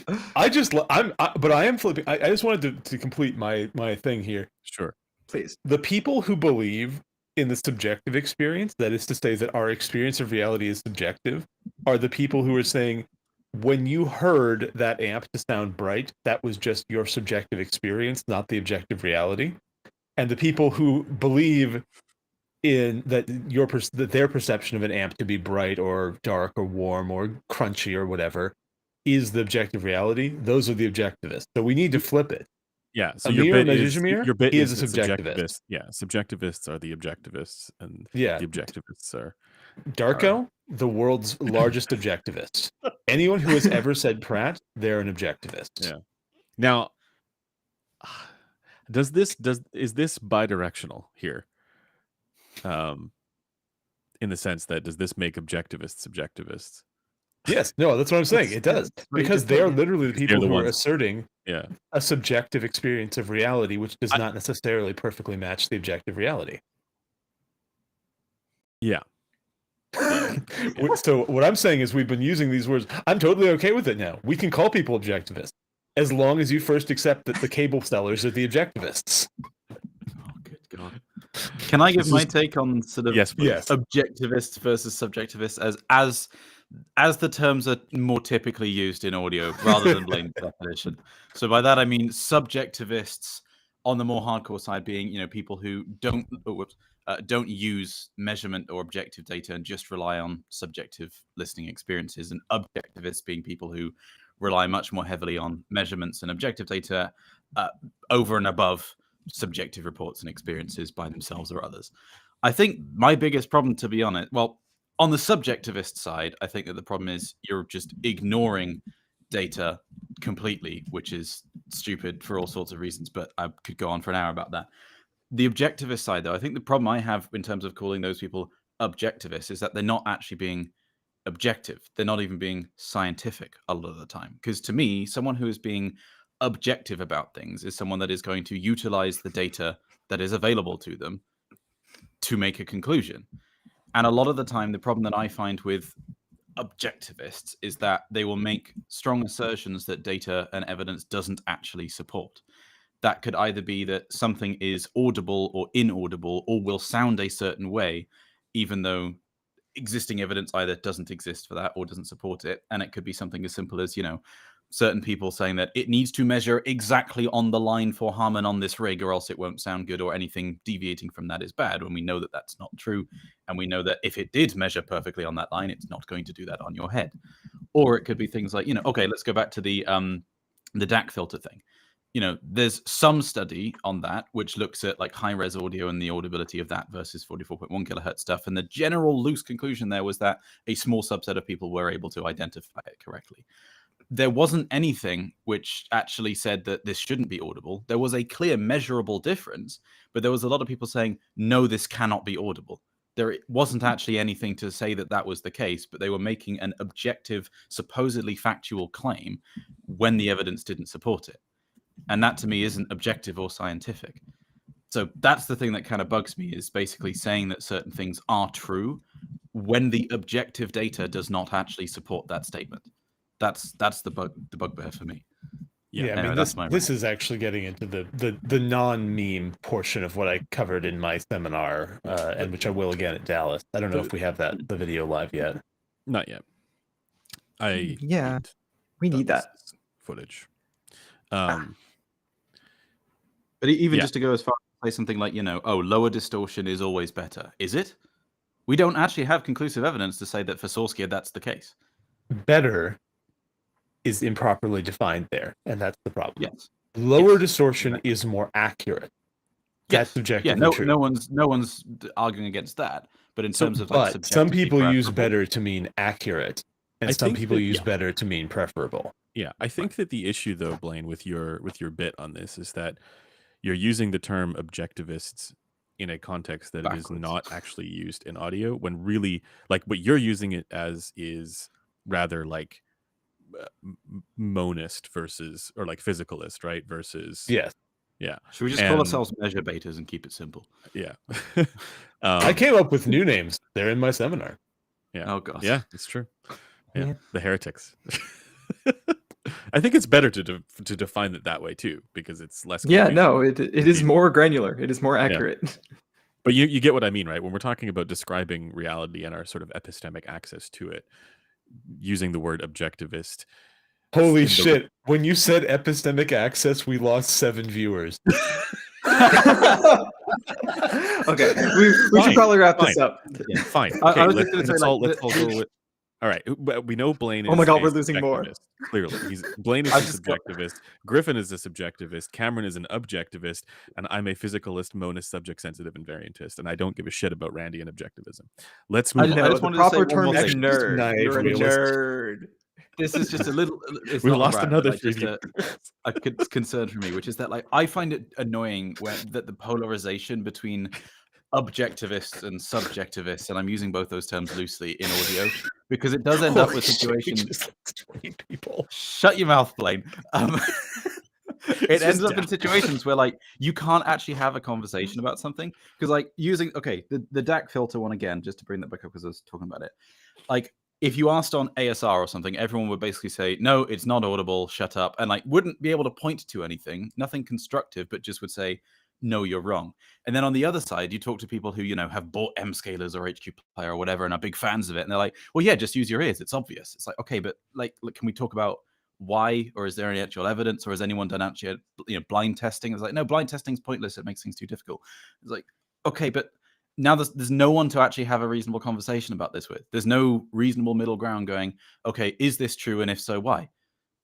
But I am flipping. I just wanted to complete my thing here. sure. Please. The people who believe in the subjective experience, that is to say that our experience of reality is subjective, are the people who are saying, when you heard that amp to sound bright, that was just your subjective experience, not the objective reality. And the people who believe in that that their perception of an amp to be bright or dark or warm or crunchy or whatever is the objective reality, those are the objectivists. So we need to flip it. Yeah, so Amir Majidjamir is a that subjectivist. Yeah, subjectivists are the objectivists, and Yeah. the objectivists are Darko, the world's largest objectivist. Anyone who has ever said Pratt, they're an objectivist. Yeah. Now, is this bidirectional here? In the sense that, does this make objectivists subjectivists? Yes, no, that's what I'm saying. It does. Because they're literally the Because they're people the who are ones- asserting Yeah. a subjective experience of reality, which does not necessarily perfectly match the objective reality. Yeah. So what I'm saying is, we've been using these words. I'm totally okay with it now. We can call people objectivists, as long as you first accept that the cable sellers are the objectivists. Oh, good God. Can I give my take on sort of Yes, please. Yes. objectivists versus subjectivists as the terms are more typically used in audio rather than plain definition? So by that I mean subjectivists on the more hardcore side being, people who don't use measurement or objective data and just rely on subjective listening experiences, and objectivists being people who rely much more heavily on measurements and objective data over and above subjective reports and experiences by themselves or others. I think my biggest problem, to be honest, well, on the subjectivist side, I think that the problem is you're just ignoring data completely, which is stupid for all sorts of reasons, but I could go on for an hour about that. The objectivist side, though, I think the problem I have in terms of calling those people objectivists is that they're not actually being objective. They're not even being scientific a lot of the time. Because to me, someone who is being objective about things is someone that is going to utilize the data that is available to them to make a conclusion. And a lot of the time, the problem that I find with objectivists is that they will make strong assertions that data and evidence doesn't actually support. That could either be that something is audible or inaudible, or will sound a certain way, even though existing evidence either doesn't exist for that or doesn't support it. And it could be something as simple as, certain people saying that it needs to measure exactly on the line for Harman on this rig, or else it won't sound good, or anything deviating from that is bad, when we know that that's not true. And we know that if it did measure perfectly on that line, it's not going to do that on your head. Or it could be things like, okay, let's go back to the DAC filter thing. There's some study on that which looks at like high-res audio and the audibility of that versus 44.1 kilohertz stuff. And the general loose conclusion there was that a small subset of people were able to identify it correctly. There wasn't anything which actually said that this shouldn't be audible. There was a clear measurable difference, but there was a lot of people saying, no, this cannot be audible. There wasn't actually anything to say that that was the case, but they were making an objective, supposedly factual claim when the evidence didn't support it. And that to me isn't objective or scientific. So that's the thing that kind of bugs me, is basically saying that certain things are true when the objective data does not actually support that statement. That's the bugbear for me. Yeah, anyway, I mean, this is actually getting into the non-meme portion of what I covered in my seminar, and which I will again at Dallas. I don't know if we have the video live yet. Not yet. We need that footage. But even just to go as far as say something like, lower distortion is always better. Is it? We don't actually have conclusive evidence to say that for source gear that's the case. better is improperly defined there, and that's the problem. Yes. Lower Yes, distortion exactly. is more accurate. That's Yes. Yeah. subjectively No. true. No one's arguing against that. But in terms of like But some subjectively people use preferable, better to mean accurate, and I some think people that use better to mean preferable. yeah, I think that the issue though, Blaine, with your bit on this is that you're using the term objectivists in a context that it is backwards. not actually used in audio, when really like what you're using it as is rather like monist versus, or like physicalist, right? Versus Yes. yeah. Should we just call And ourselves measure betas and keep it simple? yeah. I came up with new names. They're in my seminar. Yeah. Oh god. Yeah, it's true. Yeah. Yeah. The heretics. I think it's better to define it that way too, because it's less Yeah, confusing. no, it is more granular. It is more accurate. But you get what I mean, right? When we're talking about describing reality and our sort of epistemic access to it, using the word objectivist. Holy in the- shit. When you said epistemic access, we lost 7 viewers. Okay, we should Fine, probably wrap this fine. up. Yeah, fine. I Okay, was let's, just gonna say, let's like, all let's the- all go with. All right, we know Blaine is. Oh my God, a we're losing more. subjectivist, clearly, Blaine is I a just got- subjectivist. Griffin is a subjectivist. Cameron is an objectivist, and I'm a physicalist, monist, subject sensitive, and variantist. And I don't give a shit about Randy and objectivism. Let's I move just- on. No, just the wanted to say proper one term more is thing. Naive nerd. You're a realist. nerd. This is just a little. It's We not a lost rant, another but, like, just a concern for me, which is that like I find it annoying that the polarization between objectivists and subjectivists, and I'm using both those terms loosely in audio, because it does end up with situations. People. Shut your mouth, Blaine. It It's ends just up in situations where like you can't actually have a conversation about something, because like using the DAC filter one again, just to bring that back up because I was talking about it. Like if you asked on ASR or something, everyone would basically say, no, it's not audible, shut up, and like wouldn't be able to point to anything, nothing constructive, but just would say, no, you're wrong. And then on the other side, you talk to people who, have bought M scalers or HQ player or whatever and are big fans of it, and they're like, well, yeah, just use your ears, it's obvious. It's like, okay, but like can we talk about why, or is there any actual evidence, or has anyone done actually blind testing? It's like, no, blind testing's pointless, it makes things too difficult. It's like, okay, but now there's no one to actually have a reasonable conversation about this with. There's no reasonable middle ground going, okay, is this true, and if so, why?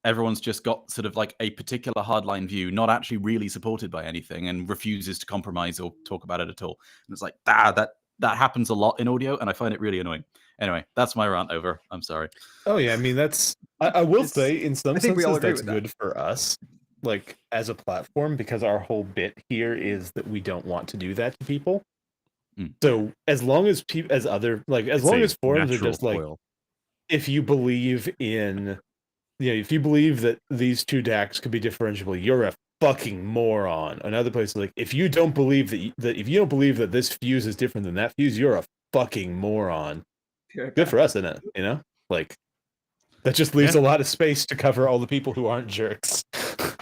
Everyone's just got sort of like a particular hardline view, not actually really supported by anything, and refuses to compromise or talk about it at all. And it's like that happens a lot in audio, and I find it really annoying. Anyway, that's my rant over. I'm sorry. Oh yeah, I mean I will say in some I think we all senses agree that's with that. good for us, like as a platform, because our whole bit here is that we don't want to do that to people. So as long as as long as forums are just like, if you believe in, if you believe that these two DACs could be differentiable, you're a fucking moron. Another place like, if you don't believe that this fuse is different than that fuse, you're a fucking moron. Good for us, isn't it? Like that just leaves a lot of space to cover all the people who aren't jerks.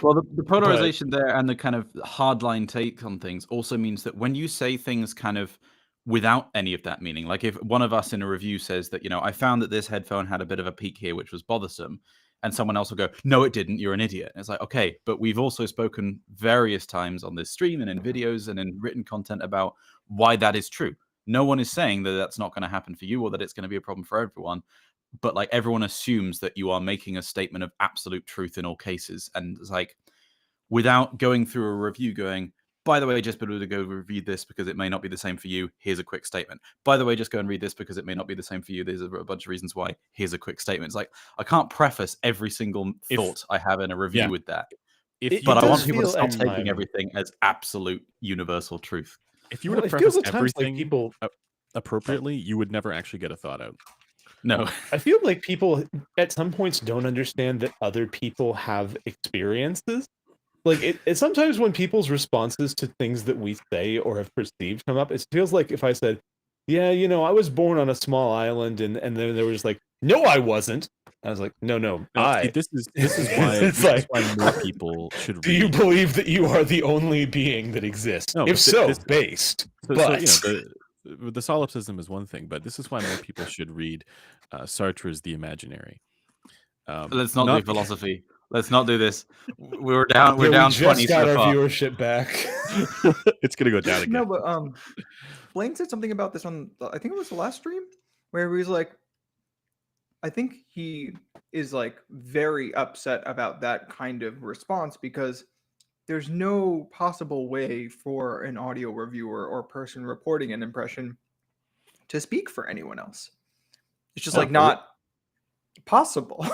Well, the polarization there and the kind of hardline take on things also means that when you say things kind of without any of that meaning, like if one of us in a review says that, I found that this headphone had a bit of a peak here, which was bothersome, and someone else will go, no, it didn't, you're an idiot. And it's like, okay, but we've also spoken various times on this stream and in videos and in written content about why that is true. No one is saying that that's not going to happen for you or that it's going to be a problem for everyone. But like everyone assumes that you are making a statement of absolute truth in all cases. And it's like, without going through a review going, by the way, just be able to go review this because it may not be the same for you. Here's a quick statement. By the way, just go and read this because it may not be the same for you. There's a bunch of reasons why. Here's a quick statement. It's like, I can't preface every single thought I have in a review with that. But I want people to stop taking everything as absolute universal truth. If you were to preface everything people appropriately, you would never actually get a thought out. No. I feel like people at some points don't understand that other people have experiences. Like it sometimes when people's responses to things that we say or have perceived come up, it feels like if I said, yeah, I was born on a small island, and then they were just like, no, I wasn't. I was like, no, this is why it's this is why more people should read. Do you believe that you are the only being that exists? No, if so, based. The solipsism is one thing, but this is why more people should read Sartre's The Imaginary. Let's not do philosophy. Let's not do this. We're down. We're down 20 got so our far. viewership back. It's gonna go down again. No, but Blaine said something about this on, I think it was the last stream, where he was like, I think he is like very upset about that kind of response because there's no possible way for an audio reviewer or person reporting an impression to speak for anyone else. It's just Oh, like not possible.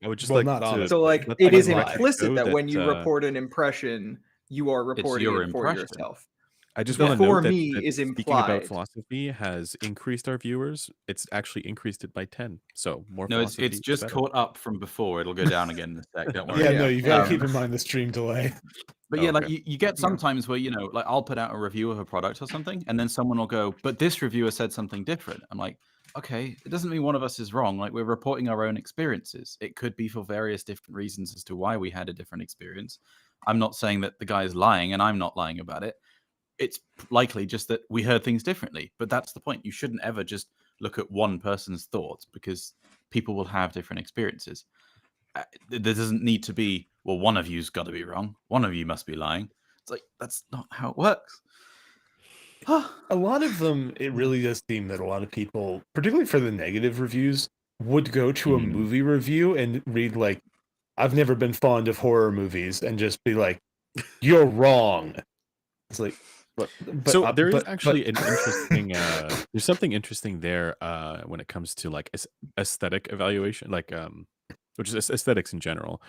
I would just Well, like not to honestly. So like let it the is lie. record implicit show that when that, you report an impression, you are reporting your it for impression. yourself. I just The want to for note that, me is speaking about implied. philosophy has increased our viewers. It's actually increased it by 10. So more No, it's philosophy, the just better. caught up from before. It'll go down again in a sec. Don't worry. Yeah, Yeah. no, you've got to Um, keep in mind the stream delay. But yeah, like Okay. you get Yeah. sometimes where, like I'll put out a review of a product or something, and then someone will go, but this reviewer said something different. I'm like, okay, it doesn't mean one of us is wrong. Like we're reporting our own experiences. It could be for various different reasons as to why we had a different experience. I'm not saying that the guy is lying, and I'm not lying about it. It's likely just that we heard things differently. But that's the point. You shouldn't ever just look at one person's thoughts, because people will have different experiences. There doesn't need to be, well, one of you's got to be wrong. One of you must be lying. It's like, that's not how it works. A lot of them, it really does seem that a lot of people, particularly for the negative reviews, would go to a movie review and read like, I've never been fond of horror movies, and just be like, you're wrong. It's like, but So there is actually an interesting there's something interesting there when it comes to like aesthetic evaluation, like which is aesthetics in general,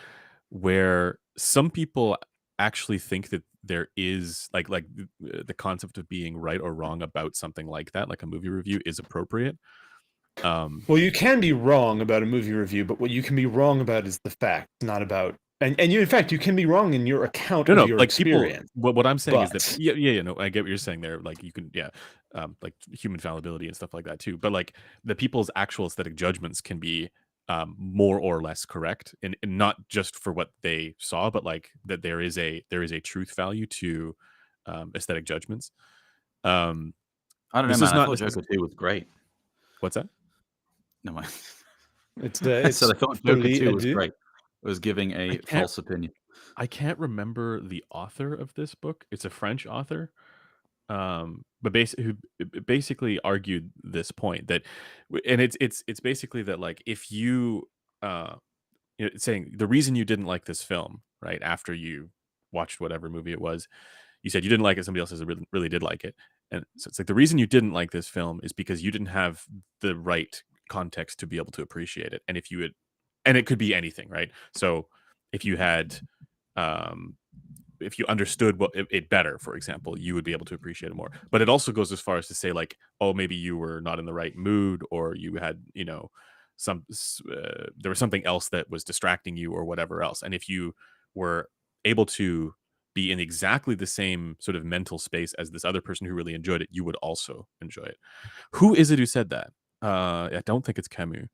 where some people actually think that there is like the concept of being right or wrong about something like that, like a movie review, is appropriate. well, you can be wrong about a movie review, but what you can be wrong about is the fact, not about. And you, in fact, you can be wrong in your account of your like people, experience. what I'm saying is that But no, I get what you're saying there, like you can, like human fallibility and stuff like that too, but like the people's actual aesthetic judgments can be more or less correct, and not just for what they saw, but like that there is a truth value to aesthetic judgments. I don't know, This man. is I not thought Joker 2 was great. What's that? No, mind. it's I said I thought Joker 2 was adieu. great. It was giving a false opinion. I can't remember the author of this book. It's a French author, but who basically argued this point that, and it's basically that, like, if you, it's saying the reason you didn't like this film, right, after you watched whatever movie it was, you said you didn't like it. Somebody else says really did like it, and so it's like the reason you didn't like this film is because you didn't have the right context to be able to appreciate it, and if you had, and it could be anything, right? So if you had if you understood it better, for example, you would be able to appreciate it more. But it also goes as far as to say, like, oh, maybe you were not in the right mood, or you had, there was something else that was distracting you, or whatever else. And if you were able to be in exactly the same sort of mental space as this other person who really enjoyed it, you would also enjoy it. Who is it who said that? I don't think it's Camus.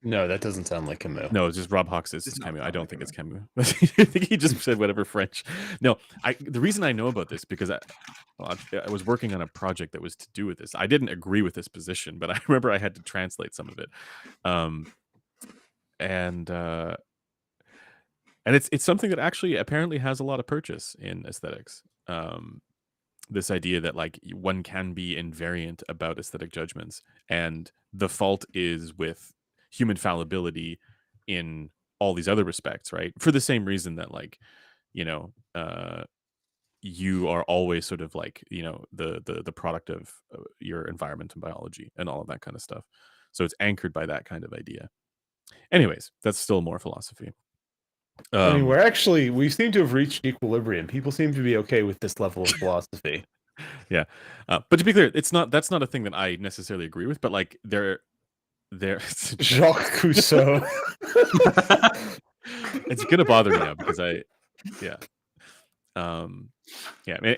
No, that doesn't sound like Camus. No, it's just Rob Hawks says Does it's not Camus. I sound don't like think it's Camus. I think he just said whatever French. No, the reason I know about this because I was working on a project that was to do with this. I didn't agree with this position, but I remember I had to translate some of it. And it's something that actually apparently has a lot of purchase in aesthetics. This idea that, like, one can be invariant about aesthetic judgments, and the fault is with human fallibility in all these other respects, right? For the same reason that, like, you are always sort of like, the product of your environment and biology and all of that kind of stuff. So it's anchored by that kind of idea. Anyways, that's still more philosophy. I mean, we seem to have reached equilibrium. People seem to be okay with this level of philosophy. Yeah, but to be clear, that's not a thing that I necessarily agree with. But like, there, Jacques Cousteau. It's gonna bother me now because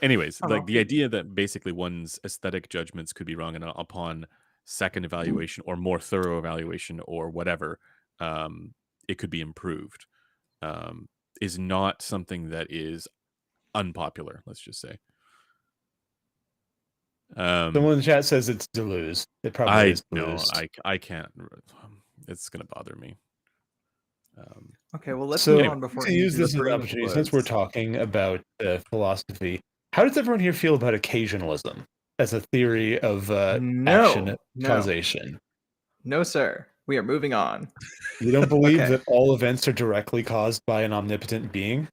Anyways, like the idea that basically one's aesthetic judgments could be wrong, and upon second evaluation or more thorough evaluation or whatever, it could be improved, is not something that is unpopular. Let's just say. Someone in the chat says it's Deleuze. It probably is Deleuze. I can't. It's gonna bother me. Okay, well, let's move on before to use this as an opportunity, since we're talking about philosophy, how does everyone here feel about occasionalism as a theory of action causation? No, sir. We are moving on. You don't believe Okay. that all events are directly caused by an omnipotent being?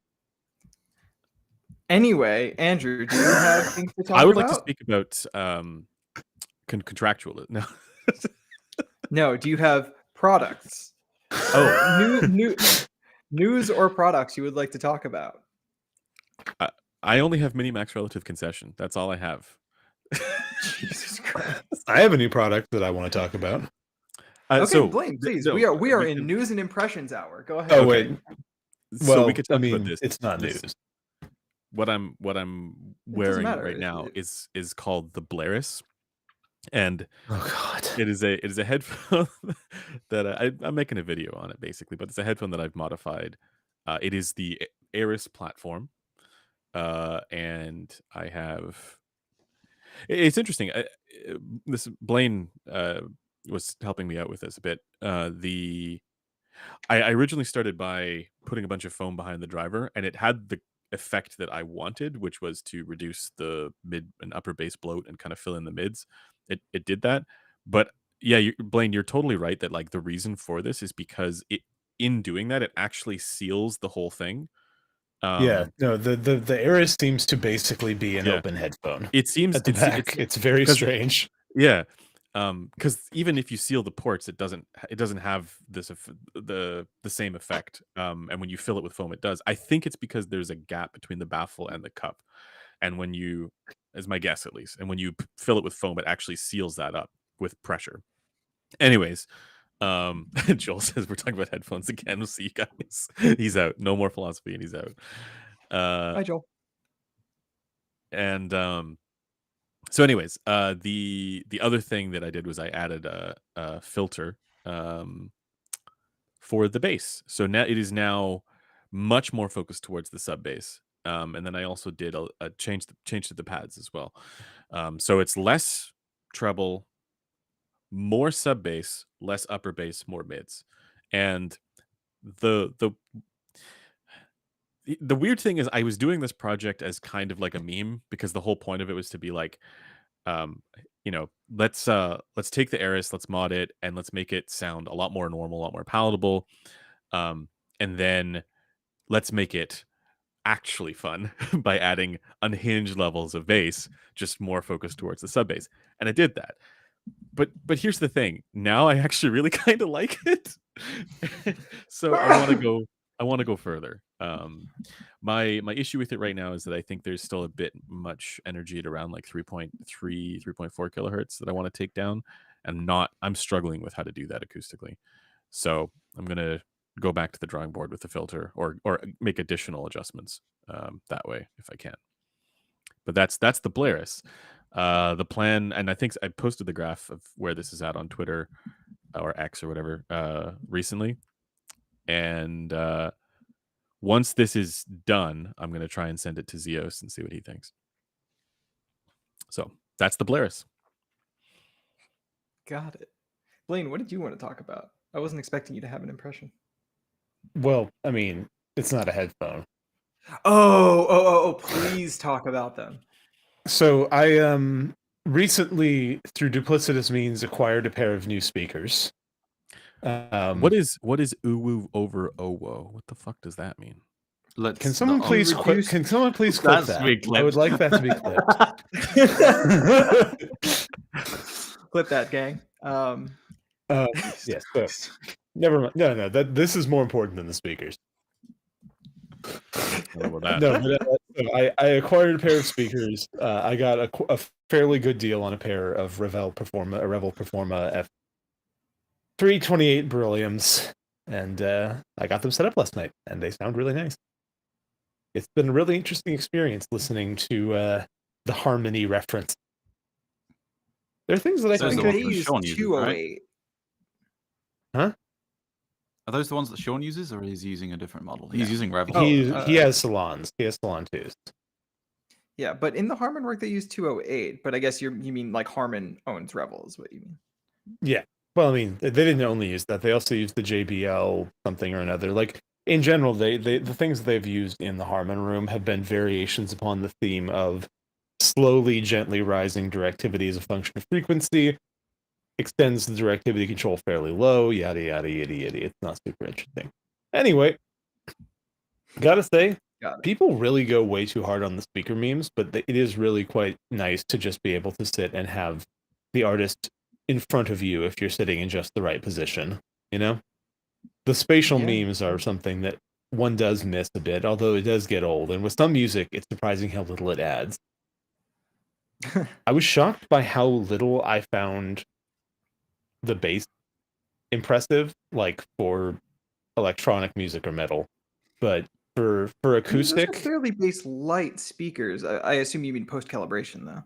Anyway, Andrew, do you have things to I talk would like to about? speak about contractual. No. No. Do you have products? Oh, News or products you would like to talk about? I only have Minimax relative concession. That's all I have. Jesus Christ. I have a new product that I want to talk about. Okay, So Blaine, please. no, we are we in can, news and impressions hour. Go ahead. Oh, okay. wait. So we Well, could I talk about mean, this. it's not This news. what I'm It doesn't wearing matter. right now is called the Blaris, and Oh, God. it is a headphone that I'm making a video on it basically, but it's a headphone that I've modified. It is the Aris platform, and I have. It's interesting. This Blaine was helping me out with this a bit. I originally started by putting a bunch of foam behind the driver, and it had the effect that I wanted, which was to reduce the mid and upper bass bloat and kind of fill in the mids. It did that, but yeah, Blaine, you're totally right that like the reason for this is because in doing that it actually seals the whole thing. Yeah, Um, no, the Aris seems to basically be an yeah, open headphone it seems at the back. It's very because strange. yeah, because even if you seal the ports, it doesn't have the same effect. And when you fill it with foam, it does. I think it's because there's a gap between the baffle and the cup, and when you, as my guess at least, and when you fill it with foam, it actually seals that up with pressure. Anyways, Joel says we're talking about headphones again. We'll see you guys. He's out. No more philosophy, and he's out. Hi, Joel. And So, anyways, the other thing that I did was I added a filter for the bass. So now it is now much more focused towards the sub bass. And then I also did a change to the pads as well. So it's less treble, more sub bass, less upper bass, more mids. And the the the weird thing is I was doing this project as kind of like a meme because the whole point of it was to be like, um let's take the Eris, let's mod it, and let's make it sound a lot more normal, a lot more palatable, and then let's make it actually fun by adding unhinged levels of bass, just more focused towards the sub bass. And I did that, but here's the thing, now I actually really kind of like it. So I want to go further. My issue with it right now is that I think there's still a bit much energy at around like 3.4 kilohertz that I want to take down, and not I'm struggling with how to do that acoustically. So I'm gonna go back to the drawing board with the filter, or make additional adjustments that way if I can. But that's the Blaris. The plan, and I think I posted the graph of where this is at on Twitter or X or whatever recently. And once this is done, I'm going to try and send it to Zeos and see what he thinks. So that's the Blaris. Got it. Blaine, what did you want to talk about? I wasn't expecting you to have an impression. Well, I mean, it's not a headphone. Oh, please talk about them. So I recently, through duplicitous means, acquired a pair of new speakers. What is uwu over owo? What the fuck does that mean? Can someone please clip? Can someone please clip that? I would like that to be clipped. Clip that, gang. Yes. So, never mind. No. This is more important than the speakers. I don't know about that. No, but I acquired a pair of speakers. I got a fairly good deal on a pair of Revel Performa F328 Berylliums, and I got them set up last night, and they sound really nice. It's been a really interesting experience listening to the harmony reference. There are things that I Those think are I the can ones that Sean uses, right? 208. Huh? Are those the ones that Sean uses, or is he using a different model? He's using Revel. He has salons. He has Salon 2s. Yeah, but in the Harman work they use 208. But I guess you mean like Harman owns Revel is what you mean. Yeah. Well, I mean, they didn't only use that. They also used the JBL something or another. Like in general, the things they've used in the Harman room have been variations upon the theme of slowly, gently rising directivity as a function of frequency, extends the directivity control fairly low, yada, yada, yada, yada. It's not super interesting. Anyway, gotta say, Got it. people really go way too hard on the speaker memes, but it is really quite nice to just be able to sit and have the artist in front of you if you're sitting in just the right position, you know? The spatial Yeah. memes are something that one does miss a bit, although it does get old, and with some music, it's surprising how little it adds. I was shocked by how little I found the bass impressive, like for electronic music or metal, but for I mean, those are acoustic, fairly bass light speakers. I assume you mean post calibration though.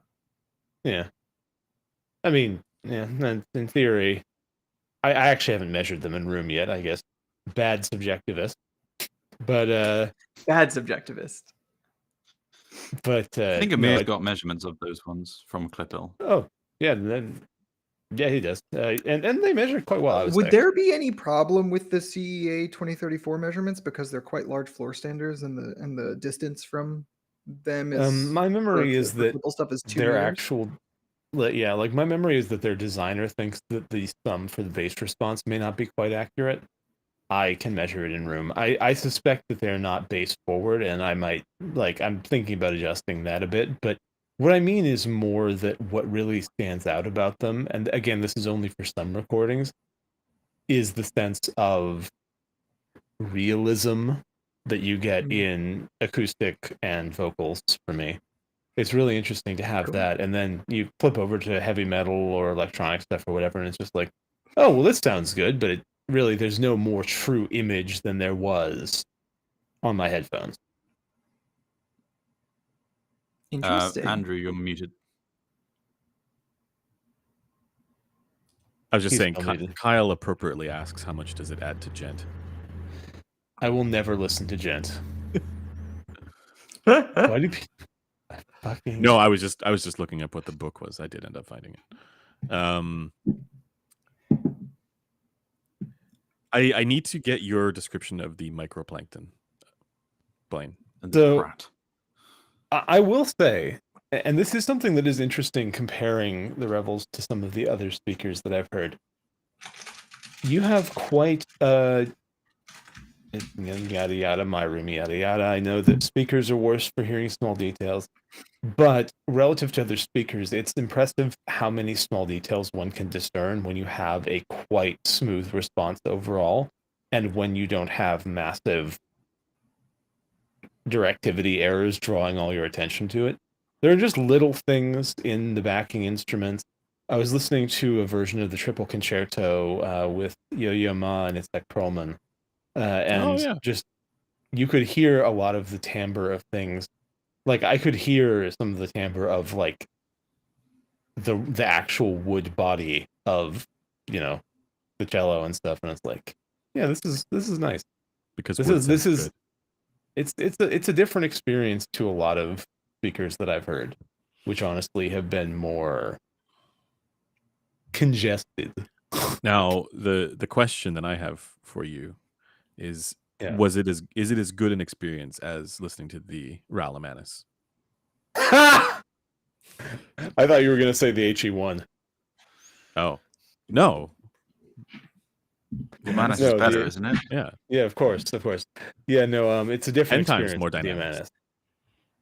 yeah. I mean, yeah, in theory, I actually haven't measured them in room yet. I guess bad subjectivist, but Bad subjectivist. I think no, Amir's got measurements of those ones from Clippill. oh yeah, then yeah, he does, and they measured quite well. I would Would say. there be any problem with the CEA 2034 measurements because they're quite large floor standards and the distance from them is My memory is that Clippill stuff is 2 their meters? actual, yeah, like my memory is that their designer thinks that the sum for the bass response may not be quite accurate. I can measure it in room. I suspect that they're not bass forward, and I might, like, I'm thinking about adjusting that a bit. But what I mean is more that what really stands out about them, and again, this is only for some recordings, is the sense of realism that you get in acoustic and vocals for me. It's really interesting to have Cool. that, and then you flip over to heavy metal or electronic stuff or whatever, and it's just like, oh, well, this sounds good, but really, there's no more true image than there was on my headphones. Interesting. Andrew, you're muted. I was just He's saying, unmuted. Kyle appropriately asks, how much does it add to Gent? I will never listen to Gent. Why do people fucking... No, I was just looking up what the book was. I did end up finding it. I need to get your description of the microplankton, Blaine. So, I will say, and this is something that is interesting comparing the Revels to some of the other speakers that I've heard. You have quite yada yada, my room, yada yada. I know that speakers are worse for hearing small details, but relative to other speakers, it's impressive how many small details one can discern when you have a quite smooth response overall, and when you don't have massive directivity errors drawing all your attention to it. There are just little things in the backing instruments. I was listening to a version of the Triple Concerto with Yo-Yo Ma and Itzhak Perlman, and just you could hear a lot of the timbre of things. Like I could hear some of the timbre of like the actual wood body of the cello and stuff, and it's like, yeah, this is nice Because this is it's a different experience to a lot of speakers that I've heard, which honestly have been more congested. Now, the question that I have for you is, is it as good an experience as listening to the Ralamanis? I thought you were going to say the HE1. Oh, no. The Manus is better, isn't it? Yeah. Yeah, of course. Yeah, no, it's a different 10 experience times more with the dynamic. Manus.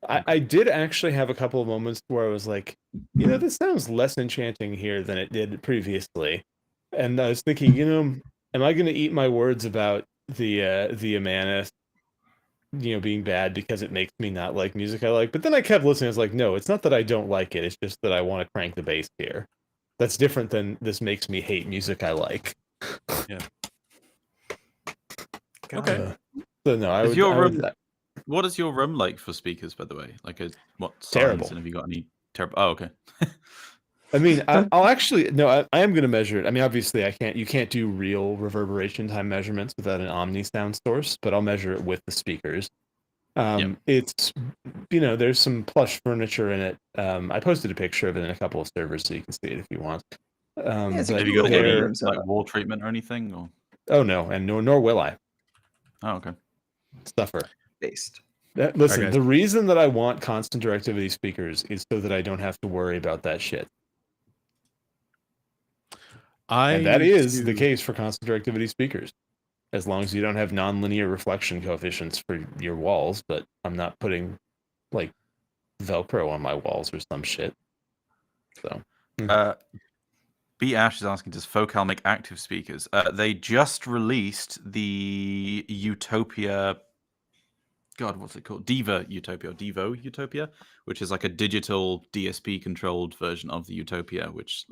I did actually have a couple of moments where I was like, this sounds less enchanting here than it did previously. And I was thinking, am I going to eat my words about the Amanus, being bad because it makes me not like music I like? But then I kept listening. I was like, no, it's not that I don't like it. It's just that I want to crank the bass here. That's different than this makes me hate music I like. Yeah. Okay. So no, what is your room like for speakers, by the way? Like what size? Terrible. And have you got any terrible? Oh, okay. I mean, I'll actually I am going to measure it. I mean, obviously, you can't do real reverberation time measurements without an omni sound source, but I'll measure it with the speakers. It's there's some plush furniture in it. I posted a picture of it in a couple of servers, so you can see it if you want. Have you got any like wall treatment or anything? Or? Oh no, and nor will I. Oh, okay. Stuffer. Based. Listen, the reason that I want constant directivity speakers is so that I don't have to worry about that shit. And that need is the to- case for constant directivity speakers, as long as you don't have nonlinear reflection coefficients for your walls. But I'm not putting like Velcro on my walls or some shit. So B Ash is asking, does Focal make active speakers? They just released the Utopia. God, what's it called? Devo Utopia, which is like a digital DSP controlled version of the Utopia. Which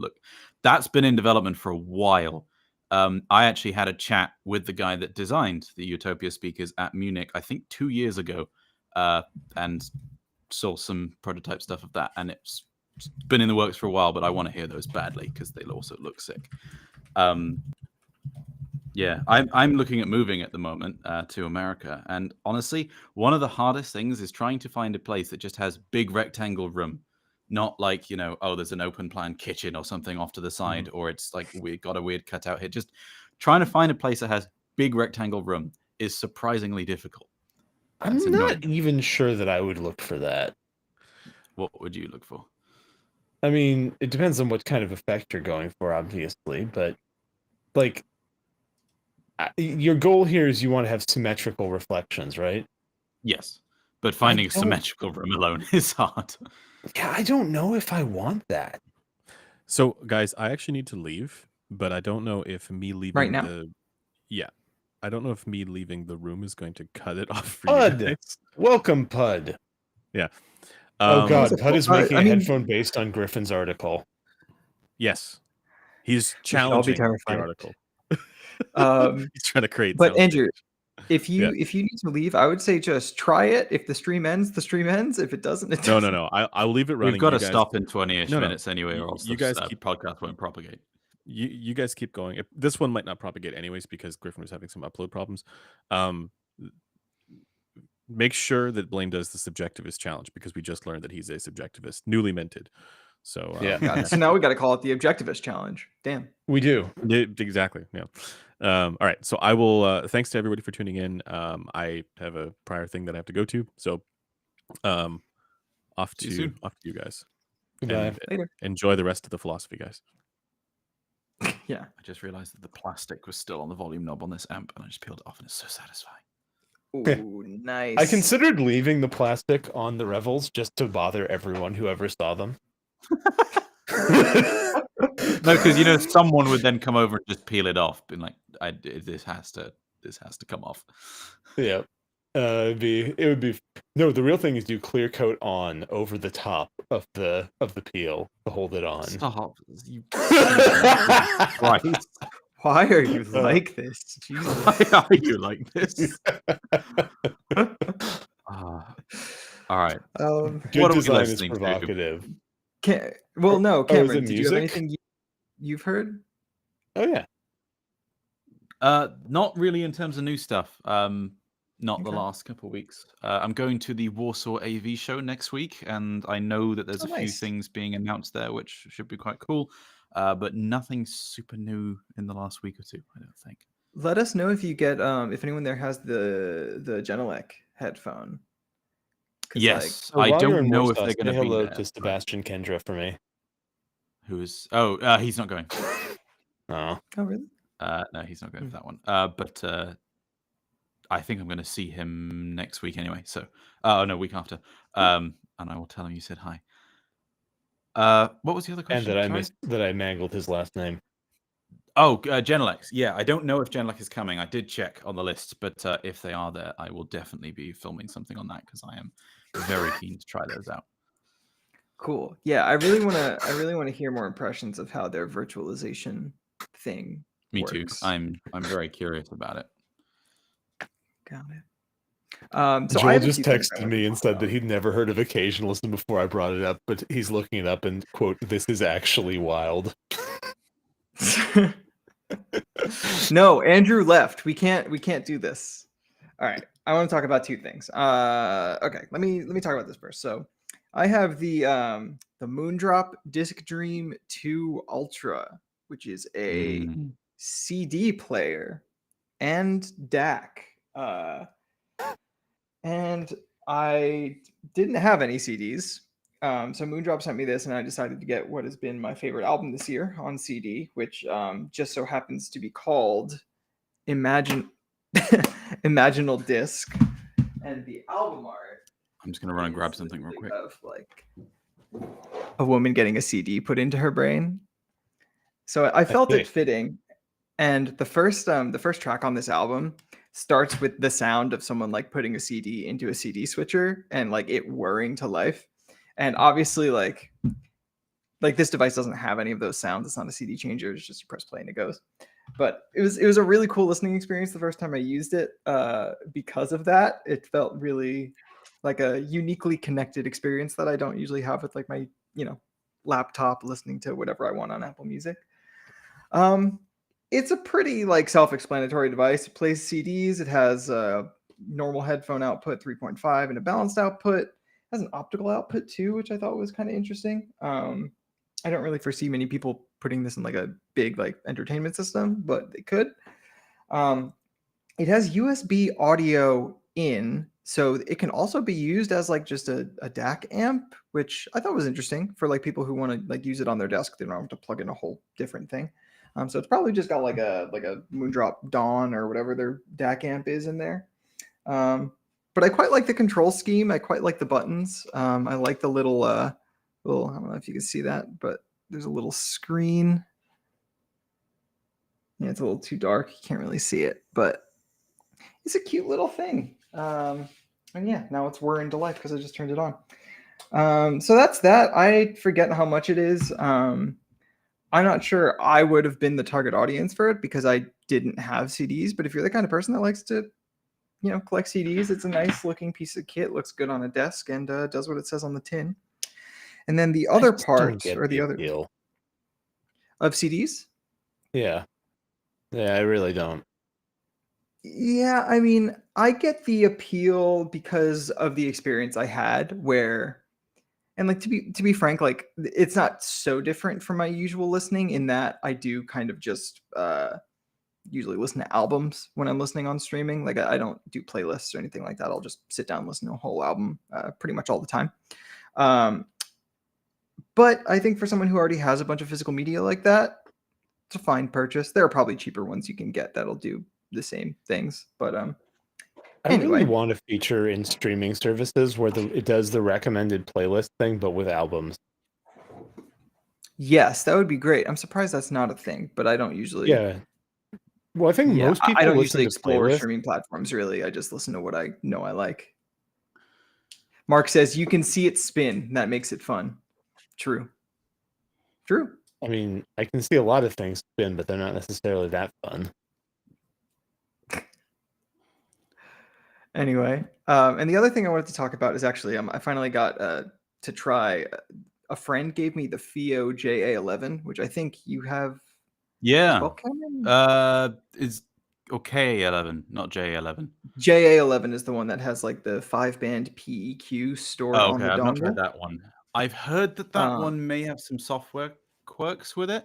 that's been in development for a while. I actually had a chat with the guy that designed the Utopia speakers at Munich, I think 2 years ago, and saw some prototype stuff of that, and it's been in the works for a while, but I want to hear those badly because they'll also look sick. Yeah, I'm looking at moving at the moment to America, and honestly, one of the hardest things is trying to find a place that just has big rectangle room, not like there's an open plan kitchen or something off to the side, or it's like we got a weird cutout here. Just trying to find a place that has big rectangle room is surprisingly difficult. I'm It's not annoying. even sure that I would look for that. What would you look for? I mean, it depends on what kind of effect you're going for, obviously, but like your goal here is you want to have symmetrical reflections, right? Yes, but finding a don't- symmetrical room alone is hard. Yeah, I don't know if I want that. So, guys, I actually need to leave, but I don't know if me leaving now? I don't know if me leaving the room is going to cut it off for Pud. you guys. Welcome, Pud. Yeah. Oh God, What's Pud up? is making I a mean- headphone based on Griffin's article. Yes. He's We should all be challenging the terrified. article. He's trying to create. But soundstage. Andrew, if you Yeah. need to leave, I would say just try it. If the stream ends, the stream ends. If it doesn't, it doesn't. No. I'll leave it running. We've got You to guys- stop in 20-ish No. minutes anyway, or else You the guys keep- podcast won't propagate. You guys keep going. This one might not propagate anyways because Griffin was having some upload problems. Make sure that Blaine does the subjectivist challenge because we just learned that he's a subjectivist, newly minted. So Yeah. So now we got to call it the objectivist challenge. Damn. We do. Exactly. Yeah. All right. So I will. Thanks to everybody for tuning in. I have a prior thing that I have to go to. So, off See you to soon. you guys. Goodbye. And Later. enjoy the rest of the philosophy, guys. Yeah. I just realized that the plastic was still on the volume knob on this amp, and I just peeled it off, and it's so satisfying. Ooh, nice. I considered leaving the plastic on the Revels just to bother everyone who ever saw them. No, because someone would then come over and just peel it off, being like, "This has to come off." Yeah. It would be no. The real thing is do clear coat on over the top of the peel to hold it on. Stop! Right? Why are you like this? Jesus. Why are you like this? All right. Good What are we design is listening to? provocative. No, is Cameron, it did you have music? anything you've heard? Oh yeah. Not really in terms of new stuff. Not the Okay. last couple of weeks. I'm going to the Warsaw AV show next week, and I know that there's Oh, a few nice. things being announced there, which should be quite cool. But nothing super new in the last week or two, I don't think. Let us know if you get if anyone there has the Genelec headphone. 'Cause, Yes, So I while you're don't in know Warsaw, if they're say going to be hello there. to Sebastian Kendra for me. Who's? He's not going. Oh. Oh, really? No, he's not going for that one. But I think I'm going to see him next week anyway. So, no, week after. And I will tell him you said hi. What was the other And question? that I mangled his last name. Oh, Genelex. Yeah, I don't know if Genelex is coming. I did check on the list, but if they are there, I will definitely be filming something on that because I am very keen to try those out. Cool. Yeah, I really want to hear more impressions of how their virtualization thing Me works. too. I'm very curious about it. Got it. So I Joel have a just few things I texted want me to and talk said that about. he'd never heard of occasionalism before I brought it up, but he's looking it up and quote, "This is actually wild." No, Andrew left. We can't do this. All right. I want to talk about two things. Okay, let me talk about this first. So I have the Moondrop Disc Dream 2 Ultra, which is a CD player and DAC. And I didn't have any CDs. So Moondrop sent me this, and I decided to get what has been my favorite album this year on CD, which just so happens to be called Imagine Imaginal Disc, and the album art. I'm just gonna run and grab is something real quick. Of like a woman getting a CD put into her brain. So I felt it fitting. And the first track on this album starts with the sound of someone like putting a CD into a CD switcher and like it whirring to life. And obviously like this device doesn't have any of those sounds. It's not a CD changer. It's just you press play and it goes. But it was a really cool listening experience the first time I used it. Because of that, it felt really like a uniquely connected experience that I don't usually have with like my, laptop listening to whatever I want on Apple Music. It's a pretty like self-explanatory device. It plays CDs. It has a normal headphone output 3.5 and a balanced output. It has an optical output too, which I thought was kind of interesting. I don't really foresee many people putting this in like a big like entertainment system, but they could. It has USB audio in, so it can also be used as like just a DAC amp, which I thought was interesting for like people who want to like use it on their desk. They don't have to plug in a whole different thing. So it's probably just got like a Moondrop Dawn or whatever their DAC amp is in there. But I quite like the control scheme. I quite like the buttons. I like the little I don't know if you can see that, but there's a little screen. Yeah, it's a little too dark. You can't really see it, but it's a cute little thing. And yeah, now it's whirring to life because I just turned it on. So that's that. I forget how much it is. I'm not sure I would have been the target audience for it because I didn't have CDs. But if you're the kind of person that likes to, collect CDs, it's a nice looking piece of kit. Looks good on a desk and does what it says on the tin. And then the other part or the other deal of CDs. Yeah, I really don't. Yeah, I mean, I get the appeal because of the experience I had where, and like to be frank, like it's not so different from my usual listening in that I do kind of just usually listen to albums when I'm listening on streaming. Like I don't do playlists or anything like that. I'll just sit down and listen to a whole album pretty much all the time. But I think for someone who already has a bunch of physical media like that, it's a fine purchase. There are probably cheaper ones you can get that'll do the same things. But I anyway. really want a feature in streaming services where it does the recommended playlist thing, but with albums. Yes, that would be great. I'm surprised that's not a thing, but I don't usually. Yeah. Well, I think most people I don't listen usually to explore playlists. streaming platforms, really. I just listen to what I know I like. Mark says you can see it spin. That makes it fun. True. I mean, I can see a lot of things spin, but they're not necessarily that fun. Anyway, and the other thing I wanted to talk about is actually I finally got to try. A friend gave me the FIO JA11, which I think you have. Yeah. As well, Cameron? Is okay 11, not J11. JA11 is the one that has like the 5-band PEQ stored on the dongle. I've not tried that one. I've heard that one may have some software quirks with it.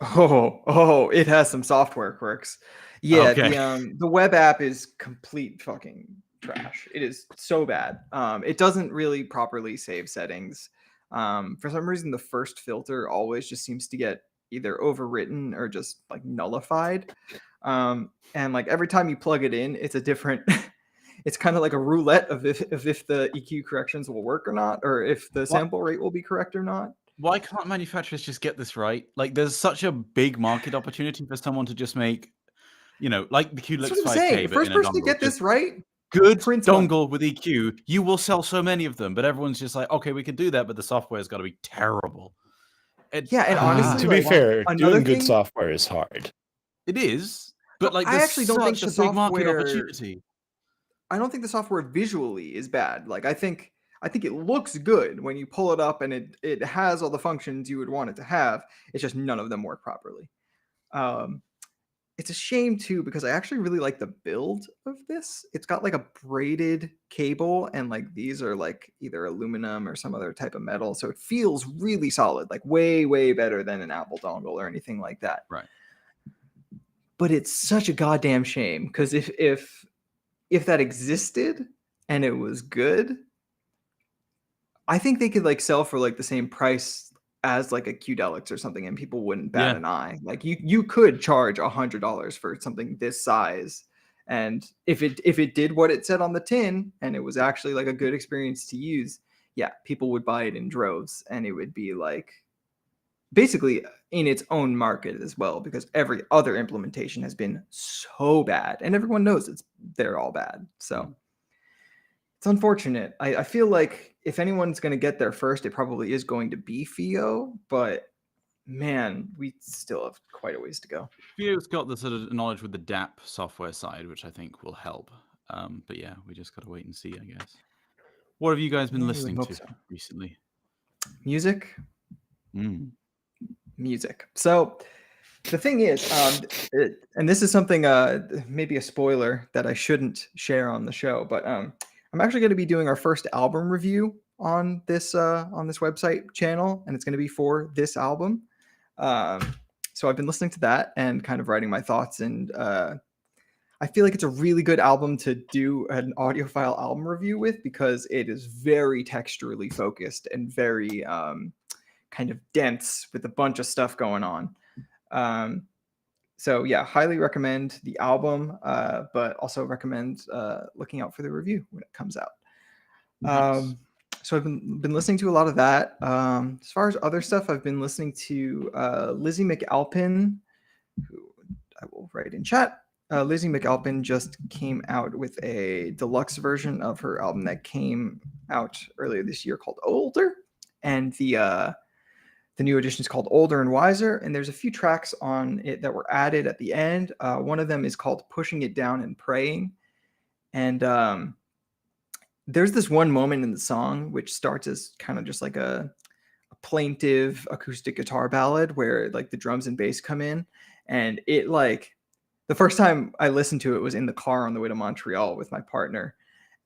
Oh, it has some software quirks. Yeah, okay. The web app is complete fucking trash. It is so bad. It doesn't really properly save settings. For some reason, the first filter always just seems to get either overwritten or just like nullified. And like every time you plug it in, it's a different. It's kind of like a roulette of if the EQ corrections will work or not, or if the sample rate will be correct or not. Why can't manufacturers just get this right? Like, there's such a big market opportunity for someone to just make, like the QLux 5K. The first person to get this right, good dongle with EQ, you will sell so many of them. But everyone's just like, okay, we can do that, but the software's got to be terrible. Yeah, and honestly, to be fair, doing good software is hard. It is, but like, I actually don't think the big market opportunity. I don't think the software visually is bad. Like I think it looks good when you pull it up and it has all the functions you would want it to have. It's just none of them work properly. It's a shame too, because I actually really like the build of this. It's got like a braided cable and like these are like either aluminum or some other type of metal. So it feels really solid, like way, way better than an Apple dongle or anything like that. Right. But it's such a goddamn shame because if that existed and it was good, I think they could like sell for like the same price as like a Q-Delix or something, and people wouldn't bat Yeah. an eye. Like you could charge $100 for something this size, and if it did what it said on the tin and it was actually like a good experience to use, yeah, people would buy it in droves, and it would be like basically in its own market as well, because every other implementation has been so bad, and everyone knows they're all bad. So it's unfortunate. I feel like if anyone's going to get there first, it probably is going to be FIO, but man, we still have quite a ways to go. FIO's got the sort of knowledge with the DAP software side, which I think will help. But yeah, we just got to wait and see, I guess. What have you guys been Yeah, you would listening hope to so. recently? Music. Mm. Music. So the thing is, and this is something, maybe a spoiler that I shouldn't share on the show, but I'm actually going to be doing our first album review on this website channel, and it's going to be for this album. So I've been listening to that and kind of writing my thoughts, and I feel like it's a really good album to do an audiophile album review with, because it is very texturally focused and very kind of dense with a bunch of stuff going on. So yeah, highly recommend the album, but also recommend looking out for the review when it comes out. Nice. So I've been listening to a lot of that. As far as other stuff, I've been listening to Lizzie McAlpin, who I will write in chat. Lizzie McAlpin just came out with a deluxe version of her album that came out earlier this year called Older, and the new edition is called Older and Wiser, and there's a few tracks on it that were added at the end. One of them is called Pushing It Down and Praying, and there's this one moment in the song which starts as kind of just like a plaintive acoustic guitar ballad where like the drums and bass come in, and it like the first time I listened to it was in the car on the way to Montreal with my partner,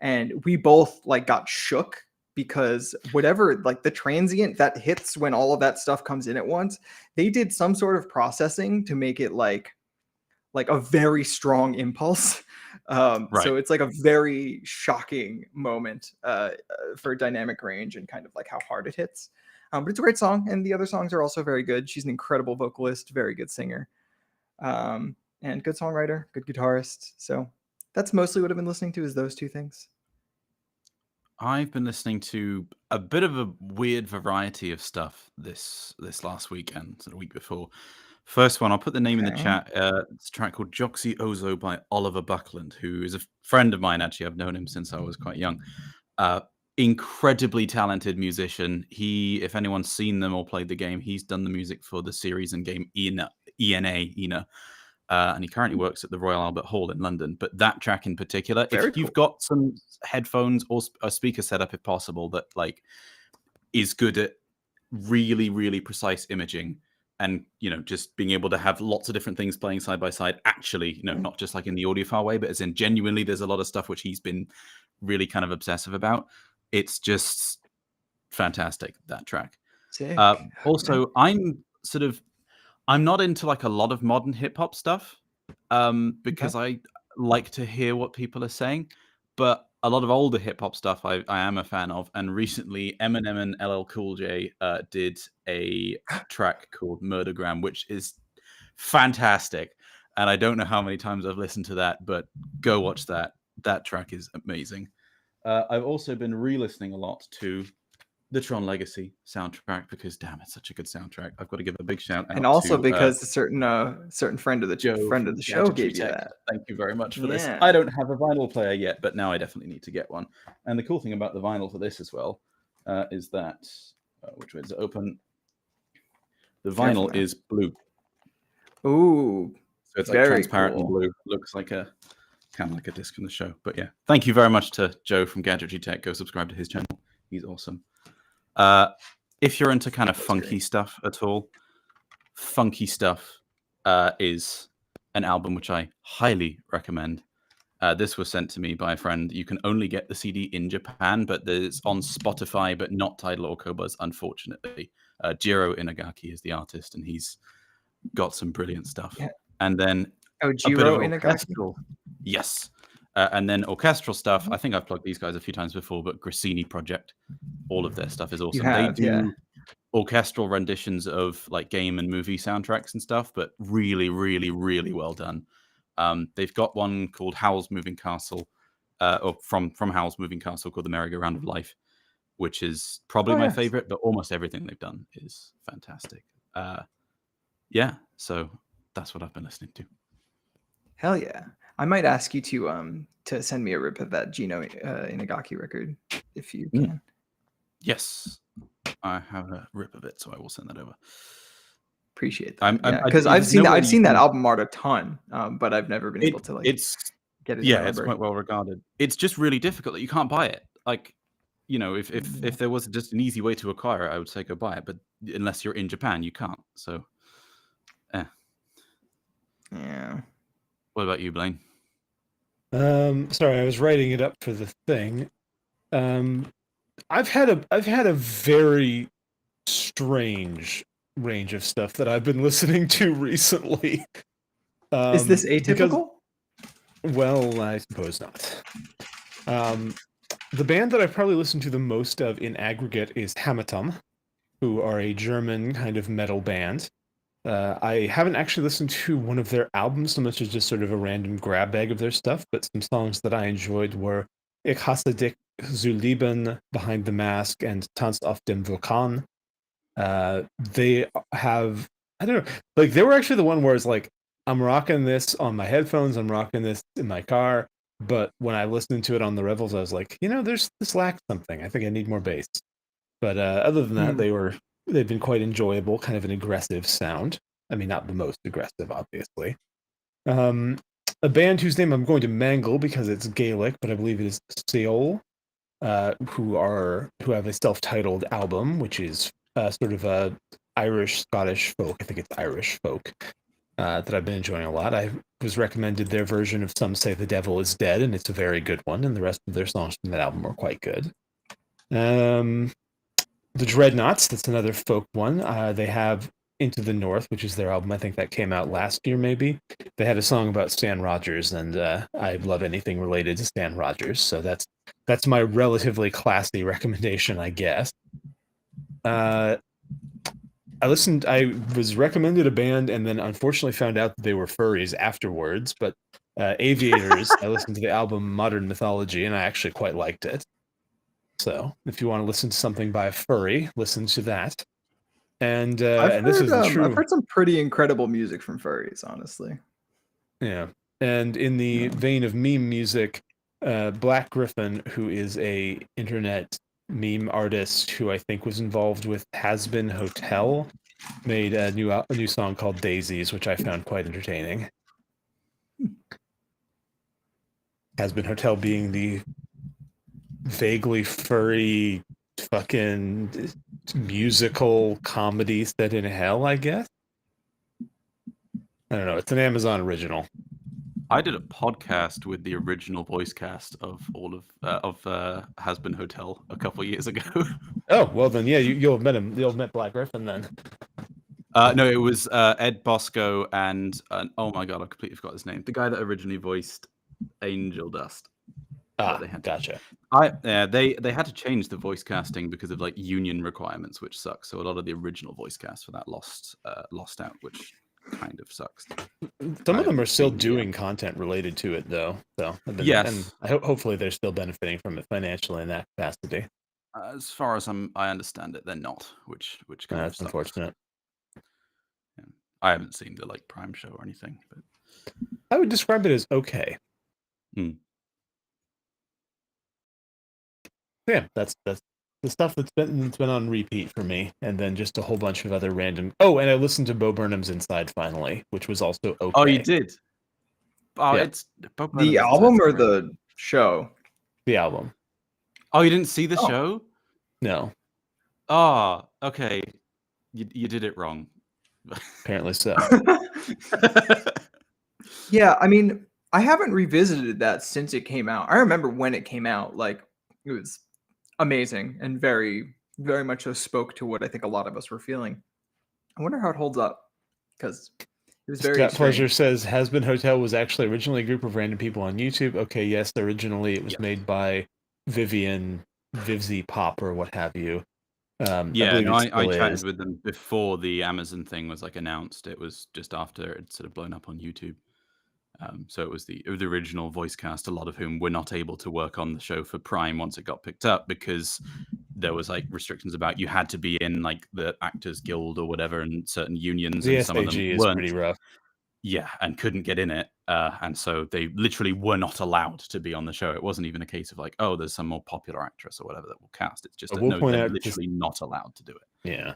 and we both like got shook, because whatever like the transient that hits when all of that stuff comes in at once, they did some sort of processing to make it like a very strong impulse. Right. So it's like a very shocking moment for dynamic range and kind of like how hard it hits. But it's a great song, and the other songs are also very good. She's an incredible vocalist, very good singer, and good songwriter, good guitarist. So that's mostly what I've been listening to, is those two things. I've been listening to a bit of a weird variety of stuff this last weekend, so the week before. First one, I'll put the name in the Okay. chat. It's a track called Joxy Ozo by Oliver Buckland, who is a friend of mine, actually. I've known him since I was quite young. Incredibly talented musician. He, if anyone's seen them or played the game, he's done the music for the series and game ENA. And he currently works at the Royal Albert Hall in London. But that track in particular, Very if you've cool. got some headphones or a speaker setup, if possible, that like is good at really, really precise imaging, and just being able to have lots of different things playing side by side, actually, not just like in the audiophile way, but as in genuinely, there's a lot of stuff which he's been really kind of obsessive about. It's just fantastic, that track. Sick. Also, I'm not into like a lot of modern hip hop stuff, because I like to hear what people are saying, but a lot of older hip hop stuff I am a fan of. And recently, Eminem and LL Cool J did a track called Murdergram, which is fantastic. And I don't know how many times I've listened to that, but go watch that. That track is amazing. I've also been re-listening a lot to the Tron Legacy soundtrack, because damn, it's such a good soundtrack. I've got to give a big shout out and also to because a certain friend of the Joe friend from of the show Gadgetry gave you Tech. that. Thank you very much for this. Yeah. I don't have a vinyl player yet, but now I definitely need to get one. And the cool thing about the vinyl for this as well is that which way does it open? The Careful vinyl now. is blue, Ooh, so it's like very transparent and cool. blue. Looks like a kind of like a disc in the show. But yeah, thank you very much to Joe from Gadgetry Tech. Go subscribe to his channel. He's awesome. If you're into kind of funky stuff at all, Funky Stuff is an album which I highly recommend. This was sent to me by a friend. You can only get the CD in Japan, but it's on Spotify, but not Tidal or Qobuz, unfortunately. Jiro Inagaki is the artist, and he's got some brilliant stuff. Yeah. And then Oh, a bit Jiro of Inagaki. orchestral. Yes. And then orchestral stuff. I think I've plugged these guys a few times before, but Grassini Project. all of their stuff is You awesome. They have, yeah. do orchestral renditions of like game and movie soundtracks and stuff, but really, really, really well done. They've got one called Howl's Moving Castle, or from Howl's Moving Castle, called The Merry-Go-Round of Life, which is probably Oh, my yes. favorite, but almost everything they've done is fantastic. Yeah, so that's what I've been listening to. Hell yeah. I might ask you to send me a rip of that Gino Inagaki record if you can. Yes, I have a rip of it, so I will send that over. Appreciate that. Yeah, I- because there's no way I've you seen that can- album art a ton, but I've never been able to like It's get it in my it's library. quite well regarded. It's just really difficult that you can't buy it. Like, you know, if there was just an easy way to acquire it, I would say go buy it. But unless you're in Japan, you can't. So, Yeah. what about you, Blaine? Sorry, I was writing it up for the thing. I've had a very strange range of stuff that I've been listening to recently. Is this because- atypical? well, I suppose not. The band that I've probably listened to the most of in aggregate is Hamatom, who are a German kind of metal band. I haven't actually listened to one of their albums so much as just sort of a random grab bag of their stuff, but some songs that I enjoyed were Ich hasse dich zu lieben, Behind the Mask, and Tanzt auf dem Vulkan. They have, I don't know, like they were actually the one where it's like, I'm rocking this on my headphones, I'm rocking this in my car, but when I listened to it on the Revels, I was like, this lacks something. I think I need more bass. But other than that, they've been quite enjoyable, kind of an aggressive sound. I mean, not the most aggressive, obviously. A band whose name I'm going to mangle because it's Gaelic, but I believe it is Seol, who have a self-titled album, which is sort of a Irish Scottish folk. I think it's Irish folk that I've been enjoying a lot. I was recommended their version of "Some Say the Devil Is Dead," and it's a very good one. And the rest of their songs from that album are quite good. The Dreadnoughts, that's another folk one. They have Into the North, which is their album. I think that came out last year, maybe. They had a song about Stan Rogers, and I love anything related to Stan Rogers, so that's my relatively classy recommendation, I guess. I was recommended a band, and then unfortunately found out that they were furries afterwards, but Aviators, I listened to the album Modern Mythology, and I actually quite liked it. So, if you want to listen to something by a furry, listen to that. And this is the true. I've heard some pretty incredible music from furries, honestly. Yeah, and in the vein of meme music, Black Griffin, who is a internet meme artist who I think was involved with Has Been Hotel, made a new song called Daisies, which I found quite entertaining. Has Been Hotel being the vaguely furry fucking musical comedy set in hell, I guess. I don't know. It's an Amazon original. I did a podcast with the original voice cast of all of Has Been Hotel a couple years ago. Oh, well then, yeah, you'll have met him. You'll have met Black Griffin then. No, it was Ed Bosco and oh my god, I completely forgot his name. The guy that originally voiced Angel Dust. Gotcha. They had to change the voice casting because of like union requirements, which sucks. So a lot of the original voice cast for that lost out, which kind of sucks. Some of them are still doing content related to it, though. So yes, and hopefully they're still benefiting from it financially in that capacity. As far as I understand it, they're not, which kind of That's sucks. unfortunate. Yeah. I haven't seen the like Prime show or anything, but I would describe it as okay. Yeah, that's the stuff that's been on repeat for me, and then just a whole bunch of other random. Oh, and I listened to Bo Burnham's Inside finally, which was also okay. Oh, you did? Oh, yeah. It's the album or the show? The album. Oh, you didn't see the show? No. Oh, okay. You did it wrong. Apparently so. Yeah, I mean, I haven't revisited that since it came out. I remember when it came out, like it was amazing and very, very much so spoke to what I think a lot of us were feeling. I wonder how it holds up because it was very. Scott Pleasure says Has Been Hotel was actually originally a group of random people on YouTube. Okay, yes, originally it was made by Vivian Vivzy Pop or what have you. I Yeah, believe no, it I still chatted is. with them before the Amazon thing was like announced. It was just after it sort of blown up on YouTube. So it was the original voice cast, a lot of whom were not able to work on the show for Prime once it got picked up because there was like restrictions about you had to be in like the Actors Guild or whatever and certain unions, The and some of them SAG is weren't. pretty rough. Yeah, and couldn't get in it. And so they literally were not allowed to be on the show. It wasn't even a case of like, oh, there's some more popular actress or whatever that will cast. It's just I that will no, point they're out literally not allowed to do it. Yeah.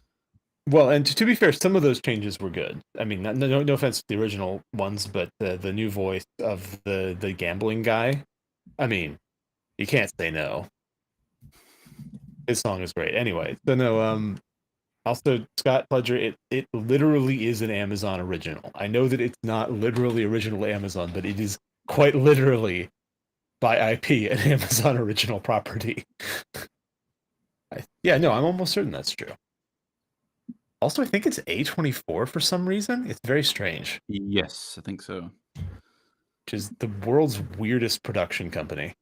Well, and to be fair, some of those changes were good. I mean, no offense to the original ones, but the new voice of the gambling guy, I mean, you can't say no. His song is great. Anyway, so no, also Scott Pledger, it literally is an Amazon original. I know that it's not literally original Amazon, but it is quite literally by IP an Amazon original property. Yeah, no, I'm almost certain that's true. Also, I think it's A24 for some reason. It's very strange. Yes, I think so. Which is the world's weirdest production company.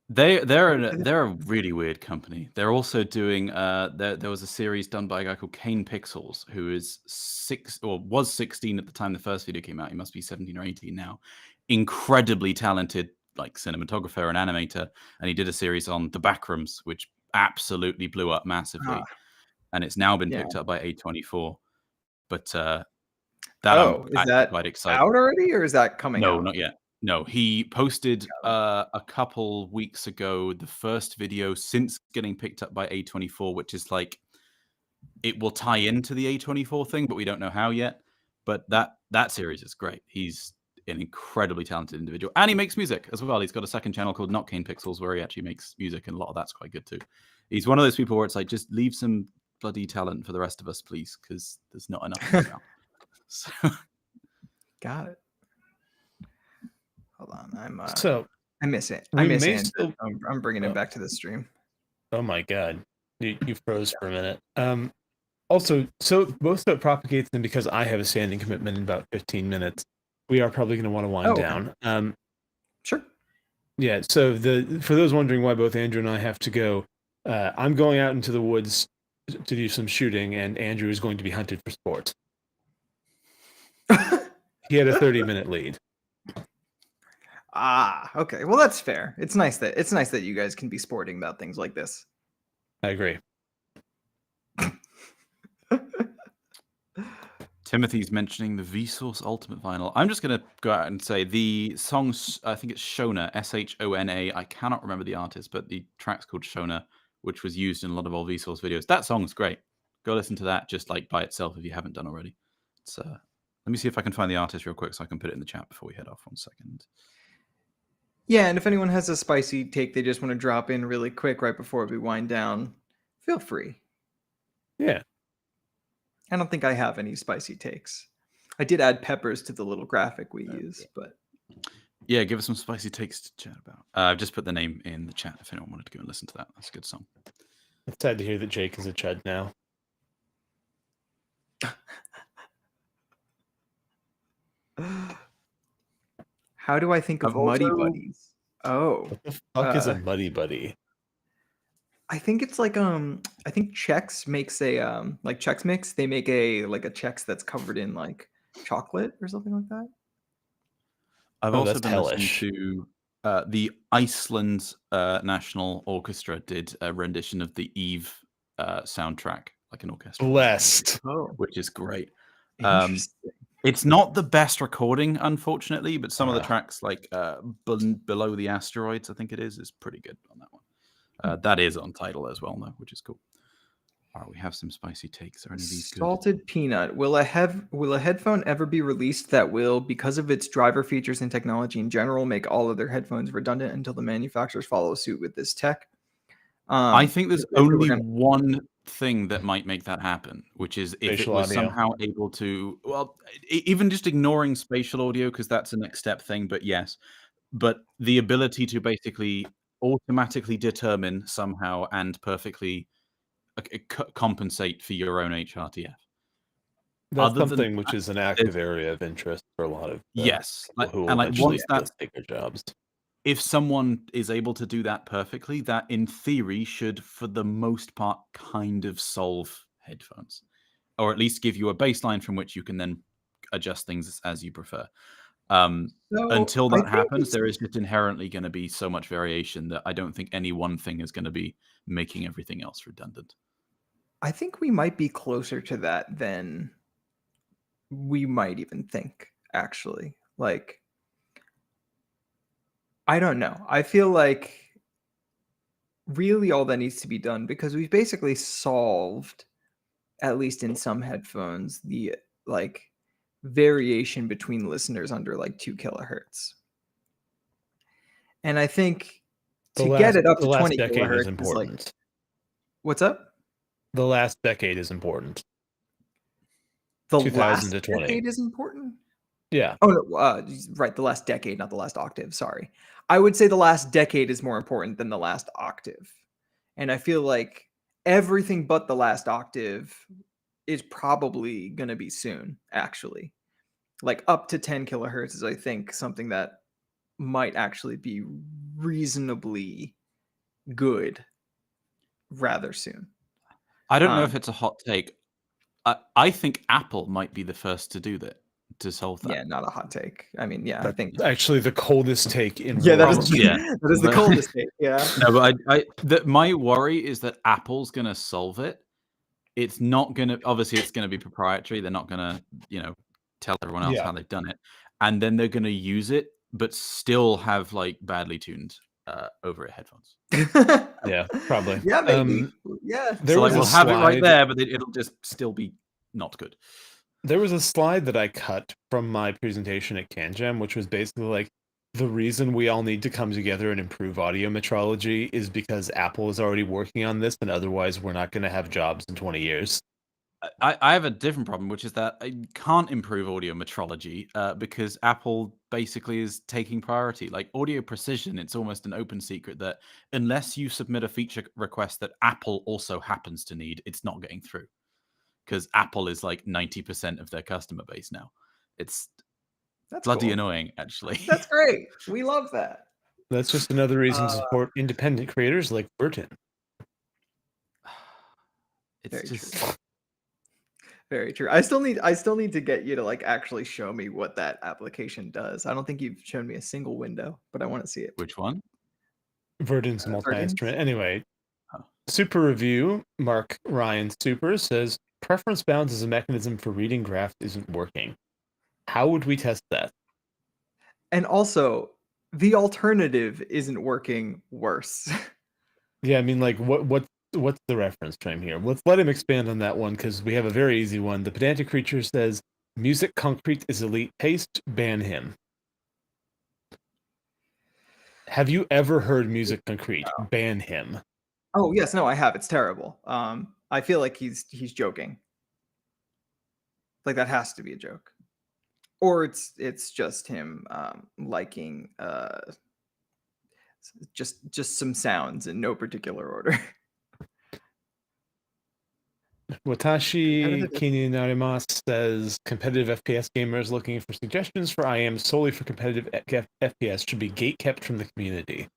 They're a really weird company. They're also doing there was a series done by a guy called Kane Pixels, who is was 16 at the time the first video came out. He must be 17 or 18 now. Incredibly talented like cinematographer and animator, and he did a series on The Backrooms, which absolutely blew up massively. And it's now been picked up by A24. But that I'm is actually that quite excited. out already, or is that coming No, out? not yet. No, he posted a couple weeks ago the first video since getting picked up by A24, which is like it will tie into the A24 thing, but we don't know how yet. But that series is great. He's an incredibly talented individual, and he makes music as well. He's got a second channel called Not Kane Pixels where he actually makes music, and a lot of that's quite good too. He's one of those people where it's like, just leave some bloody talent for the rest of us, please, because there's not enough around. So. Got it. Hold on, I miss it. We I miss may Andrew. still- I'm bringing him back to the stream. Oh my god, you froze for a minute. Also, so most of it propagates, and because I have a standing commitment in about 15 minutes, we are probably going to want to wind down. Sure. Yeah. So for those wondering why both Andrew and I have to go, I'm going out into the woods to do some shooting, and Andrew is going to be hunted for sport. He had a 30-minute lead. Okay. Well, that's fair. It's nice that you guys can be sporting about things like this. I agree. Timothy's mentioning the Vsauce Ultimate Vinyl. I'm just going to go out and say the songs, I think it's Shona, Shona. I cannot remember the artist, but the track's called Shona, which was used in a lot of old Vsauce videos. That song's great. Go listen to that just like by itself if you haven't done already. It's let me see if I can find the artist real quick so I can put it in the chat before we head off. 1 second. Yeah, and if anyone has a spicy take they just want to drop in really quick right before we wind down, feel free. Yeah. I don't think I have any spicy takes. I did add peppers to the little graphic we use, but yeah, give us some spicy takes to chat about. I've just put the name in the chat if anyone wanted to go and listen to that. That's a good song. It's sad to hear that Jake is a chud now. How do I think of Muddy Buddies? Oh, what the fuck is a Muddy Buddy? I think it's like I think Chex makes a like Chex Mix. They make a Chex that's covered in like chocolate or something like that. I've also been hellish. listening to the Iceland National Orchestra did a rendition of the Eve soundtrack, like an orchestra, Blessed. which is great. Interesting. It's not the best recording, unfortunately, but some of the tracks, like Below the Asteroids, I think it is pretty good on that one. That is on Tidal as well, though, which is cool. All right, we have some spicy takes. Are any of these good? Salted peanut. Will a headphone ever be released that will, because of its driver features and technology in general, make all of their headphones redundant until the manufacturers follow suit with this tech? I think there's only one thing that might make that happen, which is if it was somehow able to, well, even just ignoring spatial audio, because that's a next step thing, but yes, but the ability to basically automatically determine somehow and perfectly compensate for your own HRTF. That's something which is an active area of interest for a lot of yes, people who and like eventually once that take their jobs. if someone is able to do that perfectly, that in theory should, for the most part, kind of solve headphones, or at least give you a baseline from which you can then adjust things as you prefer. So Until I that think happens, it's there is just inherently going to be so much variation that I don't think any one thing is going to be making everything else redundant. I think we might be closer to that than we might even think, actually. Like, I don't know. I feel like really all that needs to be done, because we've basically solved, at least in some headphones, the like variation between listeners under like 2 kilohertz. And I think to get it up the to last 20 decade is kilohertz is like, important. what's up? The last decade is important. The 2000 last to 20. decade is important? Yeah. Oh, no, right, the last decade, not the last octave, sorry. I would say the last decade is more important than the last octave. And I feel like everything but the last octave is probably going to be soon, actually. Like up to 10 kilohertz is, I think, something that might actually be reasonably good rather soon. I don't know if it's a hot take. I think Apple might be the first to do that, to solve that. Yeah, not a hot take. I mean, yeah, I That's think actually the coldest take in yeah, that world is history. Yeah. that is the But- coldest take. Yeah. No, but my worry is that Apple's going to solve it. It's not going to, obviously, it's going to be proprietary. They're not going to, tell everyone else how they've done it. And then they're going to use it, but still have like badly tuned over-ear headphones. Yeah, probably. Yeah, maybe. Yeah. There So was like, a we'll have it right slide- there, but it'll just still be not good. There was a slide that I cut from my presentation at CanJam, which was basically like, the reason we all need to come together and improve audio metrology is because Apple is already working on this, and otherwise we're not going to have jobs in 20 years. I have a different problem, which is that I can't improve audio metrology because Apple basically is taking priority. Like audio precision, it's almost an open secret that unless you submit a feature request that Apple also happens to need, it's not getting through. Because Apple is like 90% of their customer base now. It's That's bloody cool. annoying, actually. That's great. We love that. That's just another reason to support independent creators like Burton. It's Very just true. Very true. I still need to get you to like actually show me what that application does. I don't think you've shown me a single window, but I want to see it. which one? Verdant's Verdant's? multi-instrument. Anyway, Oh. Super Review, Mark Ryan Super, says, preference bounds as a mechanism for reading graph isn't working. How would we test that? And also, the alternative isn't working worse. Yeah, I mean, like, what's the reference frame here? Let's let him expand on that one, because we have a very easy one. The Pedantic Creature says, music concrete is elite taste, ban him. Have you ever heard music concrete? No. Ban him. Oh yes, no, I have. It's terrible. I feel like he's joking. Like that has to be a joke, or it's just him liking just some sounds in no particular order. Watashi Competitive- Kininarimas says competitive FPS gamers looking for suggestions for IM solely for competitive FPS should be gatekept from the community.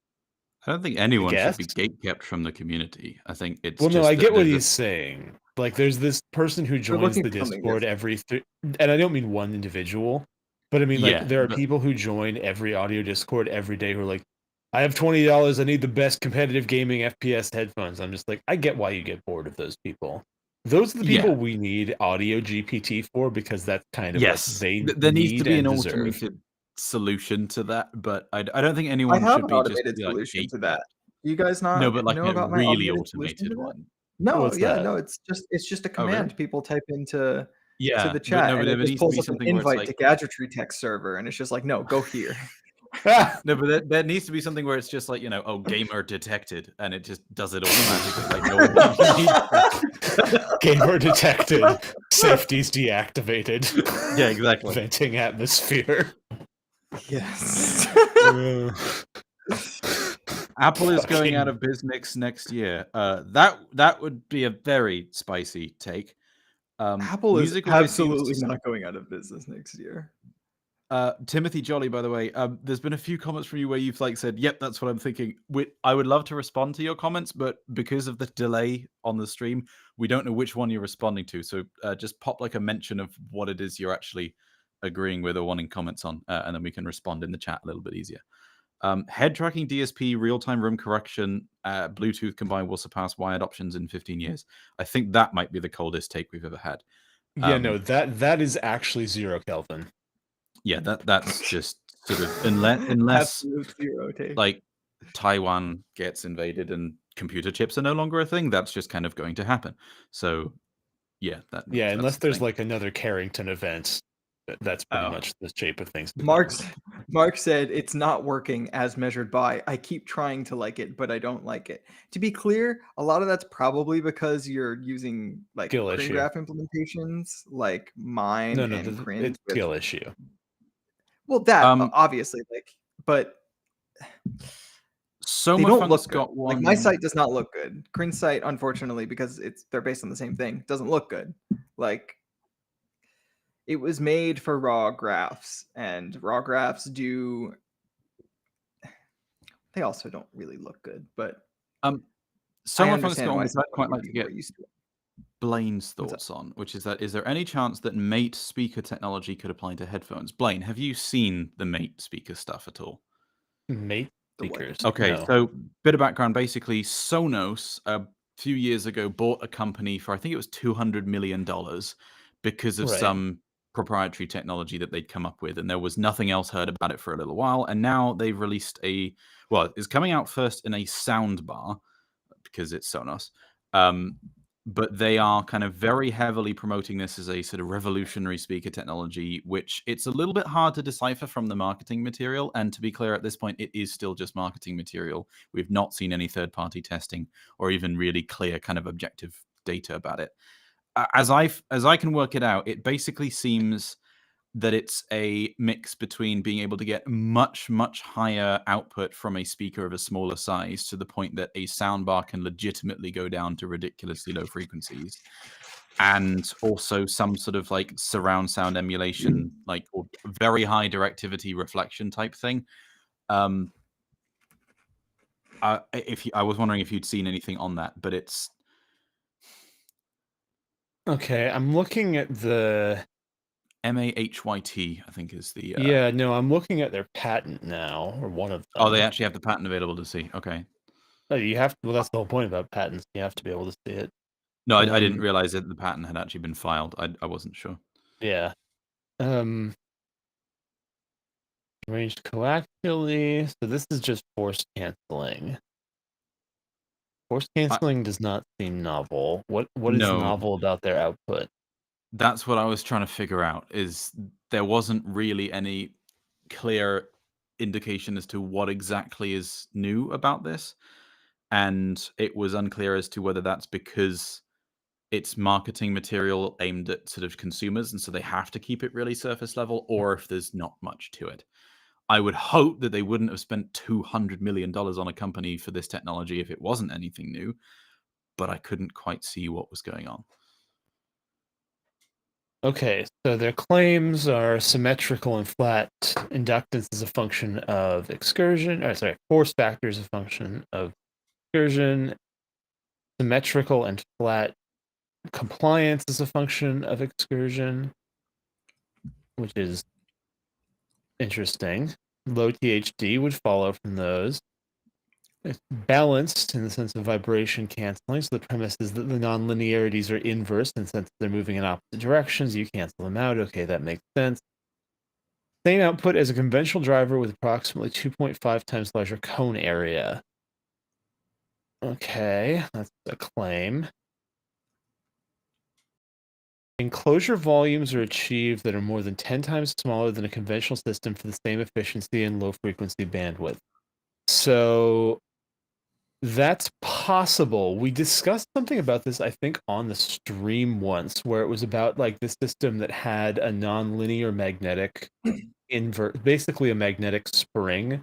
I don't think anyone should be guess? gatekept from the community. I think it's Well, no, just I that get what there's he's saying. Like, there's this person who joins looking the for something Discord and I don't mean one individual, but I mean, like, Yeah, there are but- people who join every audio Discord every day who are like, I have $20, I need the best competitive gaming FPS headphones. I'm just like, I get why you get bored of those people. Those are the people Yeah. we need audio GPT for, because that's kind of yes, what they there needs to need be an and deserve. automated solution to that, but I don't think I anyone have should an be just automated like solution to gatekept. that. You guys not No, but like know a about my really automated solution to automated that? one. No, What's yeah, that? no, it's just a Oh, really? command people type into Yeah, to the but chat, no, but and there it just needs to pulls be up an something where it's invite like to Gadgetry text server, and it's just like, no, go here. no, but there needs to be something where it's just like, oh, gamer detected, and it just does it automatically. Like, no one needs Gamer detected. Safety's deactivated. Yeah, exactly. Venting atmosphere. Yes. Apple is going out Fucking- of business next year. That would be a very spicy take. Apple is music always absolutely seems to- not going out of business next year. Timothy Jolly, by the way, there's been a few comments from you where you've like said, "Yep, that's what I'm thinking." I would love to respond to your comments, but because of the delay on the stream, we don't know which one you're responding to. So just pop like a mention of what it is you're actually agreeing with or wanting comments on, and then we can respond in the chat a little bit easier. Head tracking DSP, real-time room correction, Bluetooth combined will surpass wired options in 15 years. I think that might be the coldest take we've ever had. Yeah, no, that is actually 0 Kelvin. Yeah, that's just sort of unless Absolute zero take. like Taiwan gets invaded and computer chips are no longer a thing, that's just kind of going to happen. So yeah, that's unless the there's thing. like another Carrington event, that's pretty much the shape of things. Mark said it's not working as measured by. I keep trying to like it, but I don't like it. To be clear, a lot of that's probably because you're using like Skill issue. graph implementations like mine No, and Crin. it's skill issue. Well, that obviously, like, but they don't look good. Like my site does not look good. Crin's site, unfortunately, because they're based on the same thing, doesn't look good. Like it was made for raw graphs, and raw graphs do. They also don't really look good, but someone from Scotland would quite like to get used to it. Blaine's thoughts on, which is that is there any chance that Mate speaker technology could apply to headphones? Blaine, have you seen the Mate speaker stuff at all? Mate speakers. Okay, no. So bit of background. Basically, Sonos a few years ago bought a company for I think it was $200 million because of some proprietary technology that they'd come up with, and there was nothing else heard about it for a little while. And now they've released it's coming out first in a sound bar because it's Sonos. But they are kind of very heavily promoting this as a sort of revolutionary speaker technology, which it's a little bit hard to decipher from the marketing material. And to be clear, at this point, it is still just marketing material. We've not seen any third-party testing or even really clear kind of objective data about it. As I can work it out, it basically seems that it's a mix between being able to get much, much higher output from a speaker of a smaller size to the point that a soundbar can legitimately go down to ridiculously low frequencies, and also some sort of like surround sound emulation, like or very high directivity reflection type thing. I was wondering if you'd seen anything on that, but it's okay. I'm looking at the MAHYT, I think is the yeah. No, I'm looking at their patent now, or one of them. Oh, they actually have the patent available to see. Okay. Oh, you have to. Well, that's the whole point about patents. You have to be able to see it. No, I didn't realize that the patent had actually been filed. I wasn't sure. Yeah. Arranged coaxially. So this is just force canceling. Force canceling does not seem novel. What is novel about their output? That's what I was trying to figure out. Is there wasn't really any clear indication as to what exactly is new about this, and it was unclear as to whether that's because it's marketing material aimed at sort of consumers, and so they have to keep it really surface level, or if there's not much to it. I would hope that they wouldn't have spent $200 million on a company for this technology if it wasn't anything new, but I couldn't quite see what was going on. Okay, so their claims are symmetrical and flat inductance is a function of excursion. Force factor is a function of excursion. Symmetrical and flat compliance is a function of excursion, which is interesting. Low THD would follow from those. It's balanced in the sense of vibration canceling. So the premise is that the nonlinearities are inverse in the sense that they're moving in opposite directions. You cancel them out. Okay, that makes sense. Same output as a conventional driver with approximately 2.5 times larger cone area. Okay, that's a claim. Enclosure volumes are achieved that are more than 10 times smaller than a conventional system for the same efficiency and low frequency bandwidth. So that's possible. We discussed something about this, I think, on the stream once, where it was about like the system that had a nonlinear magnetic basically a magnetic spring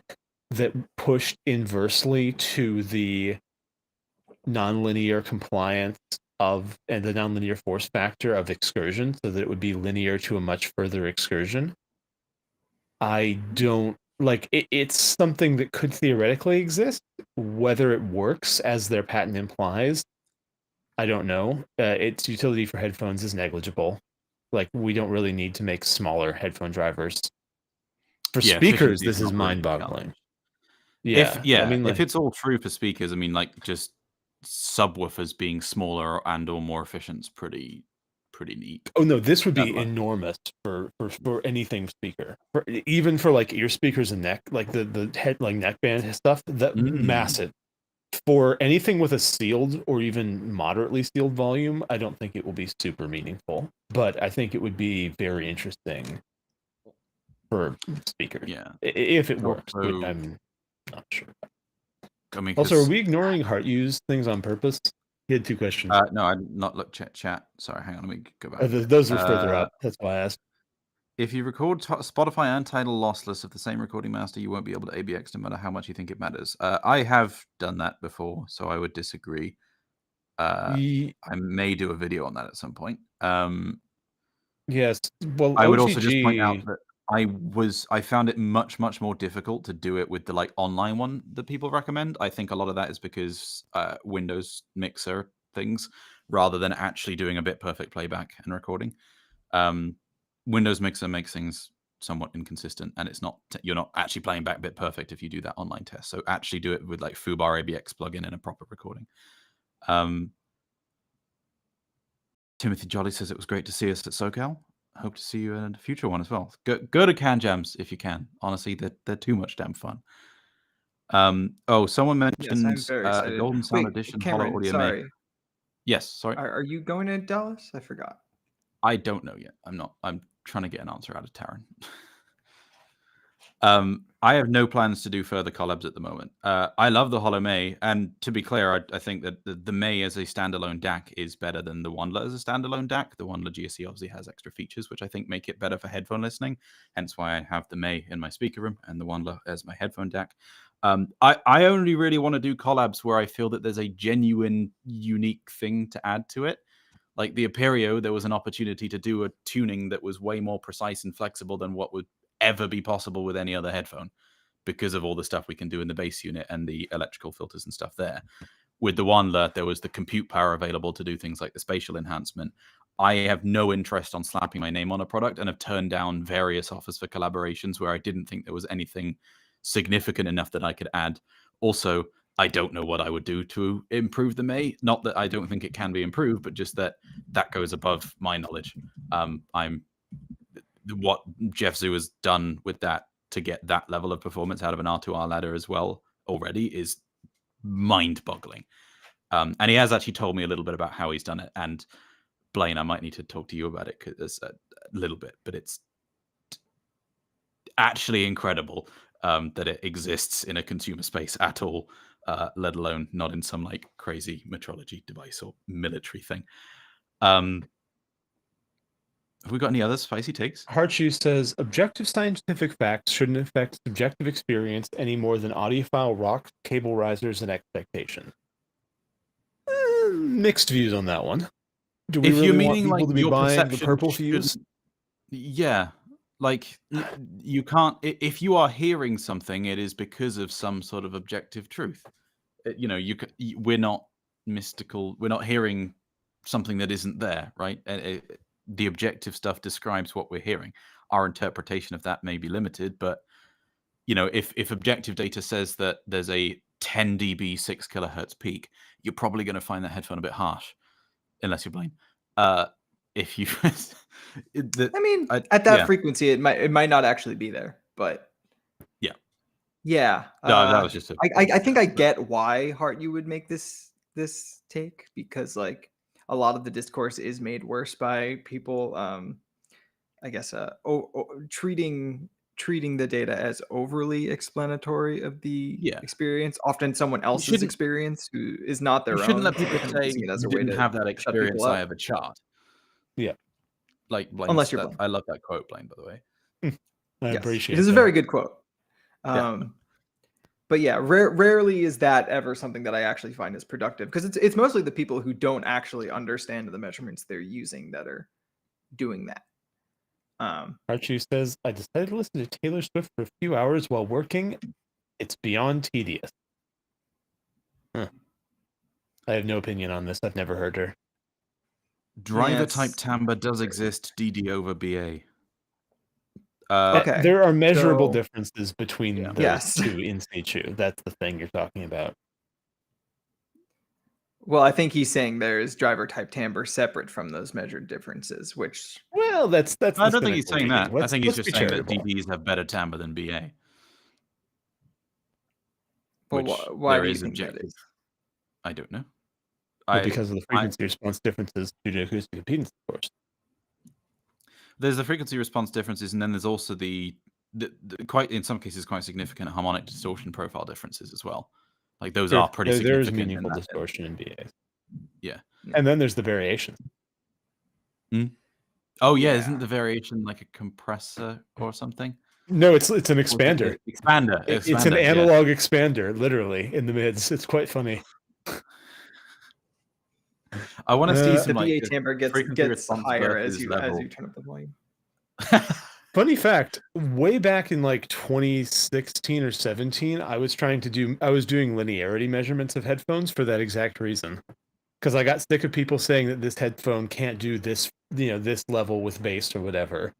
that pushed inversely to the nonlinear compliance of and the nonlinear force factor of excursion, so that it would be linear to a much further excursion. I don't like it. It's something that could theoretically exist. Whether it works as their patent implies, I don't know. Its utility for headphones is negligible. Like, we don't really need to make smaller headphone drivers. For Yeah, speakers, efficiency is this is not really the mind-boggling. challenge. Yeah, I mean, If like, it's all true for speakers, I mean, like just subwoofers being smaller and or more efficient is pretty neat. oh no, this would be Like, enormous for anything speaker. Even for like ear speakers and neck, like the head, like neckband stuff, that massive. For anything with a sealed or even moderately sealed volume, I don't think it will be super meaningful, but I think it would be very interesting for speakers. yeah. If it works, which Also, I'm not sure. I mean, Also, are 'cause we ignoring heart use things on purpose? He had 2 questions. no, I did not look chat. Sorry, hang on, let me go back. Those were further up. That's why I asked. If you record Spotify and Tidal lossless of the same recording master, you won't be able to ABX no matter how much you think it matters. I have done that before, so I would disagree. I may do a video on that at some point. Yes. Well, I would also just point out OTG. that I found it much more difficult to do it with the like online one that people recommend. I think a lot of that is because Windows mixer things rather than actually doing a bit perfect playback and recording. Windows mixer makes things somewhat inconsistent, and it's not you're not actually playing back bit perfect if you do that online test. So actually do it with like Foobar ABX plugin and a proper recording. Timothy Jolly says it was great to see us at SoCal. I hope to see you in a future one as well. Go to Can Jams if you can. Honestly, they're too much damn fun. Someone Yes, I'm mentioned very a excited. Golden Sound Wait, Edition Hollow Cameron, Audio May. sorry. Yes, sorry. Are you going to Dallas? I forgot. I don't know yet. I'm not. I'm trying to get an answer out of Taryn. I have no plans to do further collabs at the moment. I love the Hollow May, and to be clear, I think that the May as a standalone DAC is better than the Wandler as a standalone DAC. The Wandler GSC obviously has extra features, which I think make it better for headphone listening. Hence why I have the May in my speaker room and the Wandler as my headphone DAC. I only really want to do collabs where I feel that there's a genuine, unique thing to add to it. Like the Aperio, there was an opportunity to do a tuning that was way more precise and flexible than what would ever be possible with any other headphone because of all the stuff we can do in the bass unit and the electrical filters and stuff there. With the Wandler, there was the compute power available to do things like the spatial enhancement. I have no interest on slapping my name on a product and have turned down various offers for collaborations where I didn't think there was anything significant enough that I could add. Also, I don't know what I would do to improve the May. Not that I don't think it can be improved, but just that goes above my knowledge. What Jeff Zhu has done with that to get that level of performance out of an R2R ladder as well already is mind-boggling. And he has actually told me a little bit about how he's done it. And Blaine, I might need to talk to you about it a little bit, but it's actually incredible that it exists in a consumer space at all, let alone not in some like crazy metrology device or military thing. Have we got any other spicy takes? Harchu says objective scientific facts shouldn't affect subjective experience any more than audiophile rock, cable risers, and expectation. Mixed views on that one. Do we really want people to be buying the purple fuse? Yeah, like you can't. If you are hearing something, it is because of some sort of objective truth. We're not mystical. We're not hearing something that isn't there, right? The objective stuff describes what we're hearing. Our interpretation of that may be limited, but if objective data says that there's a 10 dB 6 kilohertz peak, you're probably going to find that headphone a bit harsh, unless you're blind. If you, at that frequency, it might not actually be there, but yeah. No, that was just. I think I get why Hart you would make this take, because like a lot of the discourse is made worse by people, I guess, treating the data as overly explanatory of the experience. Often someone else's experience who is not their own. You shouldn't let people say you didn't have that experience. I have a chart. Yeah, like Blaine, unless you're Blaine. I love that quote, Blaine. By the way, I appreciate it. It is a very good quote. But yeah, rarely is that ever something that I actually find as productive, because it's mostly the people who don't actually understand the measurements they're using that are doing that. Archie says, I decided to listen to Taylor Swift for a few hours while working. It's beyond tedious. Huh. I have no opinion on this. I've never heard her. Driver type it's- timbre does exist, DD over BA. Okay, There are measurable so- differences between Yeah. those Yes. two in situ. That's the thing you're talking about. Well, I think he's saying there's driver type timbre separate from those measured differences, which Well, that's I the don't think he's cynical saying reading. that. I think he's let's just be saying that charitable. DDs have better timbre than BA. well, Which why there do you is think that objective. is? I don't know. Well, because of the frequency response differences due to acoustic impedance, of course. There's the frequency response differences, and then there's also the quite, in some cases, quite significant harmonic distortion profile differences as well. Like those Sure, are pretty there is significant. meaningful distortion in BAs. Yeah. And then there's the variation. Oh yeah, Yeah. isn't the variation like a compressor or something? No, it's an Or is it expander. the expander. It's an Expander, yeah. analog expander, literally, in the mids. It's quite funny. I want to see The some like BA timbre gets frequency response higher as versus you level. turn up the volume. Funny fact, way back in like 2016 or 17, I was doing linearity measurements of headphones for that exact reason. Because I got sick of people saying that this headphone can't do this, this level with bass or whatever.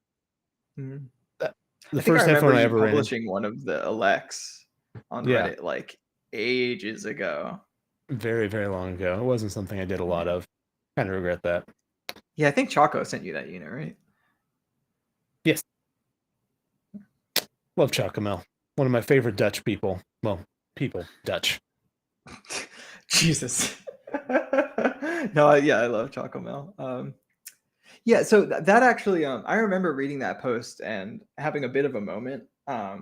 Mhm. The I think first I headphone remember I you ever ran into. publishing one of the Alex on Yeah. Reddit like ages ago. Very, very long ago. It wasn't something I did a lot of. Kind of regret that. Yeah, I think Choco sent you that unit, right? Yes. Love Chocomel. One of my favorite Dutch people. Well, Dutch. Jesus. No, yeah, I love Chocomel. Yeah, so that actually, I remember reading that post and having a bit of a moment. I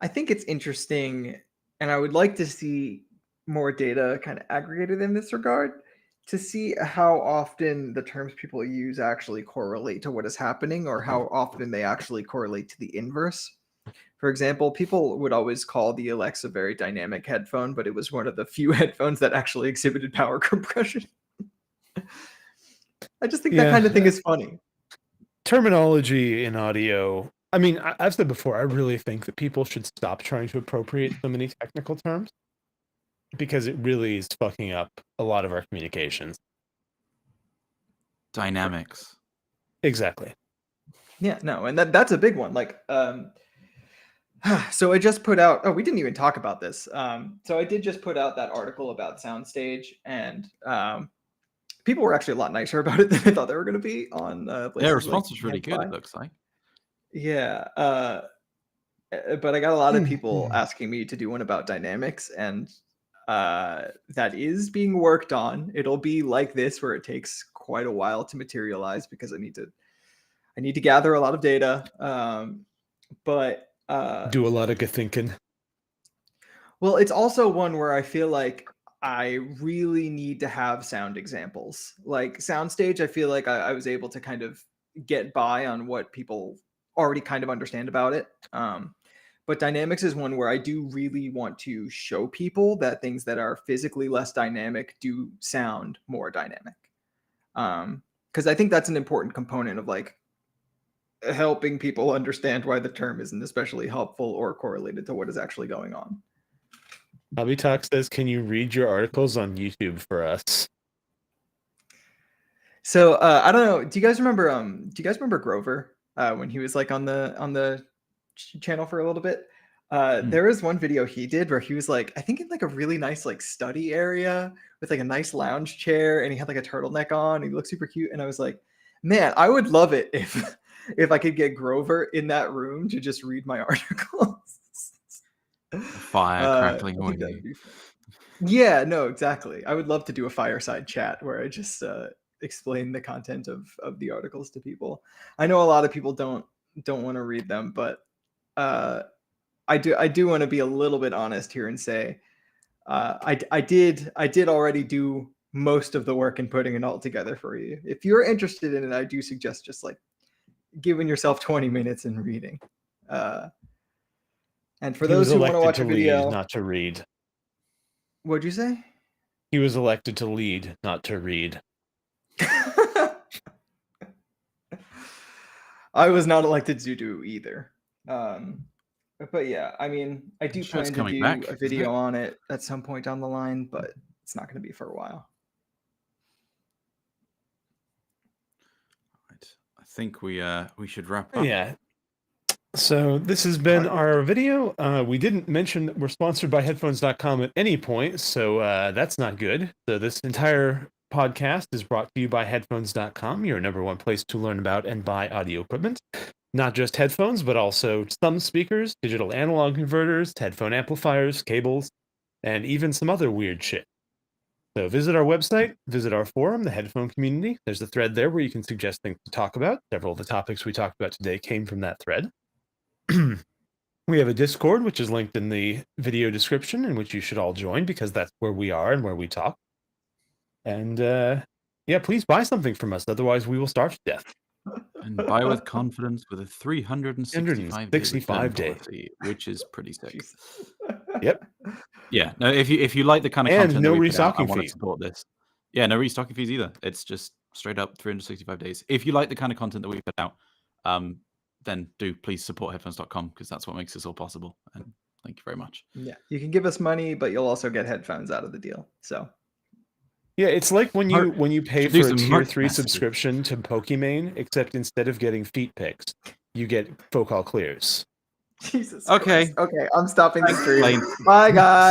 think it's interesting, and I would like to see more data kind of aggregated in this regard to see how often the terms people use actually correlate to what is happening, or how often they actually correlate to the inverse. For example, people would always call the Alexa very dynamic headphone, but it was one of the few headphones that actually exhibited power compression. I just think that kind of thing is funny. Terminology in audio. I mean, I've said before, I really think that people should stop trying to appropriate so many technical terms because it really is fucking up a lot of our communications. Dynamics. Exactly. Yeah, no, and that's a big one. Like, so I just put out. Oh, we didn't even talk about this. So I did just put out that article about Soundstage, and people were actually a lot nicer about it than I thought they were going to be on. Yeah, response was really good. It looks like. Yeah, but I got a lot of people asking me to do one about dynamics, and that is being worked on. It'll be like this, where it takes quite a while to materialize because I need to gather a lot of data. But do a lot of good thinking. Well, it's also one where I feel like I really need to have sound examples. Like Soundstage, I feel like I was able to kind of get by on what people already kind of understand about it. But dynamics is one where I do really want to show people that things that are physically less dynamic do sound more dynamic. Because I think that's an important component of like helping people understand why the term isn't especially helpful or correlated to what is actually going on. Hobby Talk says, "Can you read your articles on YouTube for us?" So I don't know. Do you guys remember Grover when he was like on the channel for a little bit? There was one video he did where he was like, I think in like a really nice like study area with like a nice lounge chair, and he had like a turtleneck on. And he looked super cute, and I was like, man, I would love it if I could get Grover in that room to just read my articles. Fire crackling away. Yeah, no, exactly. I would love to do a fireside chat where I just explain the content of the articles to people. I know a lot of people don't want to read them, but I do want to be a little bit honest here and say I did already do most of the work in putting it all together for you. If you're interested in it, I do suggest just like giving yourself 20 minutes and reading. And for those who want to watch a video, not to read. What'd you say? He was elected to lead, not to read. I was not elected to do either. But yeah, I mean, I do sure it's plan to coming do back, a isn't video it? on it at some point down the line, but it's not going to be for a while. Right. I think we should wrap up. Yeah. So this has been our video. We didn't mention that we're sponsored by headphones.com at any point, so that's not good. So this entire podcast is brought to you by headphones.com, your number one place to learn about and buy audio equipment. Not just headphones, but also thumb speakers, digital analog converters, headphone amplifiers, cables, and even some other weird shit. So visit our website, visit our forum, the Headphone Community. There's a thread there where you can suggest things to talk about. Several of the topics we talked about today came from that thread. We have a Discord, which is linked in the video description, in which you should all join because that's where we are and where we talk. And yeah, please buy something from us. Otherwise, we will starve to death. And buy with confidence with a 365 day 365 return day. policy, which is pretty sick. Yep. Yeah. No, if you like the kind of And content no that we put out, I restocking want to fees. support this. Yeah, no restocking fees either. It's just straight up 365 days. If you like the kind of content that we put out, then do please support headphones.com because that's what makes this all possible. And thank you very much. Yeah, you can give us money, but you'll also get headphones out of the deal. So Yeah, it's like when you pay Should do for a some tier merch 3 messages. subscription to Pokimane, except instead of getting feet pics, you get focal clears. Jesus Okay. Christ. Okay, I'm stopping the Thanks, stream. Lane. Bye, guys.